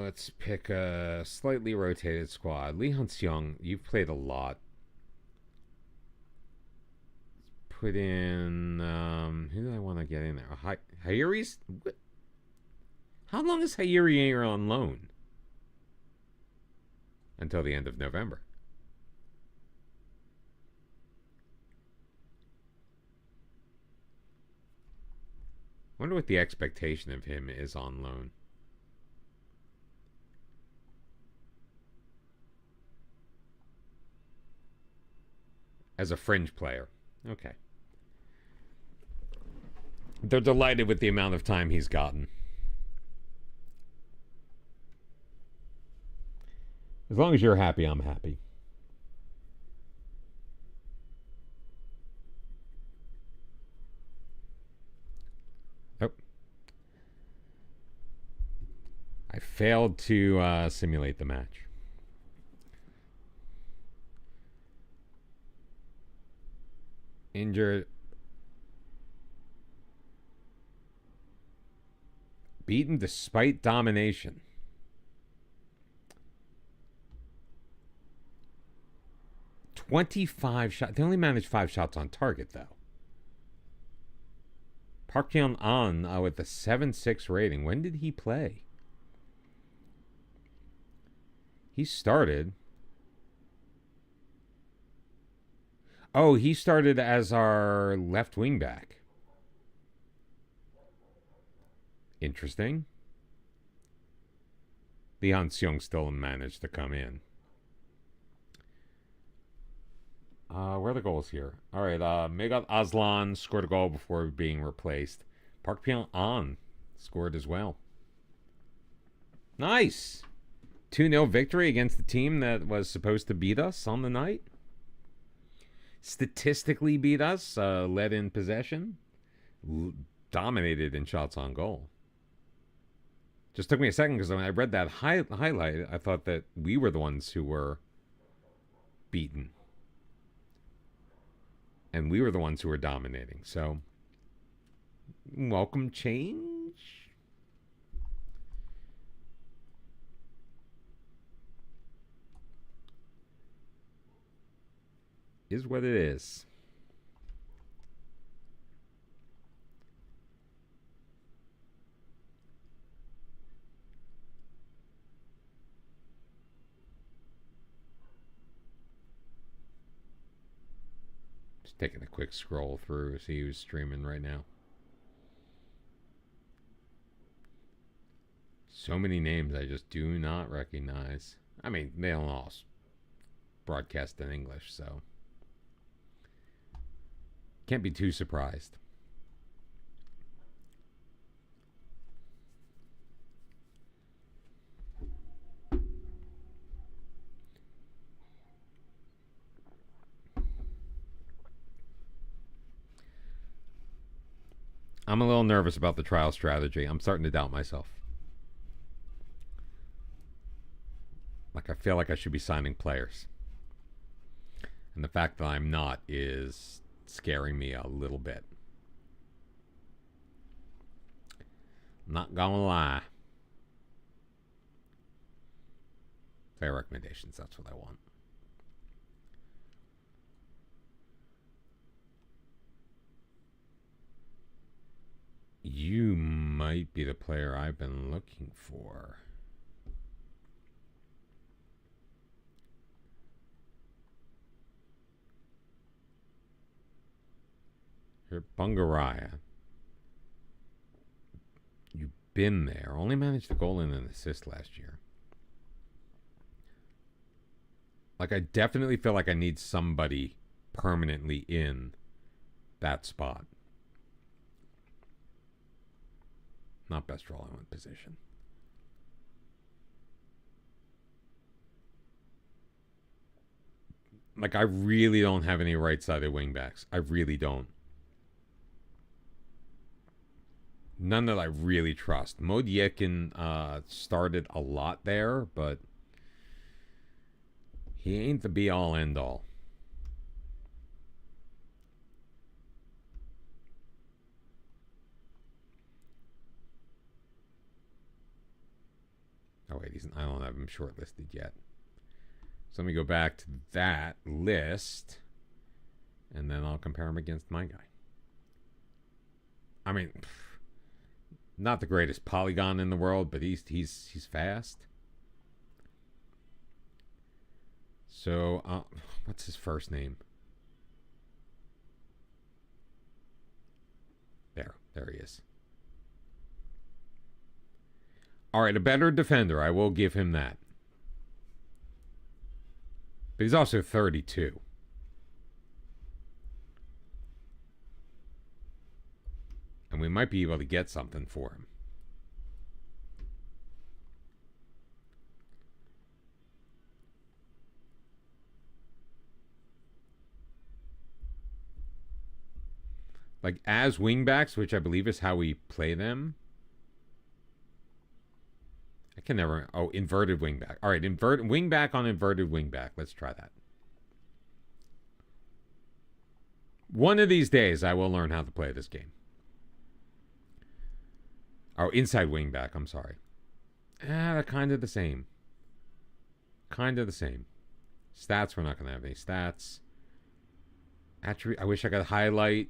S1: Let's pick a slightly rotated squad. Lee Hyun-seong, you've played a lot. Let's put in... who do I want to get in there? Hayuri's? How long is Hayuri on loan? Until the end of November. Wonder what the expectation of him is on loan. As a fringe player. Okay. They're delighted with the amount of time he's gotten. As long as you're happy, I'm happy. Oh. I failed to simulate the match. Injured. Beaten despite domination. .25 shots. They only managed 5 shots on target, though. Park Hyun-an with a 7.6 rating. When did he play? He started. Oh, he started as our left wing back. Interesting. Lee Han-seong still managed to come in. Where are the goals here? All right, Megat Aslan scored a goal before being replaced. Park Pyong-an scored as well. Nice! 2-0 victory against the team that was supposed to beat us on the night. Statistically beat us, led in possession, dominated in shots on goal. Just took me a second because when I read that highlight, I thought that we were the ones who were beaten. And we were the ones who were dominating. So, welcome change. Is what it is. Taking a quick scroll through, see who's streaming right now. So many names I just do not recognize. I mean, they don't all broadcast in English, so can't be too surprised. I'm a little nervous about the trial strategy. I'm starting to doubt myself. Like, I feel like I should be signing players. And the fact that I'm not is scaring me a little bit. Not gonna lie. Player recommendations, that's what I want. You might be the player I've been looking for. Here, Bungaraya. You've been there. Only managed a goal and an assist last year. Like, I definitely feel like I need somebody permanently in that spot. Not best role in position. Like, I really don't have any right-sided wingbacks. I really don't. None that I really trust. Modiekin started a lot there, but he ain't the be-all, end-all. Oh, wait, I don't have him shortlisted yet. So let me go back to that list, and then I'll compare him against my guy. I mean, Not the greatest polygon in the world, but he's fast. So, what's his first name? There he is. All right, a better defender. I will give him that. But he's also 32. And we might be able to get something for him. Like, as wingbacks, which I believe is how we play them. I can never... Oh, inverted wingback. All right, wingback on inverted wingback. Let's try that. One of these days, I will learn how to play this game. Oh, inside wingback. I'm sorry. They're kind of the same. Kind of the same. Stats, we're not going to have any stats. Attribute. I wish I could highlight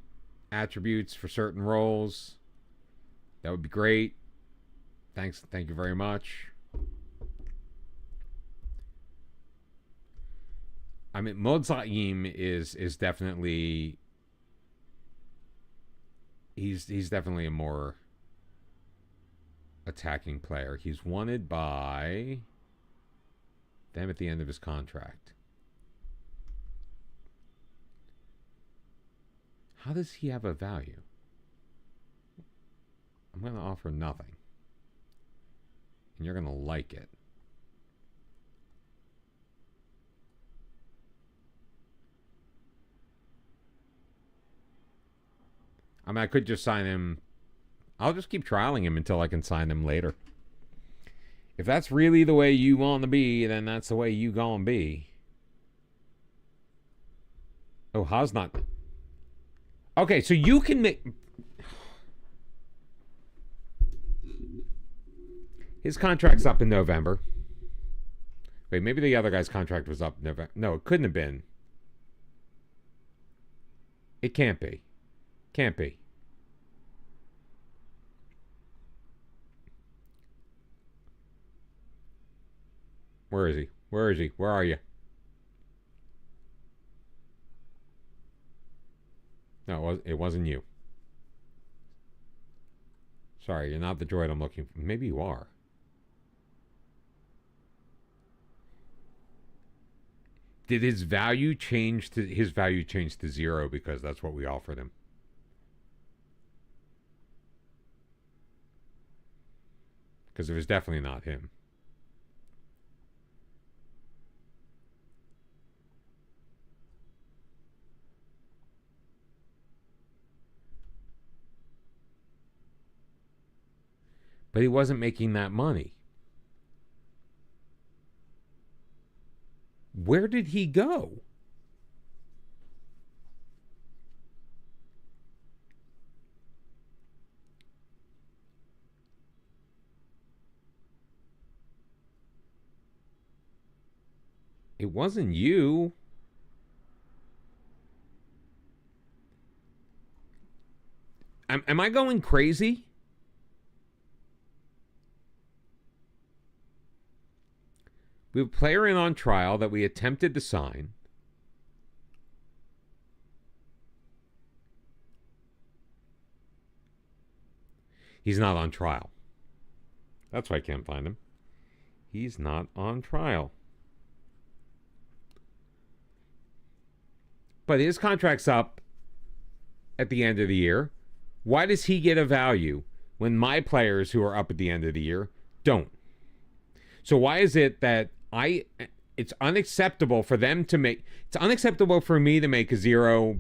S1: attributes for certain roles. That would be great. Thanks. Thank you very much. I mean, Mozaim is definitely... He's definitely a more attacking player. He's wanted by them at the end of his contract. How does he have a value? I'm going to offer nothing. And you're going to like it. I mean, I could just sign him. I'll just keep trialing him until I can sign him later. If that's really the way you want to be, then that's the way you gonna be. Oh, Haas not... Okay, so you can make... His contract's up in November. Wait, maybe the other guy's contract was up in November. No, it couldn't have been. It can't be. Can't be. Where is he? Where is he? Where are you? No, it wasn't you. Sorry, you're not the droid I'm looking for. Maybe you are. Did his value change to... His value changed to 0 because that's what we offered him. Because it was definitely not him. But he wasn't making that money. Where did he go? It wasn't you. Am I going crazy? We have a player in on trial that we attempted to sign. He's not on trial. That's why I can't find him. He's not on trial. But his contract's up at the end of the year. Why does he get a value when my players who are up at the end of the year don't? So why is it that it's unacceptable for them to make... It's unacceptable for me to make a zero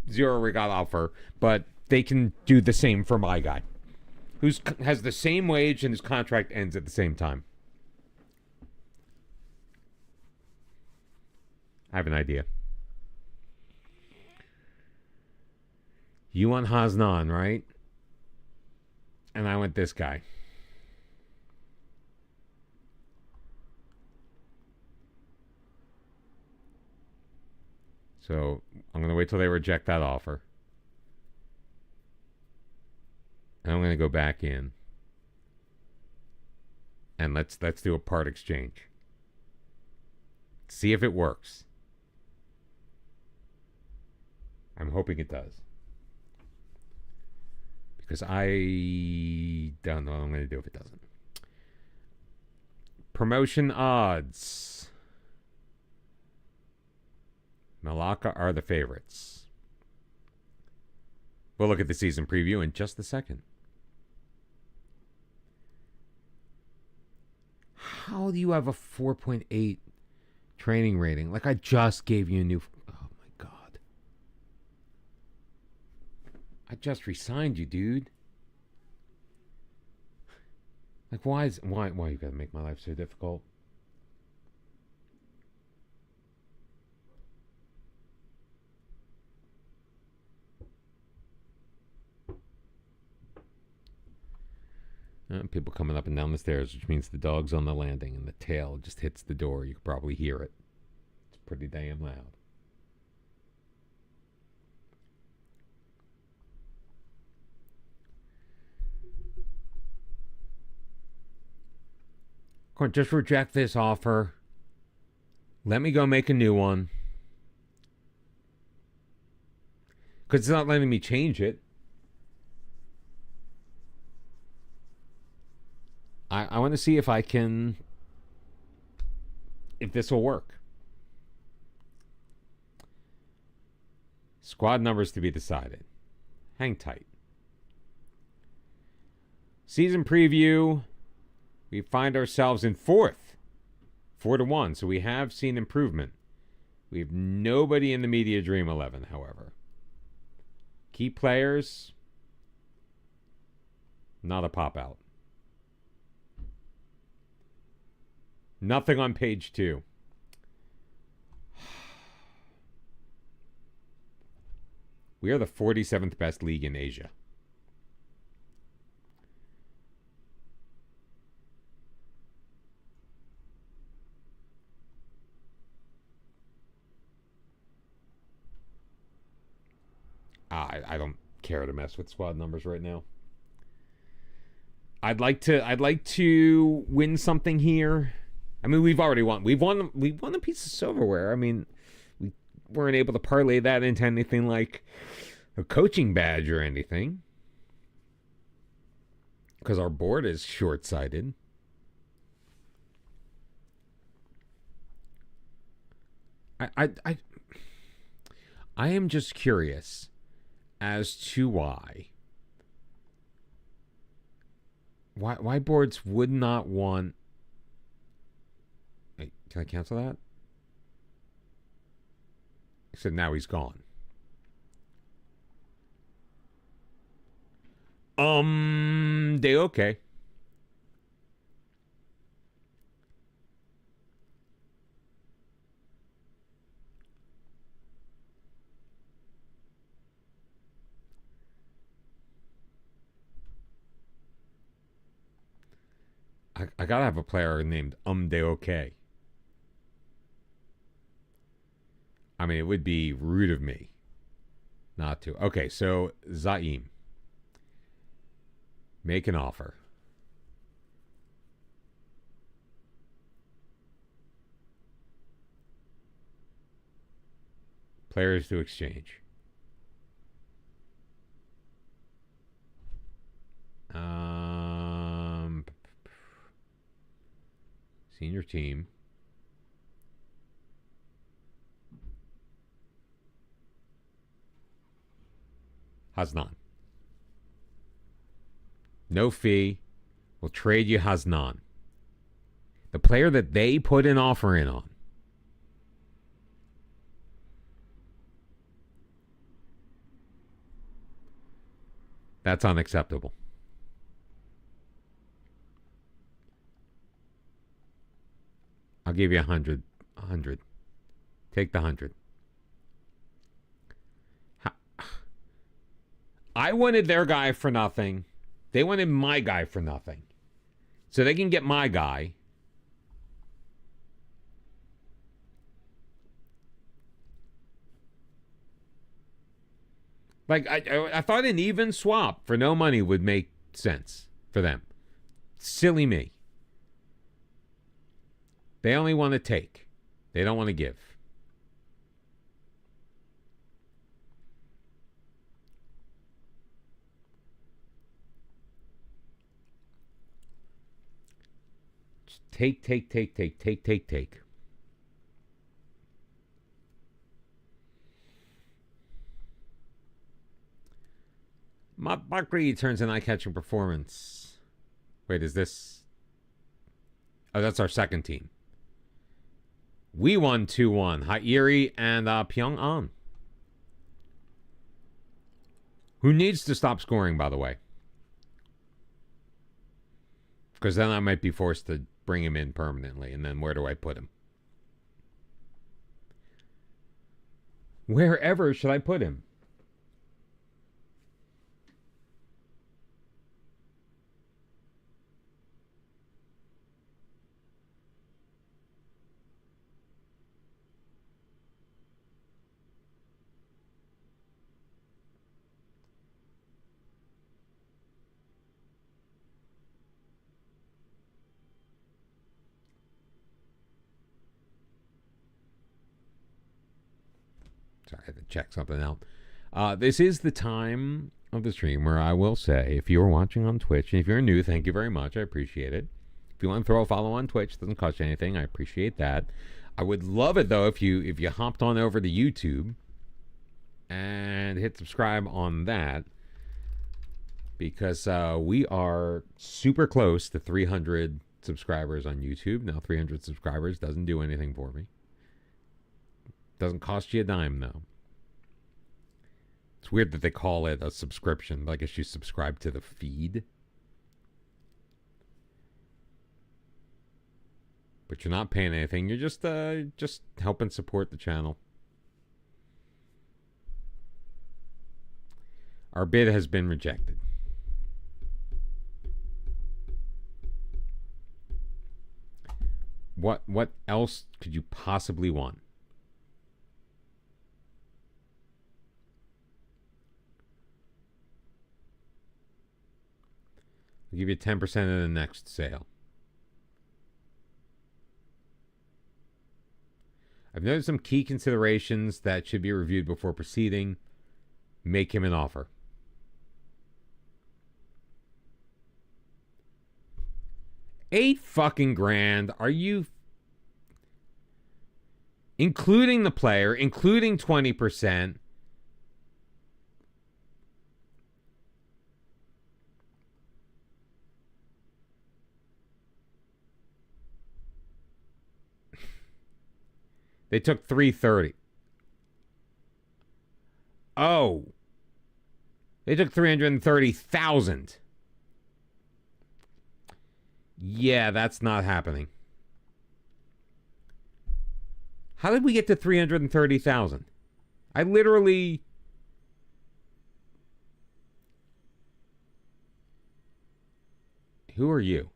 S1: regal offer, but they can do the same for my guy, who has the same wage and his contract ends at the same time. I have an idea. You want Hasnan, right? And I want this guy. So I'm going to wait till they reject that offer. And I'm going to go back in. And let's do a part exchange. See if it works. I'm hoping it does. Because I don't know what I'm going to do if it doesn't. Promotion odds. Malacca are the favorites. We'll look at the season preview in just a second. How do you have a 4.8 training rating? Like, I just gave you a new... Oh, my God. I just re-signed you, dude. Like, why you gotta make my life so difficult? People coming up and down the stairs, which means the dog's on the landing and the tail just hits the door. You can probably hear it. It's pretty damn loud. Come on, just reject this offer. Let me go make a new one. Because it's not letting me change it. I want to see if I can... if this will work. Squad numbers to be decided. Hang tight. Season preview. We find ourselves in 4th. 4-1. So we have seen improvement. We have nobody in the media dream 11, however. Key players. Not a pop-out. Nothing on page 2. We are the 47th best league in Asia. I don't care to mess with squad numbers right now. I'd like to win something here. I mean, we've already won. We've won a piece of silverware. I mean, we weren't able to parlay that into anything like a coaching badge or anything, because our board is short-sighted. I am just curious as to why boards would not want... Wait, can I cancel that? He said now he's gone. They okay. I gotta have a player named De okay. I mean, it would be rude of me not to. Okay, so Zaim. Make an offer. Players to exchange. Senior team. Haznan. No fee. We'll trade you Haznan. The player that they put an offer in on. That's unacceptable. I'll give you 100. 100. Take the 100. I wanted their guy for nothing. They wanted my guy for nothing. So they can get my guy. Like, I thought an even swap for no money would make sense for them. Silly me. They only want to take. They don't want to give. Just take, take, take, take, take, take, take. Bakri turns an eye-catching performance. Wait, is this... Oh, that's our second team. We won 2-1. Hairi and Pyongan. Who needs to stop scoring, by the way. Because then I might be forced to bring him in permanently. And then where do I put him? Wherever should I put him? Sorry, I had to check something out. This is the time of the stream where I will say, if you're watching on Twitch, and if you're new, thank you very much. I appreciate it. If you want to throw a follow on Twitch, it doesn't cost you anything. I appreciate that. I would love it, though, if you hopped on over to YouTube and hit subscribe on that, because we are super close to 300 subscribers on YouTube. Now, 300 subscribers doesn't do anything for me. Doesn't cost you a dime, though. It's weird that they call it a subscription. But I guess you subscribe to the feed. But you're not paying anything. You're just helping support the channel. Our bid has been rejected. What else could you possibly want? I'll give you 10% in the next sale. I've noted some key considerations that should be reviewed before proceeding. Make him an offer. $8 fucking grand. Are you... Including the player, including 20%. They took 330. Oh. They took 330,000. Yeah, that's not happening. How did we get to 330,000? I literally... Who are you?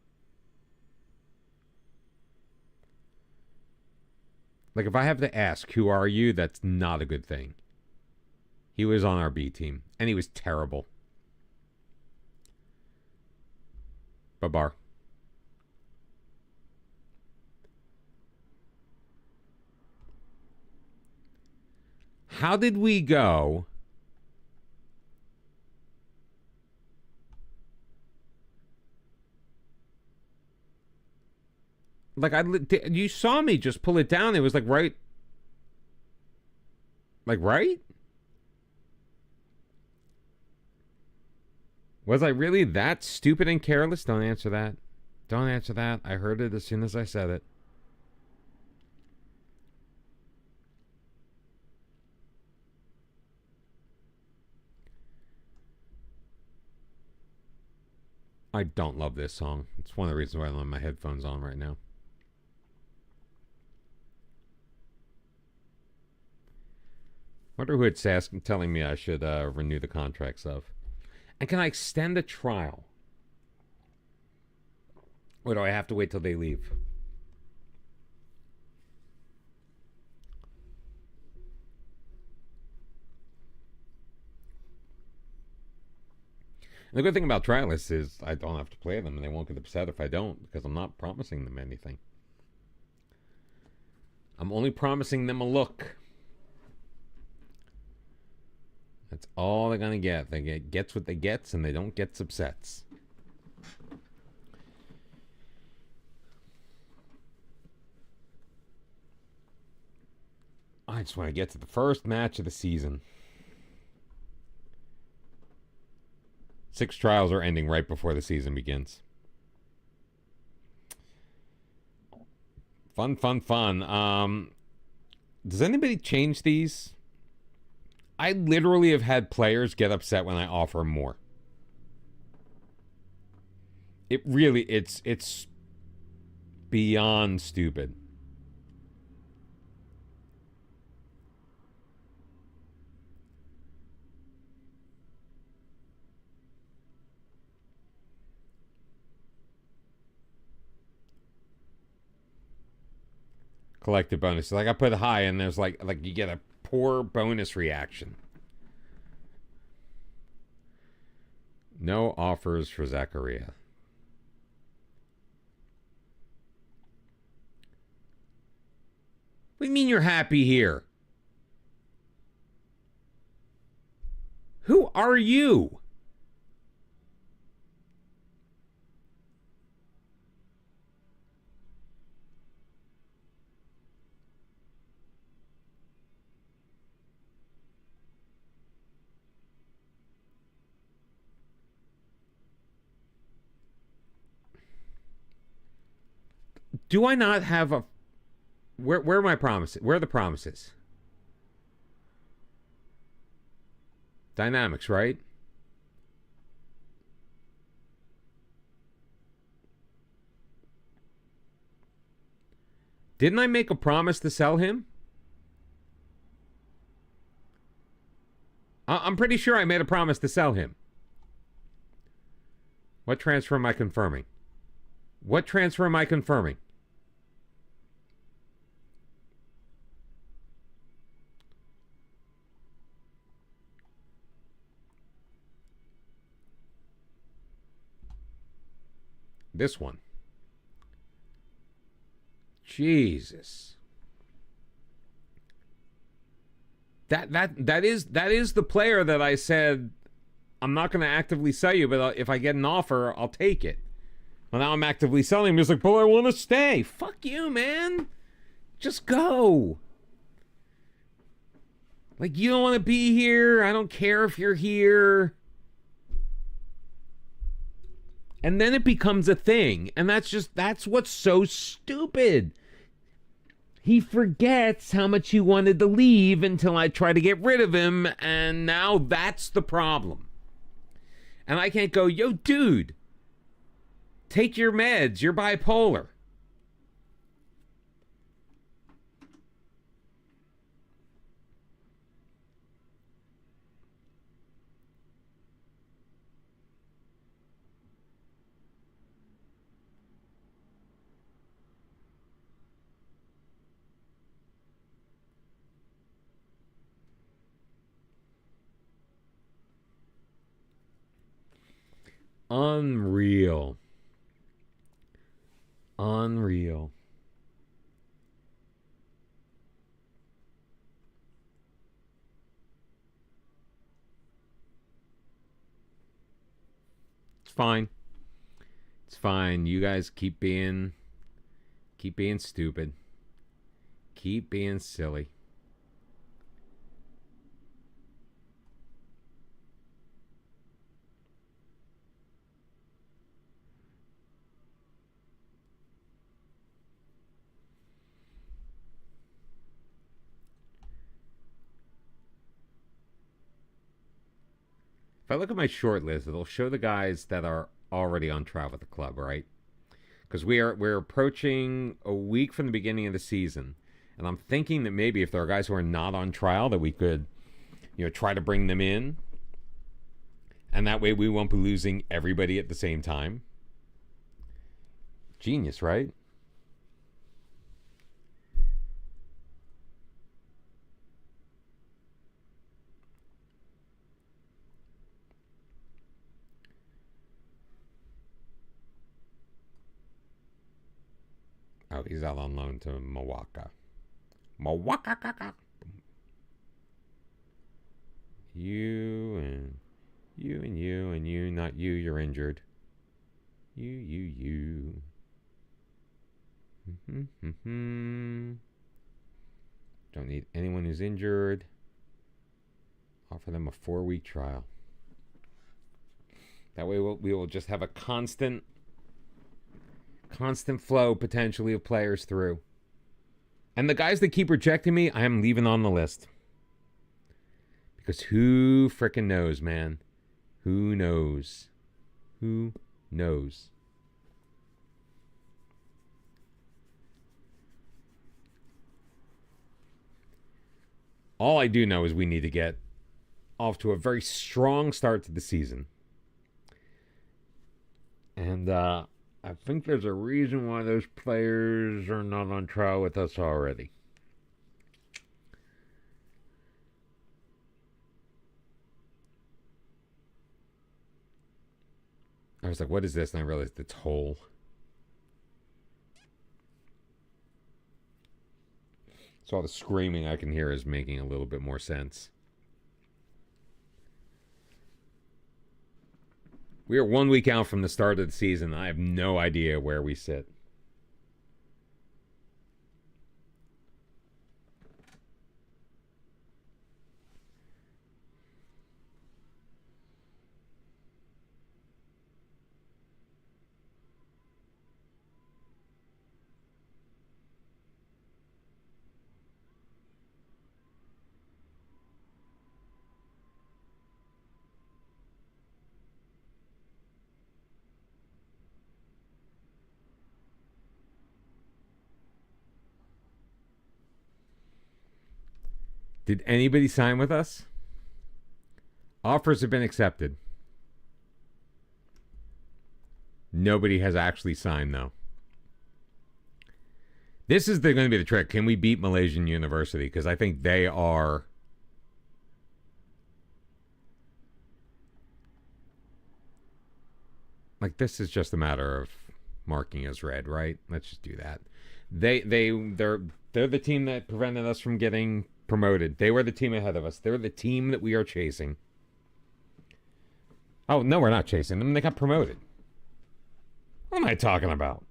S1: Like, if I have to ask, who are you, that's not a good thing. He was on our B team, and he was terrible. Babar. How did we go? Like, you saw me just pull it down. It was like right. Like, right? Was I really that stupid and careless? Don't answer that. Don't answer that. I heard it as soon as I said it. I don't love this song. It's one of the reasons why I don't have my headphones on right now. Wonder who it's asking, telling me I should renew the contracts of. And can I extend the trial? Or do I have to wait till they leave? And the good thing about trialists is I don't have to play them, and they won't get upset if I don't, because I'm not promising them anything. I'm only promising them a look. That's all they're going to get. They gets what they gets, and they don't get upsets. I just want to get to the first match of the season. 6 trials are ending right before the season begins. Fun, fun, fun. Does anybody change these? I literally have had players get upset when I offer more. It really, it's beyond stupid. Collective bonus. Like I put high and there's like you get a poor bonus reaction. No offers for Zachariah. What do you mean you're happy here? Who are you? Do I not have a... Where are my promises? Where are the promises? Dynamics, right? Didn't I make a promise to sell him? I'm pretty sure I made a promise to sell him. What transfer am I confirming? What transfer am I confirming? This one. Jesus. That is the player that I said I'm not going to actively sell you, but if I get an offer, I'll take it. Well, now I'm actively selling him. He's like, "But I want to stay." Fuck you, man. Just go. Like, you don't want to be here. I don't care if you're here. And then it becomes a thing. And that's what's so stupid. He forgets how much he wanted to leave until I try to get rid of him. And now that's the problem. And I can't go, "Yo, dude, take your meds. You're bipolar." Unreal. Unreal. It's fine. It's fine. You guys keep being stupid. Keep being silly. If I look at my short list, it'll show the guys that are already on trial with the club, right? Because we're approaching a week from the beginning of the season, and I'm thinking that maybe if there are guys who are not on trial, that we could, try to bring them in, and that way we won't be losing everybody at the same time. Genius, right? Oh, he's out on loan to Milwaukee. You and you and you and you, not you, you're injured. You. Don't need anyone who's injured. Offer them a 4-week trial. That way we will just have a constant flow, potentially, of players through. And the guys that keep rejecting me, I am leaving on the list. Because who frickin' knows, man? Who knows? Who knows? All I do know is we need to get off to a very strong start to the season. And I think there's a reason why those players are not on trial with us already. I was like, what is this? And I realized it's whole. So all the screaming I can hear is making a little bit more sense. We are 1 week out from the start of the season. I have no idea where we sit. Did anybody sign with us? Offers have been accepted. Nobody has actually signed, though. This is going to be the trick. Can we beat Malaysian University? Because I think they are... Like, this is just a matter of marking as red, right? Let's just do that. They're the team that prevented us from getting promoted. They were the team ahead of us. They're the team that we are chasing. Oh, no, we're not chasing them. They got promoted. What am I talking about?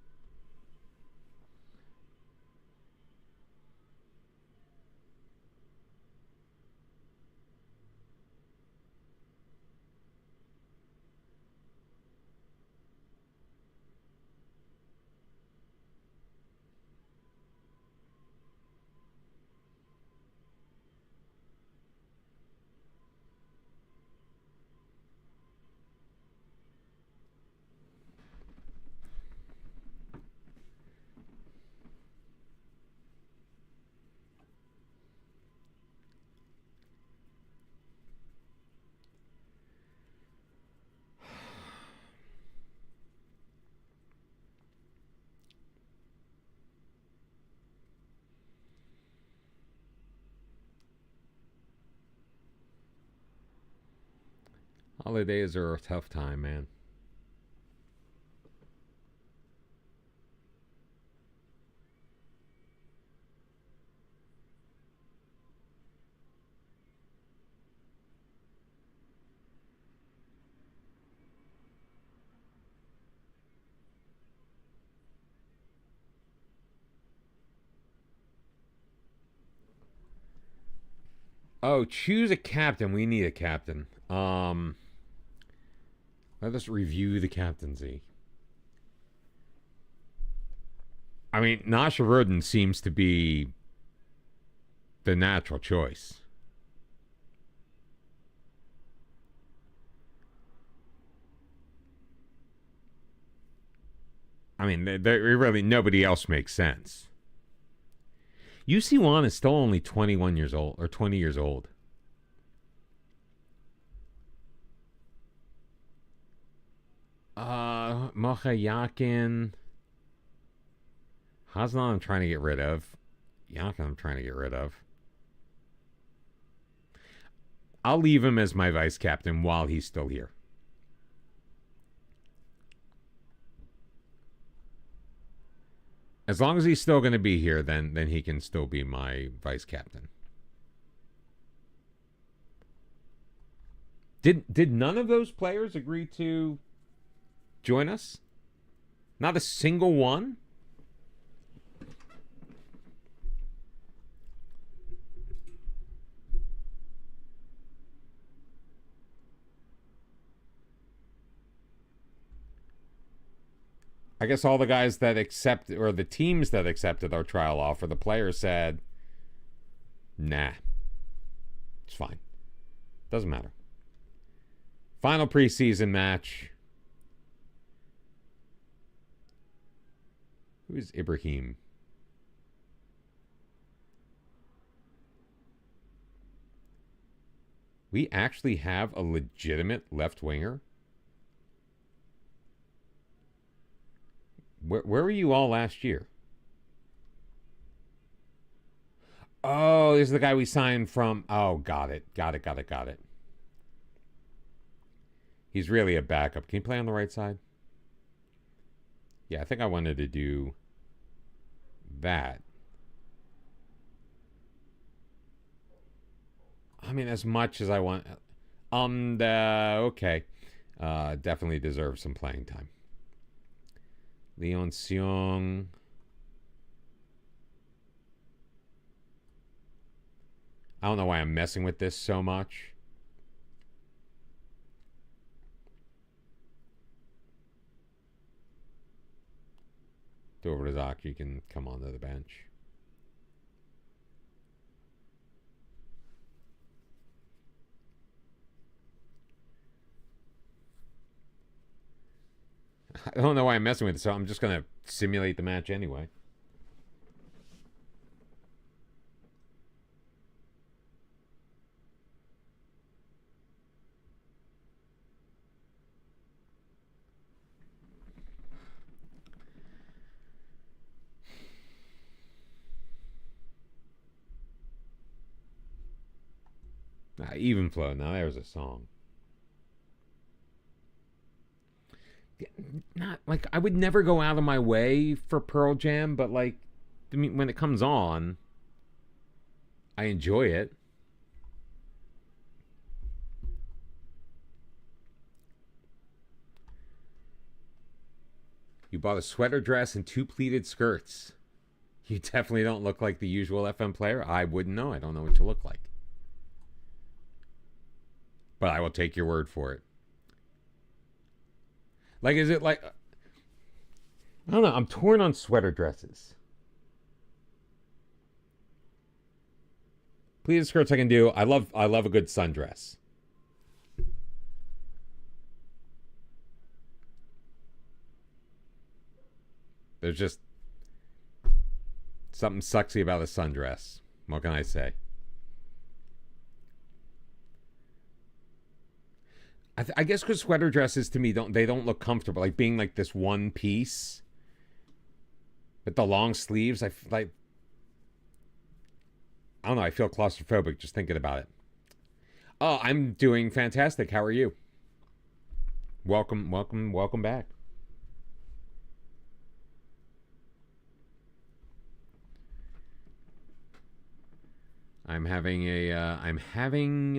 S1: Holidays are a tough time, man. Oh, choose a captain. We need a captain. Let us review the captaincy. I mean, Nasharuddin seems to be the natural choice. I mean, really, nobody else makes sense. UC1 is still only 21 years old, or 20 years old. Mocha Yakin. Hasnan I'm trying to get rid of. Yakin I'm trying to get rid of. I'll leave him as my vice captain while he's still here. As long as he's still going to be here, then he can still be my vice captain. Did none of those players agree to join us? Not a single one? I guess all the guys that accept, or the teams that accepted our trial offer, the players said, nah, it's fine. Doesn't matter. Final preseason match. Who is Ibrahim? We actually have a legitimate left winger? Where were you all last year? Oh, this is the guy we signed from. Oh, got it. He's really a backup. Can you play on the right side? Yeah, I think I wanted to do that. I mean, as much as I want. Okay. Definitely deserves some playing time. Leon Seong. I don't know why I'm messing with this so much. Go over to Zach. You can come onto the bench. I don't know why I'm messing with it, so I'm just going to simulate the match anyway. Even flow. Now there's a song. Not like I would never go out of my way for Pearl Jam, but like, I mean, when it comes on, I enjoy it. You bought a sweater dress and 2 pleated skirts. You definitely don't look like the usual FM player. I wouldn't know. I don't know what you look like. But I will take your word for it. Like, is it like... I don't know. I'm torn on sweater dresses. Pleated skirts I can do. I love a good sundress. There's just something sexy about a sundress. What can I say? I guess because sweater dresses to me don't look comfortable. Like being like this one piece with the long sleeves. I don't know. I feel claustrophobic just thinking about it. Oh, I'm doing fantastic. How are you? Welcome back. I'm having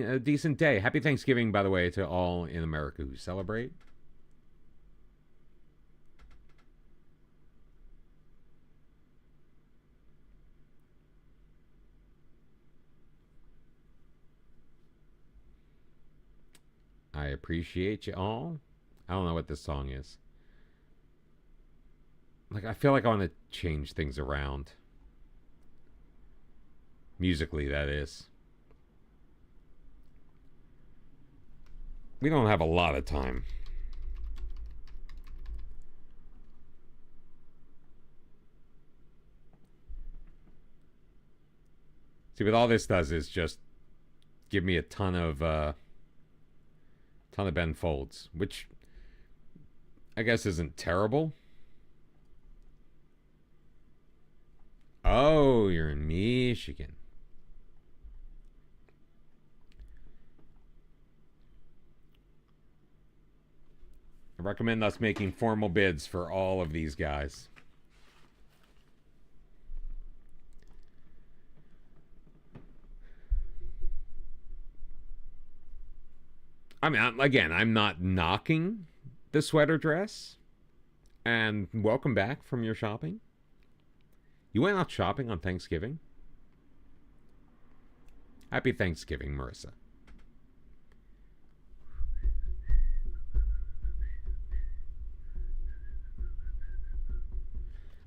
S1: a decent day. Happy Thanksgiving, by the way, to all in America who celebrate. I appreciate you all. I don't know what this song is. Like, I feel like I want to change things around. Musically, that is. We don't have a lot of time. See, what all this does is just give me a ton of Ben Folds, which I guess isn't terrible. Oh, you're in Michigan. I recommend us making formal bids for all of these guys. I mean, I'm not knocking the sweater dress. And welcome back from your shopping. You went out shopping on Thanksgiving? Happy Thanksgiving, Marissa.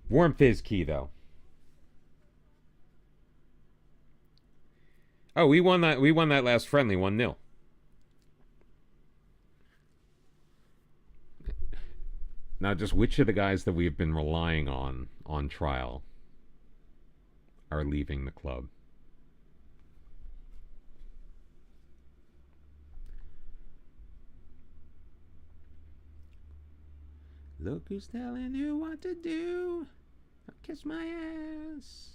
S1: Warm fizz key, though. Oh, we won that. We won that last friendly 1-0. Now, just which of the guys that we've been relying on trial are leaving the club? Look who's telling you what to do. I'll kiss my ass.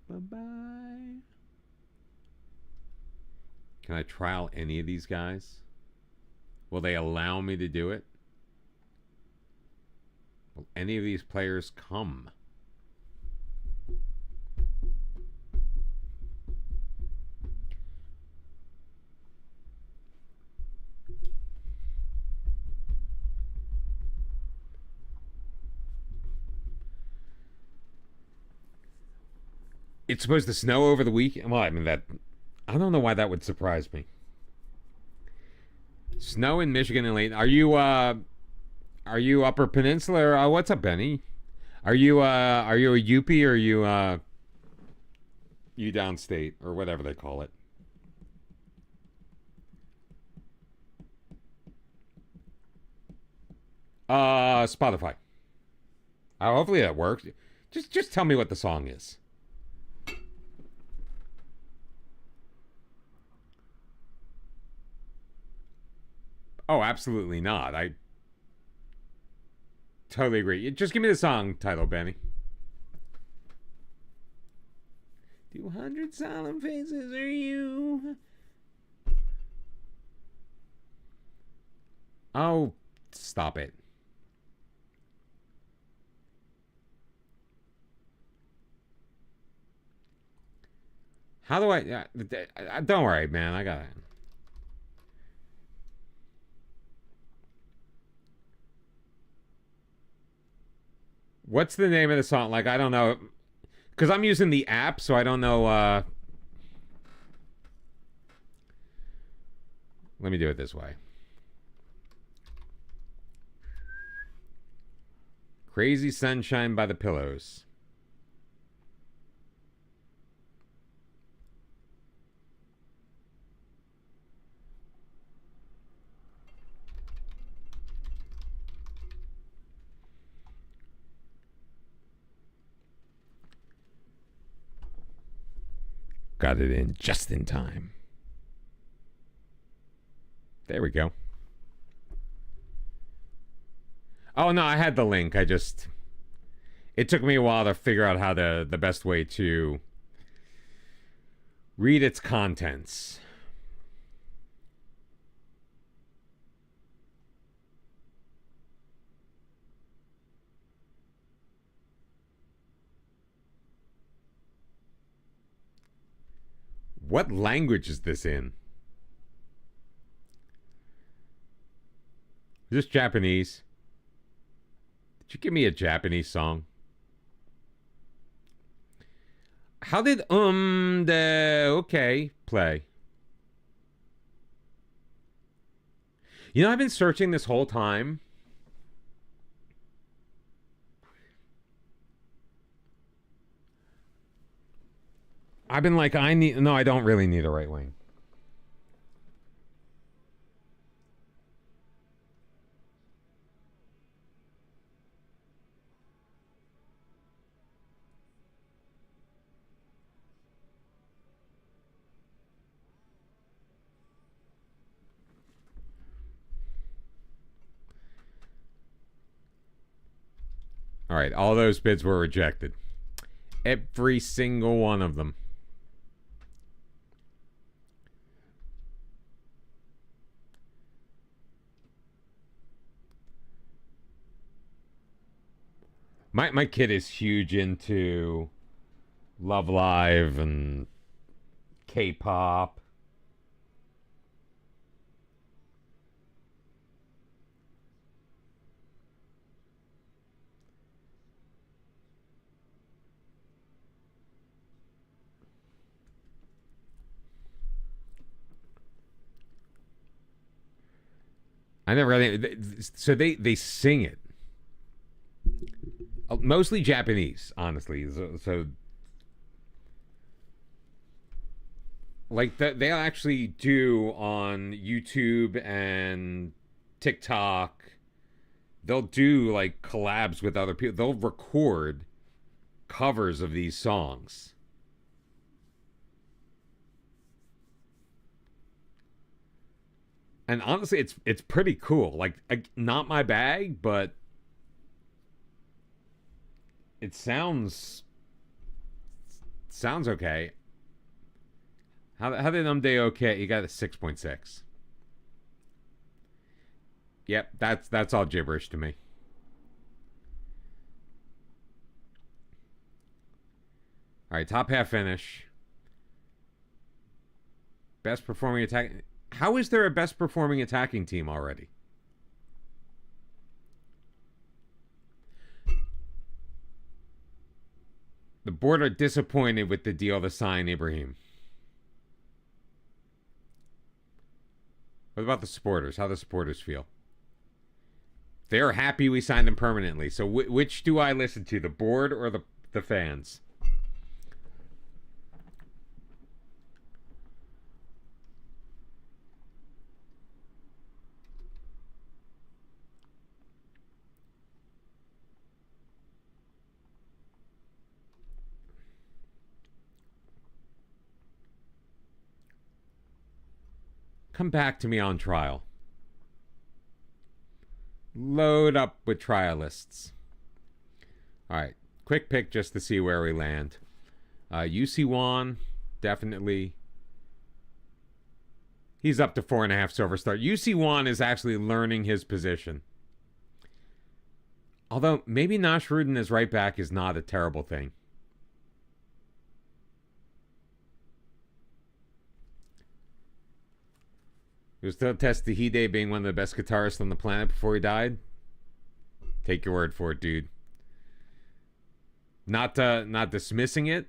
S1: Bye-bye. Can I trial any of these guys? Will they allow me to do it? Will any of these players come? It's supposed to snow over the weekend. Well, I mean, I don't know why that would surprise me. Snow in Michigan and late. Are you Upper Peninsula? Or, what's up, Benny? Are you a UP or are you downstate or whatever they call it? Spotify. Hopefully that works. Just tell me what the song is. Oh, absolutely not. I totally agree. Just give me the song title, Benny. 200 solemn faces are you. Oh, stop it. How do I... don't worry, man. I got it. What's the name of the song? Like, I don't know. Because I'm using the app, so I don't know. Let me do it this way. Crazy Sunshine by the Pillows. Got it in just in time. There we go. Oh, no, I had the link. It took me a while to figure out how the best way to read its contents. What language is this in? Is this Japanese? Did you give me a Japanese song? How did okay play? You know, I've been searching this whole time. I've been like, no, I don't really need a right wing. All right, all those bids were rejected. Every single one of them. My kid is huge into Love Live and K-pop. I never really. So they sing it. Mostly Japanese, honestly. So like they'll actually do on YouTube and TikTok. They'll do like collabs with other people. They'll record covers of these songs. And honestly, it's pretty cool. Like, not my bag, but it sounds okay. How did Day okay? You got a 6.6. Yep, that's all gibberish to me. All right, top half finish. Best performing attack. How is there a best performing attacking team already? The board are disappointed with the deal to sign Ibrahim. What about the supporters? How do the supporters feel? They're happy we signed them permanently. So which do I listen to? The board or the fans? Come back to me on trial. Load up with trialists. All right. Quick pick just to see where we land. UC1, definitely. He's up to 4.5 silver star. UC1 is actually learning his position. Although, maybe Nasrudin as right back is not a terrible thing. He was still tested Hide being one of the best guitarists on the planet before he died. Take your word for it, dude. Not dismissing it.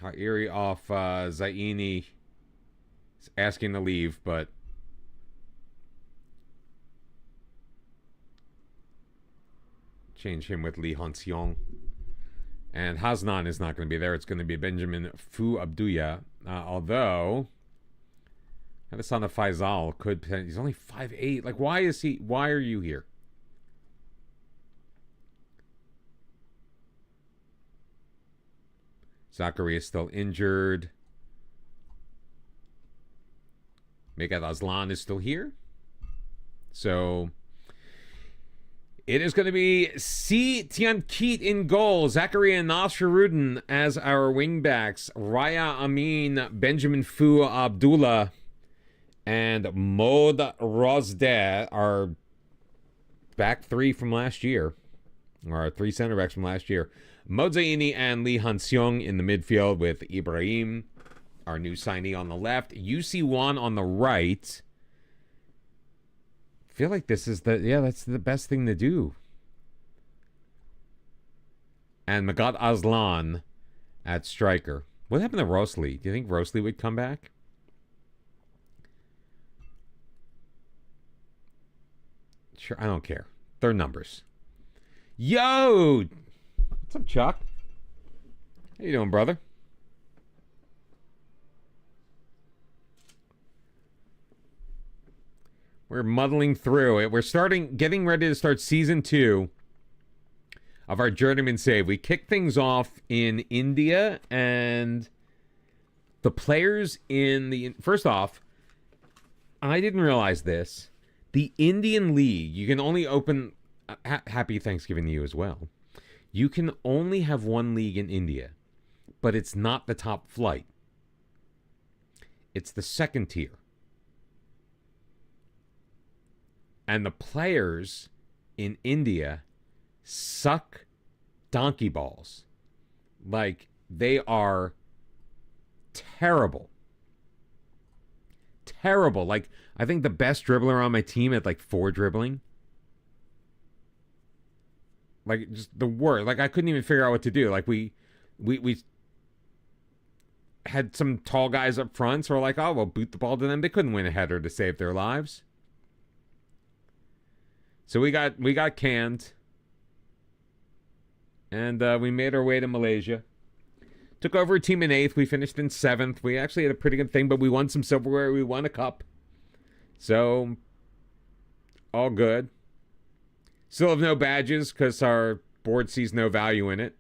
S1: Hairi off Zaini asking to leave, but change him with Lee Han-seong. And Hasnan is not going to be there. It's going to be Benjamin Fu Abduya. Although Hadasana Faisal could. He's only 5'8". Like, why is he? Why are you here? Zachary is still injured. Megat Aslan is still here. So it is going to be Si Tianqit in goal. Zachary and Nasrudin as our wingbacks. Raya Amin, Benjamin Fu Abdullah, and Mod Rosdeh are back three from last year. Or our three center backs from last year. Mozaini and Lee Han-seong in the midfield with Ibrahim, our new signee, on the left. UC1 on the right. I feel like this is that's the best thing to do. And Megat Aslan at striker. What happened to Rosli? Do you think Rosli would come back? Sure, I don't care. They're numbers. Yo! What's up, Chuck? How you doing, brother? We're muddling through it. We're getting ready to start season 2 of our Journeyman save. We kick things off in India, and the players in the... First off, I didn't realize this. The Indian League, you can only open... Happy Thanksgiving to you as well. You can only have one league in India, but it's not the top flight. It's the second tier. And the players in India suck donkey balls. Like, they are terrible. Terrible. Like, I think the best dribbler on my team had like 4 dribbling. Like, just the worst. Like, I couldn't even figure out what to do. Like, we had some tall guys up front, so we're like, oh, we'll boot the ball to them. They couldn't win a header to save their lives. So we got canned. And we made our way to Malaysia. Took over a team in 8th. We finished in 7th. We actually had a pretty good thing, but we won some silverware. We won a cup. So, all good. Still have no badges because our board sees no value in it.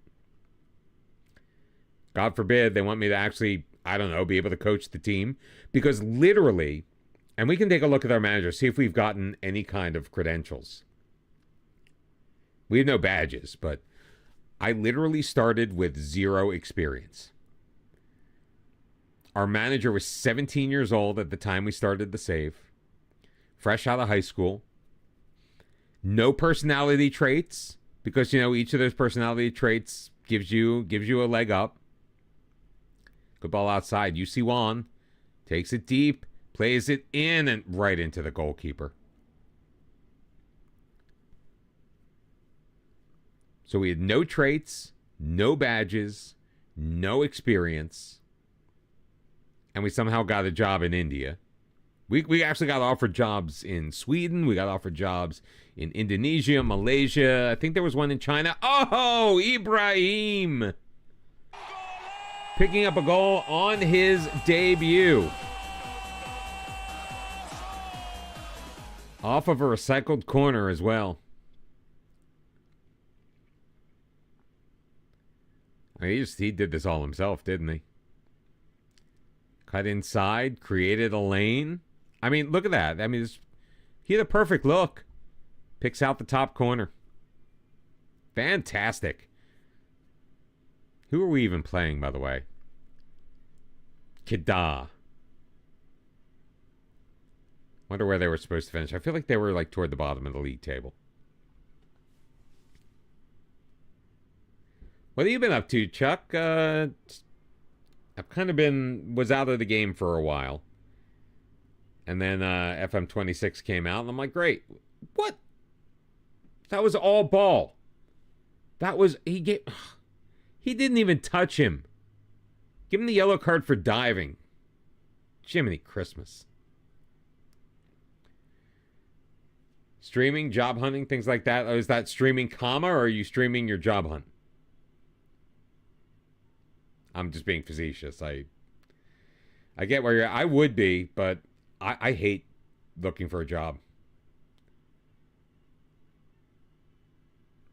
S1: God forbid they want me to actually, I don't know, be able to coach the team. Because literally, and we can take a look at our manager, see if we've gotten any kind of credentials. We have no badges, but I literally started with 0 experience. Our manager was 17 years old at the time we started the save. Fresh out of high school. No personality traits, because, you know, each of those personality traits gives you a leg up. Good ball outside. Yusi Wan takes it deep, plays it in and right into the goalkeeper. So we had no traits, no badges, no experience, and we somehow got a job in India. We actually got offered jobs in Sweden. We got offered jobs in Indonesia, Malaysia. I think there was one in China. Oh, Ibrahim! Picking up a goal on his debut. Off of a recycled corner as well. He did this all himself, didn't he? Cut inside, created a lane. I mean, look at that. I mean, he had a perfect look. Picks out the top corner. Fantastic. Who are we even playing, by the way? Kedah. Wonder where they were supposed to finish. I feel like they were like toward the bottom of the league table. What have you been up to, Chuck? I've kind of was out of the game for a while. And then FM26 came out, and I'm like, great. What? That was all ball. That was, he didn't even touch him. Give him the yellow card for diving. Jiminy Christmas. Streaming, job hunting, things like that. Oh, is that streaming comma, or are you streaming your job hunt? I'm just being facetious. I get where you're at. I would be, but I hate looking for a job.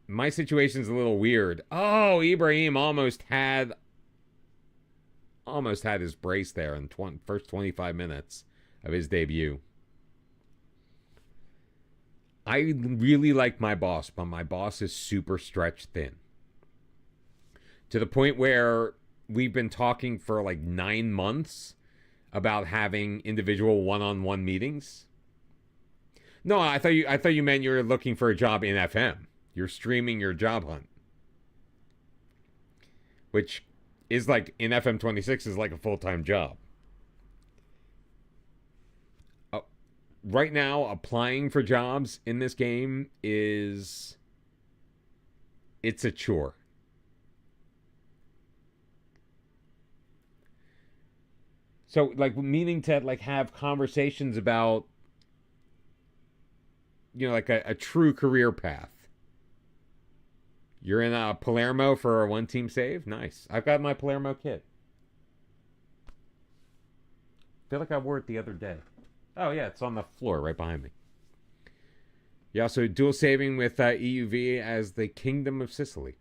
S1: My situation's a little weird. Oh, Ibrahim almost had his brace there in the first 25 minutes of his debut. I really like my boss, but my boss is super stretched thin. To the point where we've been talking for like 9 months about having individual one-on-one meetings. No, I thought you meant you were looking for a job in FM. You're streaming your job hunt. Which is like, in FM26 is like a full-time job. Right now, applying for jobs in this game it's a chore. So, like, meaning to, like, have conversations about, you know, like a true career path. You're in Palermo for a one-team save? Nice. I've got my Palermo kit. I feel like I wore it the other day. Oh, yeah, it's on the floor right behind me. You also dual saving with EUV as the Kingdom of Sicily.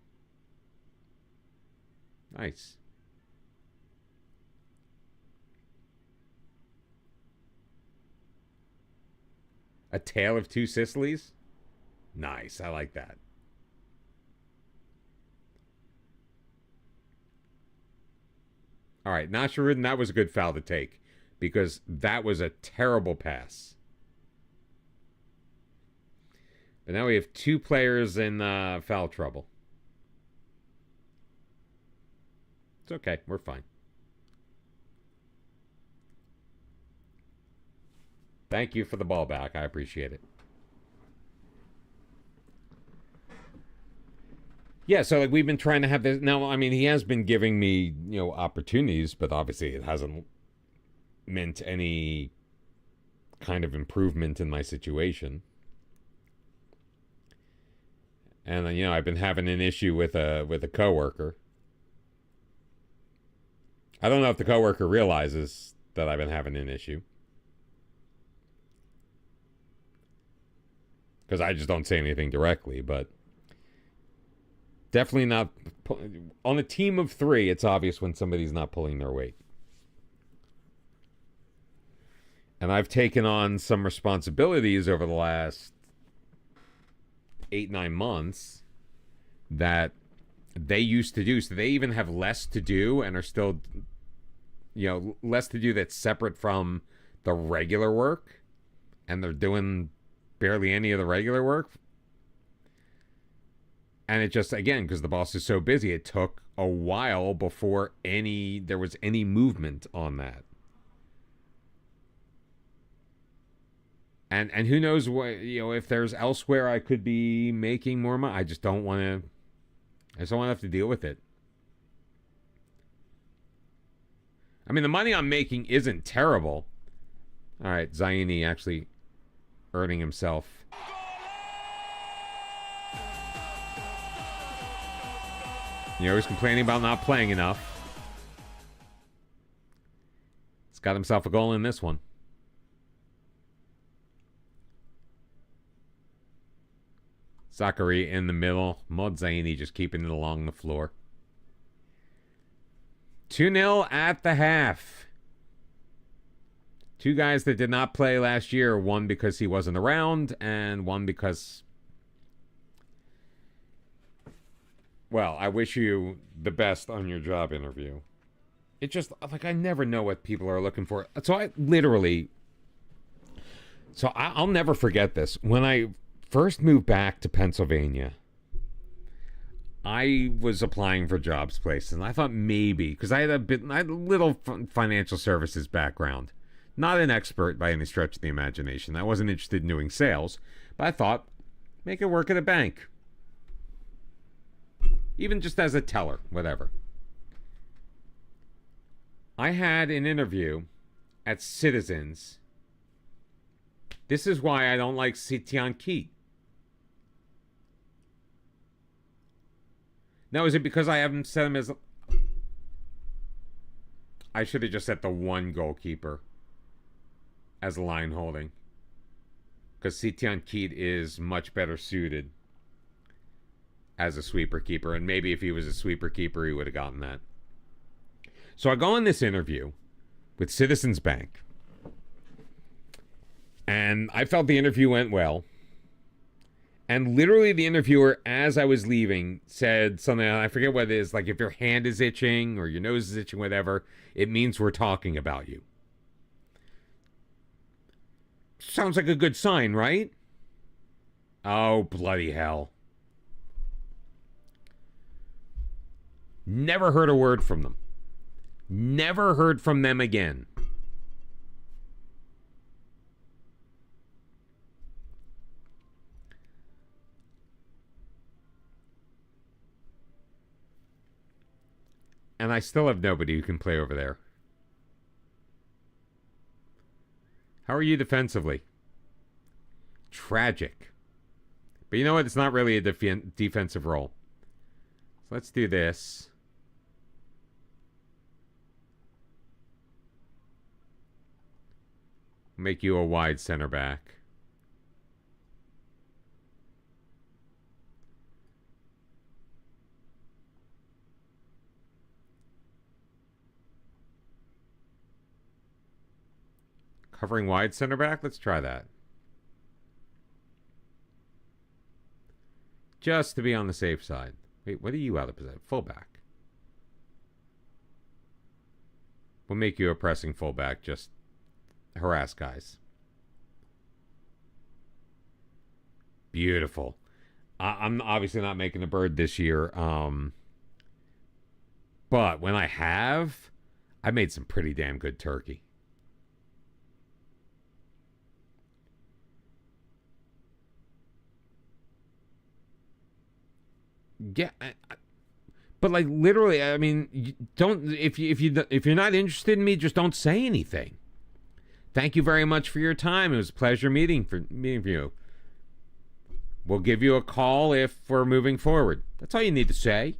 S1: Nice. A Tale of Two Sicilies? Nice, I like that. All right, Nasharuddin, that was a good foul to take, because that was a terrible pass. But now we have 2 players in foul trouble. It's okay, we're fine. Thank you for the ball back. I appreciate it. Yeah, so like we've been trying to have this. Now, I mean, he has been giving me, opportunities, but obviously it hasn't meant any kind of improvement in my situation. And I've been having an issue with a coworker. I don't know if the coworker realizes that I've been having an issue, because I just don't say anything directly, but definitely not on a team of 3. It's obvious when somebody's not pulling their weight. And I've taken on some responsibilities over the last 8-9 months that they used to do, so they even have less to do and are still less to do that's separate from the regular work, and they're doing barely any of the regular work. And it just, again, because the boss is so busy, it took a while before there was any movement on that. And who knows what, if there's elsewhere I could be making more money. I just don't want to have to deal with it. I mean, the money I'm making isn't terrible. All right, Zaini actually earning himself. He's complaining about not playing enough. He's got himself a goal in this one. Zachary in the middle. Mod Zaini just keeping it along the floor. 2-0 at the half. 2 guys that did not play last year. One because he wasn't around, and one because, well, I wish you the best on your job interview. It just, like, I never know what people are looking for. So I'll never forget this. When I first moved back to Pennsylvania, I was applying for jobs places, and I thought maybe, because I had a little financial services background. Not an expert by any stretch of the imagination. I wasn't interested in doing sales, but I thought, make it work at a bank. Even just as a teller, whatever. I had an interview at Citizens. This is why I don't like Sitian Keat. Now, is it because I haven't set him as... I should have just set the one goalkeeper as a line holding, because Sitian Keat is much better suited as a sweeper keeper, and maybe if he was a sweeper keeper, he would have gotten that. So I go on this interview with Citizens Bank, and I felt the interview went well. And literally the interviewer, as I was leaving, said something, I forget what it is, like if your hand is itching or your nose is itching, whatever, it means we're talking about you. Sounds like a good sign, right? Oh, bloody hell. Never heard a word from them. Never heard from them again. And I still have nobody who can play over there. How are you defensively? Tragic. But you know what? It's not really a defensive role. So let's do this. Make you a wide center back. Covering wide center back? Let's try that. Just to be on the safe side. Wait, what are you out of position? Fullback. We'll make you a pressing fullback. Just harass guys. Beautiful. I'm obviously not making a bird this year. But when I have, I made some pretty damn good turkey. Yeah, but like literally, I mean, don't if you're not interested in me, just don't say anything. Thank you very much for your time. It was a pleasure meeting you. We'll give you a call if we're moving forward. That's all you need to say.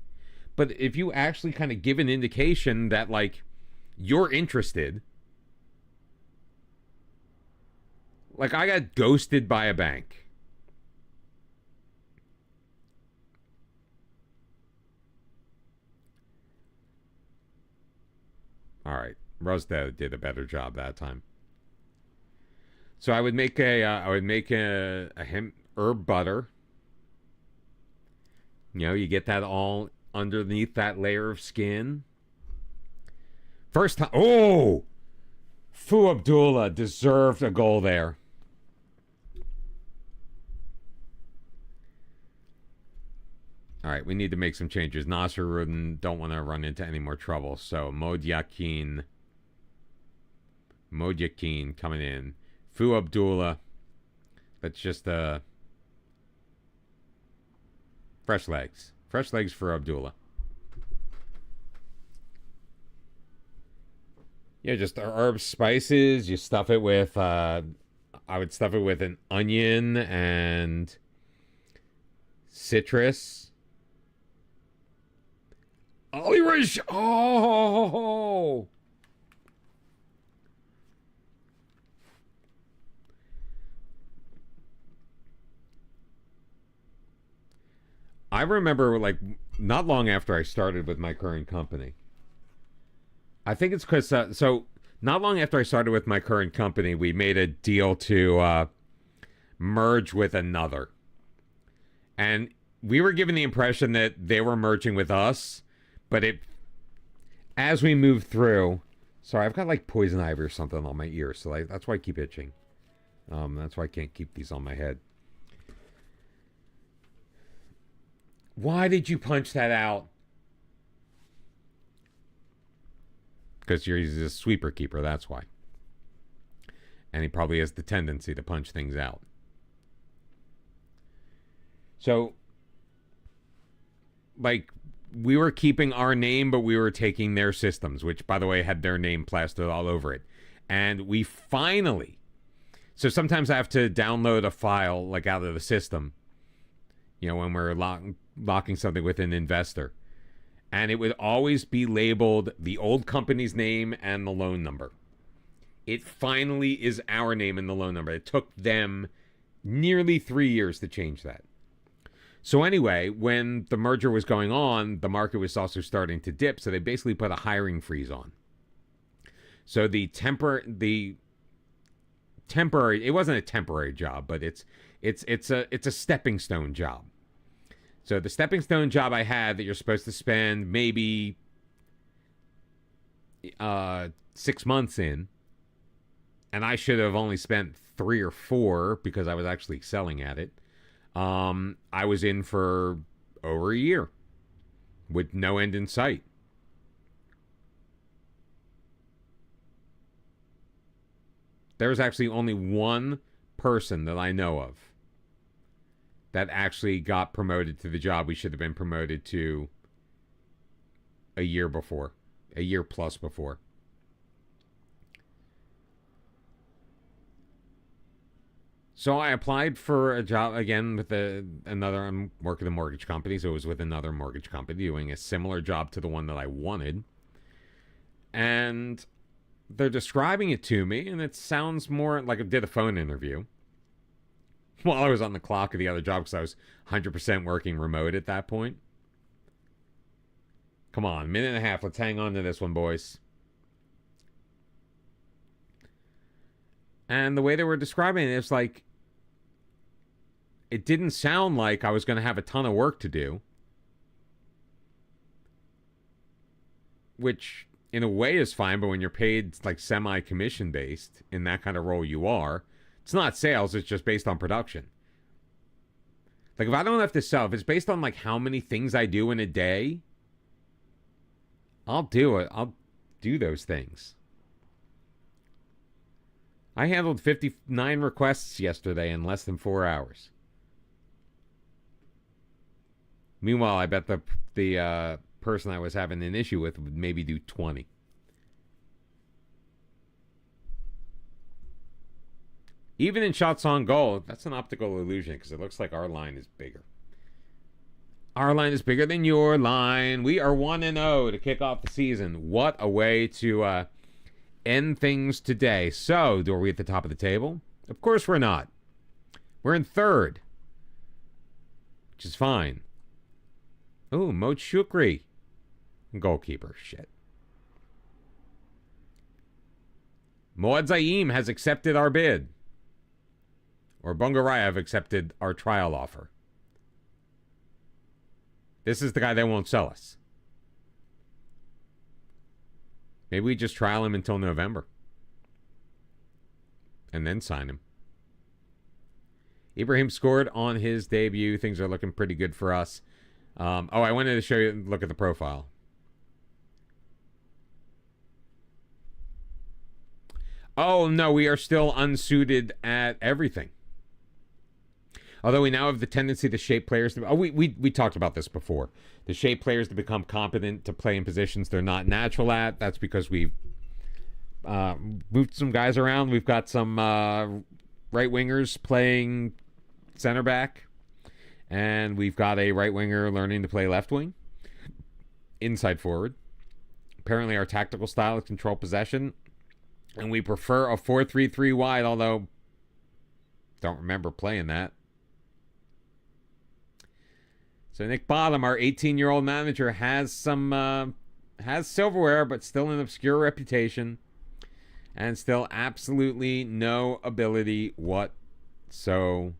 S1: But if you actually kind of give an indication that like you're interested, like I got ghosted by a bank. All right, Rosda did a better job that time. So I would make a hemp herb butter. You know, you get that all underneath that layer of skin. First time, oh, Fu Abdullah deserved a goal there. All right, we need to make some changes. Nasruddin don't want to run into any more trouble. So Modyakin coming in. Fu Abdullah. That's just fresh legs. Fresh legs for Abdullah. Yeah, just herbs, spices. You stuff it with I would stuff it with an onion and citrus. Irish. Oh. I remember, like, not long after I started with my current company. I think it's because, so, not long after I started with my current company, we made a deal to merge with another. And we were given the impression that they were merging with us, but as we moved through, sorry, I've got, like, poison ivy or something on my ear, so that's why I keep itching. That's why I can't keep these on my head. Why did you punch that out? Because he's a sweeper keeper, that's why. And he probably has the tendency to punch things out. So, like, we were keeping our name, but we were taking their systems, which, by the way, had their name plastered all over it. And we finally... So sometimes I have to download a file, like, out of the system. You know, when we're locking something with an investor. And it would always be labeled the old company's name and the loan number. It finally is our name and the loan number. It took them nearly 3 years to change that. So anyway, when the merger was going on, the market was also starting to dip, so they basically put a hiring freeze on. So the temporary, it wasn't a temporary job, but it's a stepping stone job. So the stepping stone job I had that you're supposed to spend maybe 6 months in, and I should have only spent 3 or 4 because I was actually excelling at it. I was in for over a year with no end in sight. There was actually only one person that I know of that actually got promoted to the job we should have been promoted to a year plus before. So I applied for a job again with another. I'm working at a mortgage company, so it was with another mortgage company doing a similar job to the one that I wanted. And they're describing it to me, and it sounds more like I did a phone interview while I was on the clock of the other job because I was 100% working remote at that point. Come on, minute and a half. Let's hang on to this one, boys. And the way they were describing it, it's like, it didn't sound like I was going to have a ton of work to do. Which, in a way, is fine, but when you're paid like semi-commission based, in that kind of role you are, it's not sales, it's just based on production. Like, if I don't have to sell, if it's based on like how many things I do in a day, I'll do it. I'll do those things. I handled 59 requests yesterday in less than 4 hours. Meanwhile, I bet the person I was having an issue with would maybe do 20. Even in shots on goal, that's an optical illusion because it looks like our line is bigger. Our line is bigger than your line. We are 1-0 to kick off the season. What a way to end things today. So, are we at the top of the table? Of course we're not. We're in third, which is fine. Oh, Mo Shukri. Goalkeeper. Shit. Moad Zaim has accepted our bid. Or Bungaraya have accepted our trial offer. This is the guy they won't sell us. Maybe we just trial him until November. And then sign him. Ibrahim scored on his debut. Things are looking pretty good for us. I wanted to show you, look at the profile. Oh, no, we are still unsuited at everything. Although we now have the tendency to shape players. We talked about this before. To shape players to become competent to play in positions they're not natural at. That's because we've moved some guys around. We've got some right wingers playing center back. And we've got a right winger learning to play left wing. Inside forward. Apparently our tactical style is control possession. And we prefer a 4-3-3 wide, although don't remember playing that. So Nick Bottom, our 18-year-old manager, has some has silverware, but still an obscure reputation, and still absolutely no ability whatsoever.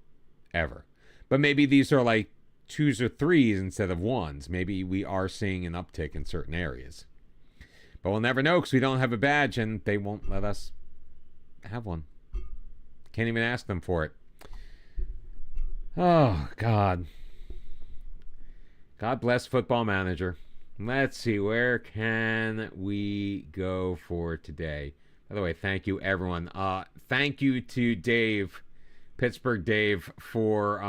S1: But maybe these are like 2s or 3s instead of 1s. Maybe we are seeing an uptick in certain areas. But we'll never know because we don't have a badge, and they won't let us have one. Can't even ask them for it. Oh, God. God bless Football Manager. Let's see, where can we go for today? By the way, thank you, everyone. Thank you to Dave, Pittsburgh Dave, for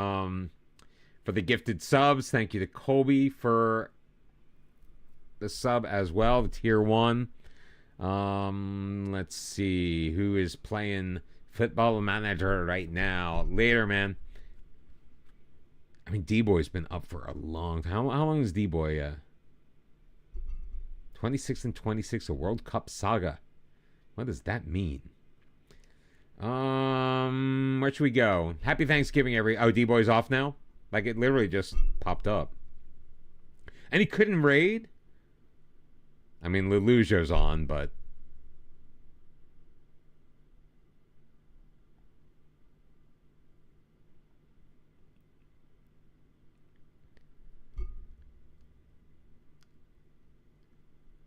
S1: the gifted subs. Thank you to Colby for the sub as well, the tier 1. Let's see, who is playing Football Manager right now? Later, man. I mean, D-Boy's been up for a long time. How long is D-Boy? 26 and 26, a World Cup saga. What does that mean? Where should we go? Happy Thanksgiving, Oh, D-Boy's off now? Like, it literally just popped up. And he couldn't raid? I mean, Lelujo's on, but...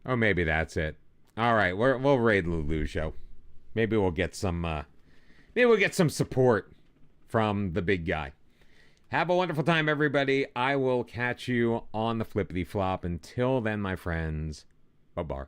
S1: Oh, maybe that's it. All right, we'll raid Lelujo. Maybe we'll get some support from the big guy. Have a wonderful time, everybody. I will catch you on the flippity flop. Until then, my friends, bye-bye.